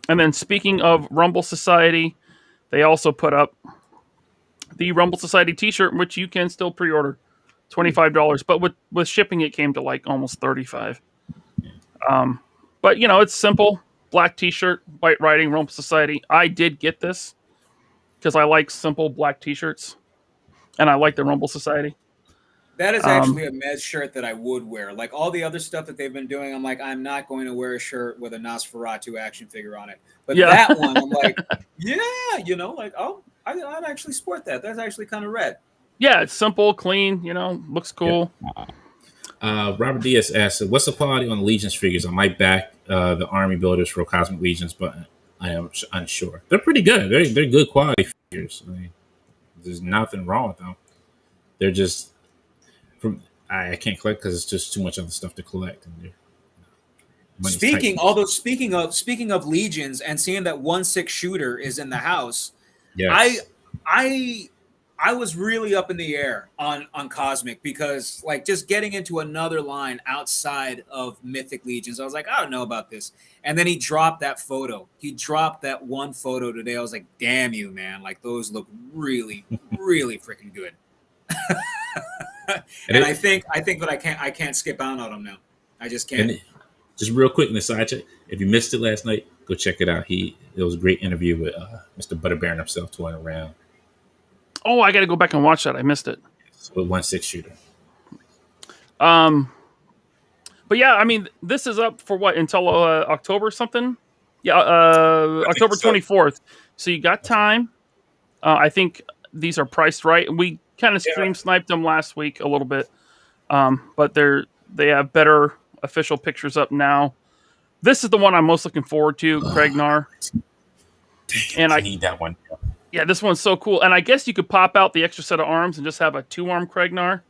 And then speaking of Rumble Society, they also put up the Rumble Society t-shirt, which you can still pre-order, $25. But with shipping, it came to like almost $35. But, you know, it's simple. Black t-shirt, white writing, Rumble Society. I did get this because I like simple black t-shirts. And I like the Rumble Society. That is actually a Mez shirt that I would wear. Like all the other stuff that they've been doing, I'm like, I'm not going to wear a shirt with a Nosferatu action figure on it. But that one, I'm like, yeah, you know, like, oh, I'd actually sport that. That's actually kind of red. Yeah, it's simple, clean, you know, looks cool. Robert Diaz asked, what's the quality on the Legions figures? I might back the Army builders for Cosmic Legions, but I am unsure. They're pretty good. They're good quality figures. I mean, there's nothing wrong with them. They're just... I can't collect because it's just too much other stuff to collect. Speaking of Legions and seeing that 1/6 shooter is in the house, yes. I was really up in the air on Cosmic because like just getting into another line outside of Mythic Legions, I was like, I don't know about this. And then he dropped that photo. He dropped that one photo today. I was like, damn you, man! Like those look really, really freaking good. And I think that I can't skip out on him now. I just can't. Just real quick in the side check, if you missed it last night, go check it out. It was a great interview with Mr. Butter Baron himself touring around. Oh, I got to go back and watch that. I missed it. With 1/6 shooter. But yeah, I mean, this is up for what until October something? Yeah, October 24th. So you got time. I think these are priced right. We kind of stream sniped them last week a little bit, but they have better official pictures up now. This is the one I'm most looking forward to, Kragnar. And I need that one. Yeah, this one's so cool. And I guess you could pop out the extra set of arms and just have a 2-arm Kragnar,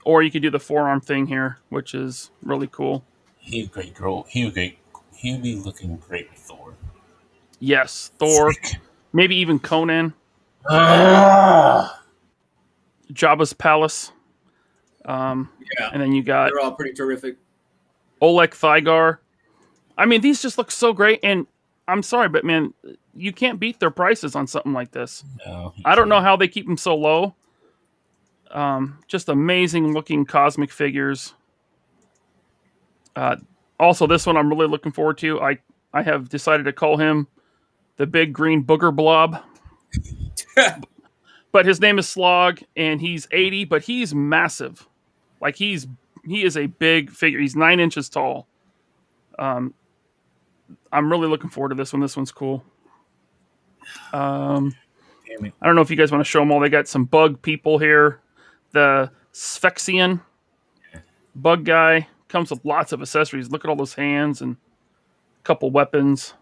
or you could do the 4-arm thing here, which is really cool. He's a great girl. He'll be looking great with Thor. Yes, Thor. Maybe even Conan. Jabba's palace. And then you got... They're all pretty terrific. Oleg Thygar. I mean, these just look so great. And I'm sorry, but man, you can't beat their prices on something like this. No, I don't know how they keep them so low. Just amazing looking cosmic figures. Also, this one I'm really looking forward to. I have decided to call him the big green booger blob. But his name is Slog, and he's 80, but he's massive. Like he is a big figure. He's 9 inches tall. I'm really looking forward to this one. This one's cool. I don't know if you guys want to show them all. They got some bug people here. The Sphexian bug guy comes with lots of accessories. Look at all those hands and a couple weapons.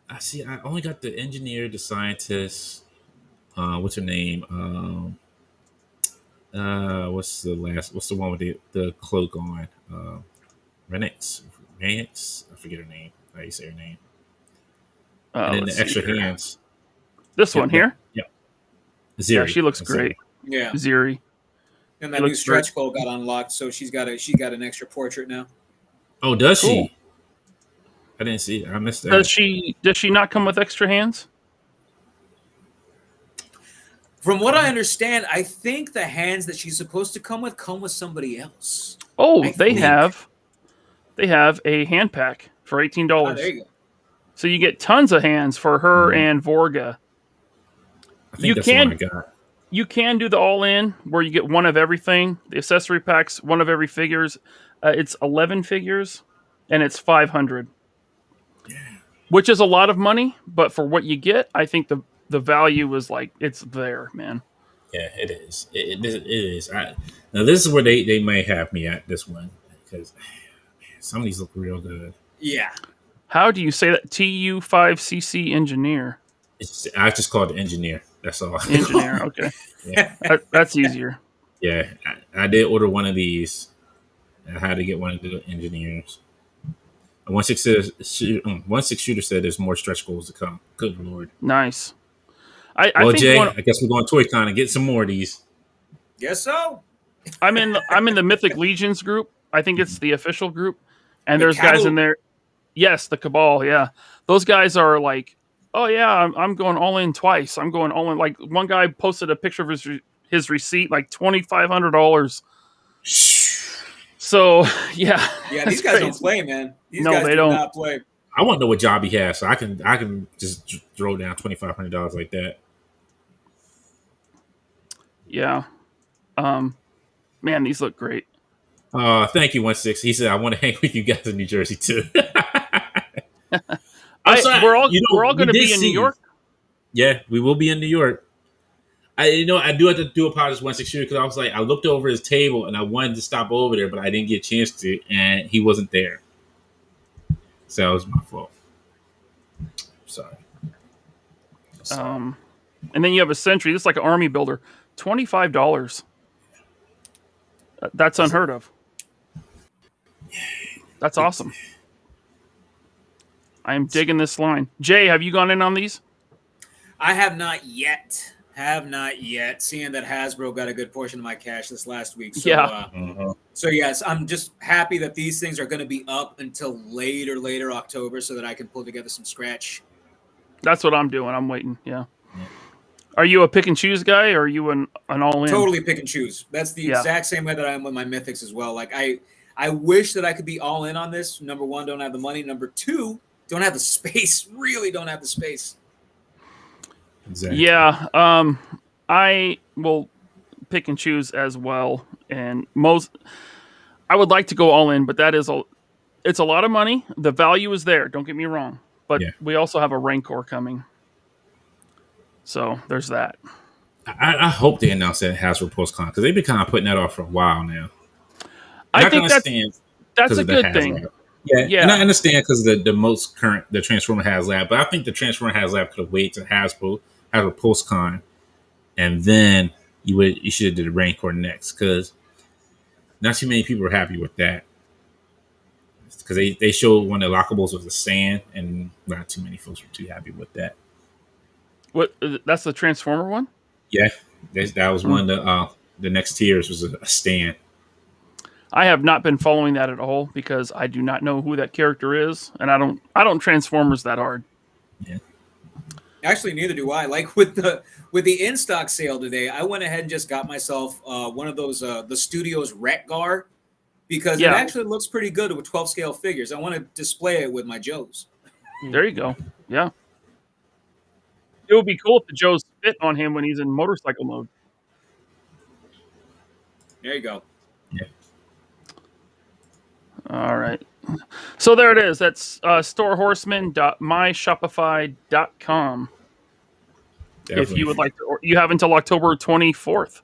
I see. I only got the engineer, the scientist. What's her name? What's the one with the cloak on? Renix. I forget her name. How you say her name? And then the extra hands. This one here? Yeah. Ziri. Yeah, she looks great. Yeah. Ziri. And that new stretch goal got unlocked, so she got an extra portrait now. Oh, does she? I didn't see it. I missed that. Does she not come with extra hands? From what I understand, I think the hands that she's supposed to come with somebody else. Oh, they have a hand pack for $18. Oh, there you go. So you get tons of hands for her and Vorga. I think that's what I got. You can do the all-in where you get one of everything. The accessory packs, one of every figures. It's 11 figures, and it's $500. Yeah. which is a lot of money, but for what you get, I think the value is like it's there, man. Yeah, it is. It is. Now this is where they may have me at this one because some of these look real good. Yeah. How do you say that? TU5CC engineer. I just call it the engineer. That's all. Engineer. Okay. Yeah. That's easier. Yeah, I did order one of these. I had to get one of the engineers. And 1/6 shooter said there's more stretch goals to come. Good lord. Nice. Well, I think Jay, I guess we're going to ToyCon and get some more of these. Guess so. I'm in the Mythic Legions group. I think it's the official group, and The there's guys Cabal? in there. Yes, the Cabal. Yeah, those guys are like, oh yeah, I'm going all in twice. I'm going all in. Like one guy posted a picture of his receipt, like $2,500. So yeah, Yeah, these guys don't play, man. These No, guys they do don't. not play. I want to know what job he has, so I can just throw down $2,500 like that. Yeah. Man, these look great. Thank you, 1/6. He said I want to hang with you guys in New Jersey too. We're all going to be in New York. Yeah, we will be in New York. I do have to do apologize 1/6 shooter because I was like, I looked over his table and I wanted to stop over there, but I didn't get a chance to, and he wasn't there. So that was my fault. Sorry. And then you have a Sentry. This is like an army builder. $25. That's unheard of. That's awesome. I am digging this line. Jay, have you gone in on these? I have not yet. Seeing that Hasbro got a good portion of my cash this last week. So, Yeah. So yes, I'm just happy that these things are going to be up until later October, so that I can pull together some scratch. That's what I'm doing. I'm waiting. Yeah. Are you a pick and choose guy, or are you an all in? Totally pick and choose. That's the exact same way that I am with my mythics as well. Like I wish that I could be all in on this. Number one, don't have the money. Number two, don't have the space. Really don't have the space. Exactly. Yeah. I will pick and choose as well. And I would like to go all in, but it's a lot of money. The value is there. Don't get me wrong. But we also have a Rancor coming. So there's that. I hope they announce that at Hasbro PostCon because they've been kind of putting that off for a while now. I think that's a good thing. Yeah, and I understand because the most current the Transformer HasLab, but I think the Transformer HasLab could have waited to Hasbro PostCon, and then you should have did the Rancor next because not too many people are happy with that because they showed one of the lockables was a sand, and not too many folks were too happy with that. What? That's the Transformer one? Yeah, that was one of the next tiers was a stand. I have not been following that at all because I do not know who that character is, and I don't Transformers that hard. Yeah. Actually, neither do I. Like with the in stock sale today, I went ahead and just got myself one of those the Studios Retgar because it actually looks pretty good with 12 scale figures. I want to display it with my Joes. There you go. Yeah. It would be cool if the Joes fit on him when he's in motorcycle mode. There you go. Yeah. All right. So there it is. That's storehorseman.myshopify.com. If you would like to, you have until October 24th.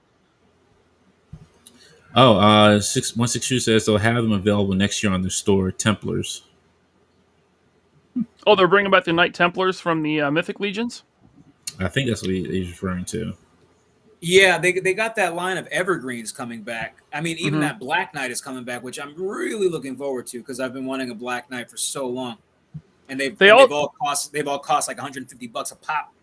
Oh, 1/6 says they'll have them available next year on their store, Templars. Oh, they're bringing back the Knight Templars from the Mythic Legions? I think that's what he's referring to. Yeah, they got that line of evergreens coming back. I mean, even that Black Knight is coming back, which I'm really looking forward to because I've been wanting a Black Knight for so long, and they've all cost like $150 a pop.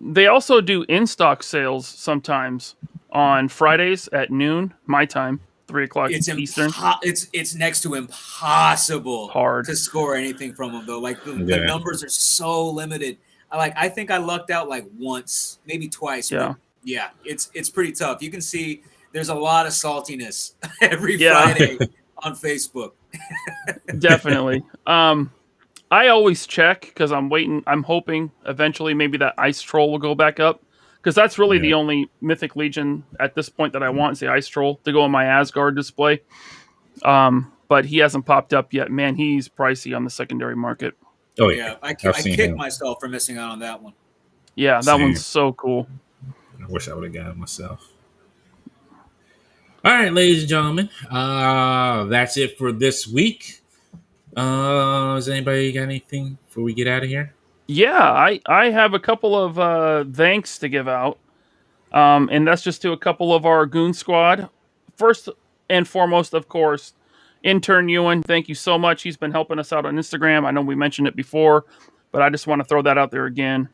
They also do in-stock sales sometimes on Fridays at noon, my time, 3 o'clock Eastern. It's next to impossible hard to score anything from them, though. Like the numbers are so limited. I think I lucked out like once, maybe twice. Yeah. Yeah, it's pretty tough. You can see there's a lot of saltiness every Friday on Facebook. Definitely. I always check because I'm hoping eventually maybe that Ice Troll will go back up because that's really the only Mythic Legion at this point that I want is the Ice Troll to go on my Asgard display. But he hasn't popped up yet. Man, he's pricey on the secondary market. Oh Yeah, I I've kicked seen him. myself for missing out on that one. Yeah, that Same. one's so cool. I wish I would have got it myself. All right, ladies and gentlemen, that's it for this week. Does anybody got anything before we get out of here? Yeah, I have a couple of thanks to give out. And that's just to a couple of our Goon Squad. First and foremost, of course, intern Ewan. Thank you so much. He's been helping us out on Instagram. I know we mentioned it before, but I just want to throw that out there again.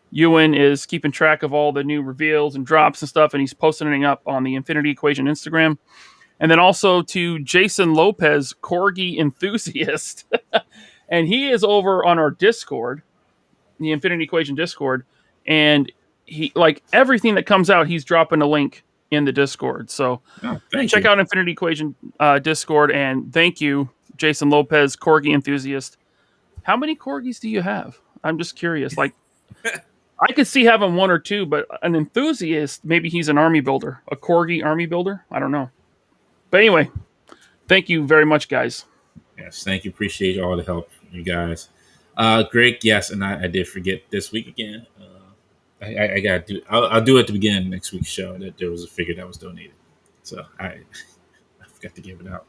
Ewan is keeping track of all the new reveals and drops and stuff, and he's posting it up on the Infinity Equation Instagram. And then also to Jason Lopez, Corgi Enthusiast. And he is over on our Discord, the Infinity Equation Discord, and he, like, everything that comes out, he's dropping a link in the Discord. So check out Infinity Equation Discord, and thank you, Jason Lopez, Corgi Enthusiast. How many corgis do you have? I'm just curious. Like, I could see having one or two, but an enthusiast, maybe he's an army builder, a corgi army builder. I don't know. But anyway, thank you very much, guys. Yes, thank you. Appreciate all the help, you guys. Greg, yes, and I did forget this week again. I gotta do. I'll do it at the beginning of next week's show that there was a figure that was donated, so I forgot to give it out.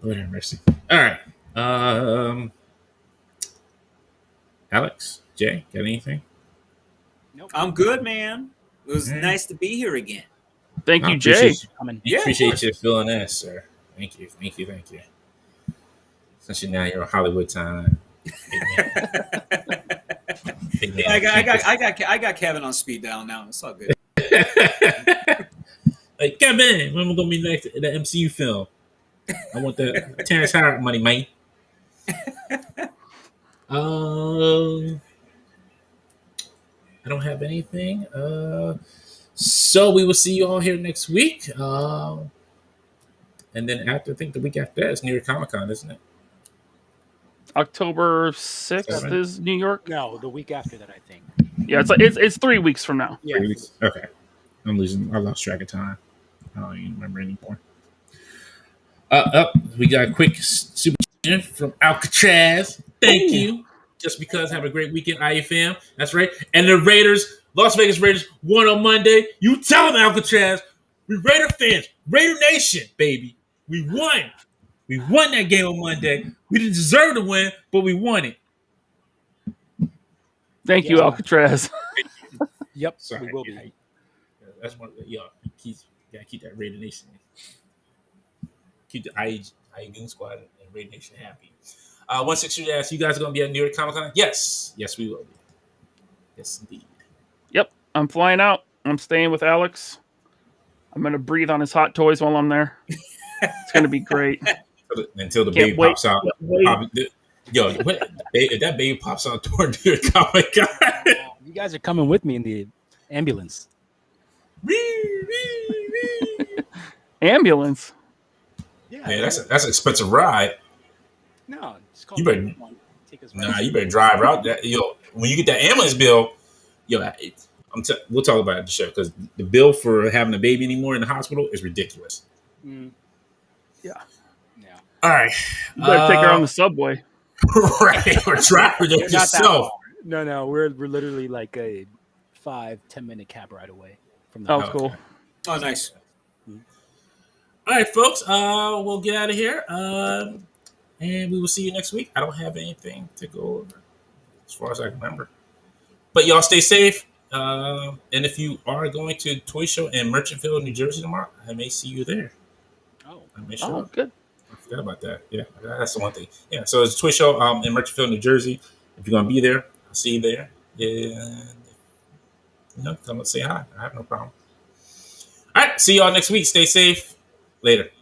Lord have mercy. All right, Alex, Jay, got anything? Nope. I'm good, man. It was nice to be here again. Thank you, Jay. Appreciate you filling in, sir. Thank you. Especially now you're on Hollywood time. I got Kevin on speed dial now. It's all good. Like, Kevin, when we're gonna be next to the MCU film? I want the Terrence Howard money, man. I don't have anything. So we will see you all here next week. And then I think the week after that is New York Comic Con, isn't it? October 6th is New York. No, the week after that, I think. Yeah, it's 3 weeks from now. Yeah. 3 weeks. Okay. I lost track of time. I don't even remember anymore. We got a quick super chat from Alcatraz. Thank you. Just because, have a great weekend, IFM. That's right. And the Raiders, Las Vegas Raiders, won on Monday. You tell them, Alcatraz. We Raider fans, Raider Nation, baby. We won. We won that game on Monday. We didn't deserve to win, but we won it. Thank you, Alcatraz. Yep, Sorry, we will be. That's one of the, gotta keep that Raider Nation. Keep the IE Goon Squad and Raider Nation happy. 163 asks, you guys are going to be at New York Comic Con? Yes, we will be. Yes, indeed. Yep, I'm flying out. I'm staying with Alex. I'm going to breathe on his hot toys while I'm there. It's going to be great. Until the baby pops out. If that baby pops out toward New York Comic Con. You guys are coming with me in the ambulance. Ambulance? Yeah, man, that's an expensive ride. No, it's called you better drive out. When you get that ambulance bill, we'll talk about it at the show because the bill for having a baby anymore in the hospital is ridiculous. Yeah. All right, you better take her on the subway. Right, or drive her there yourself. No, we're literally like a 5-10 minute cab ride away from the. Oh, cool. Oh, nice. All right, folks. We'll get out of here. And we will see you next week. I don't have anything to go over as far as I can remember. But y'all stay safe. And if you are going to Toy Show in Merchantville, New Jersey tomorrow, I may see you there. Oh, good. I forgot about that. Yeah, that's the one thing. Yeah, so it's a Toy Show in Merchantville, New Jersey. If you're going to be there, I'll see you there. And, come and say hi. I have no problem. All right, see y'all next week. Stay safe. Later.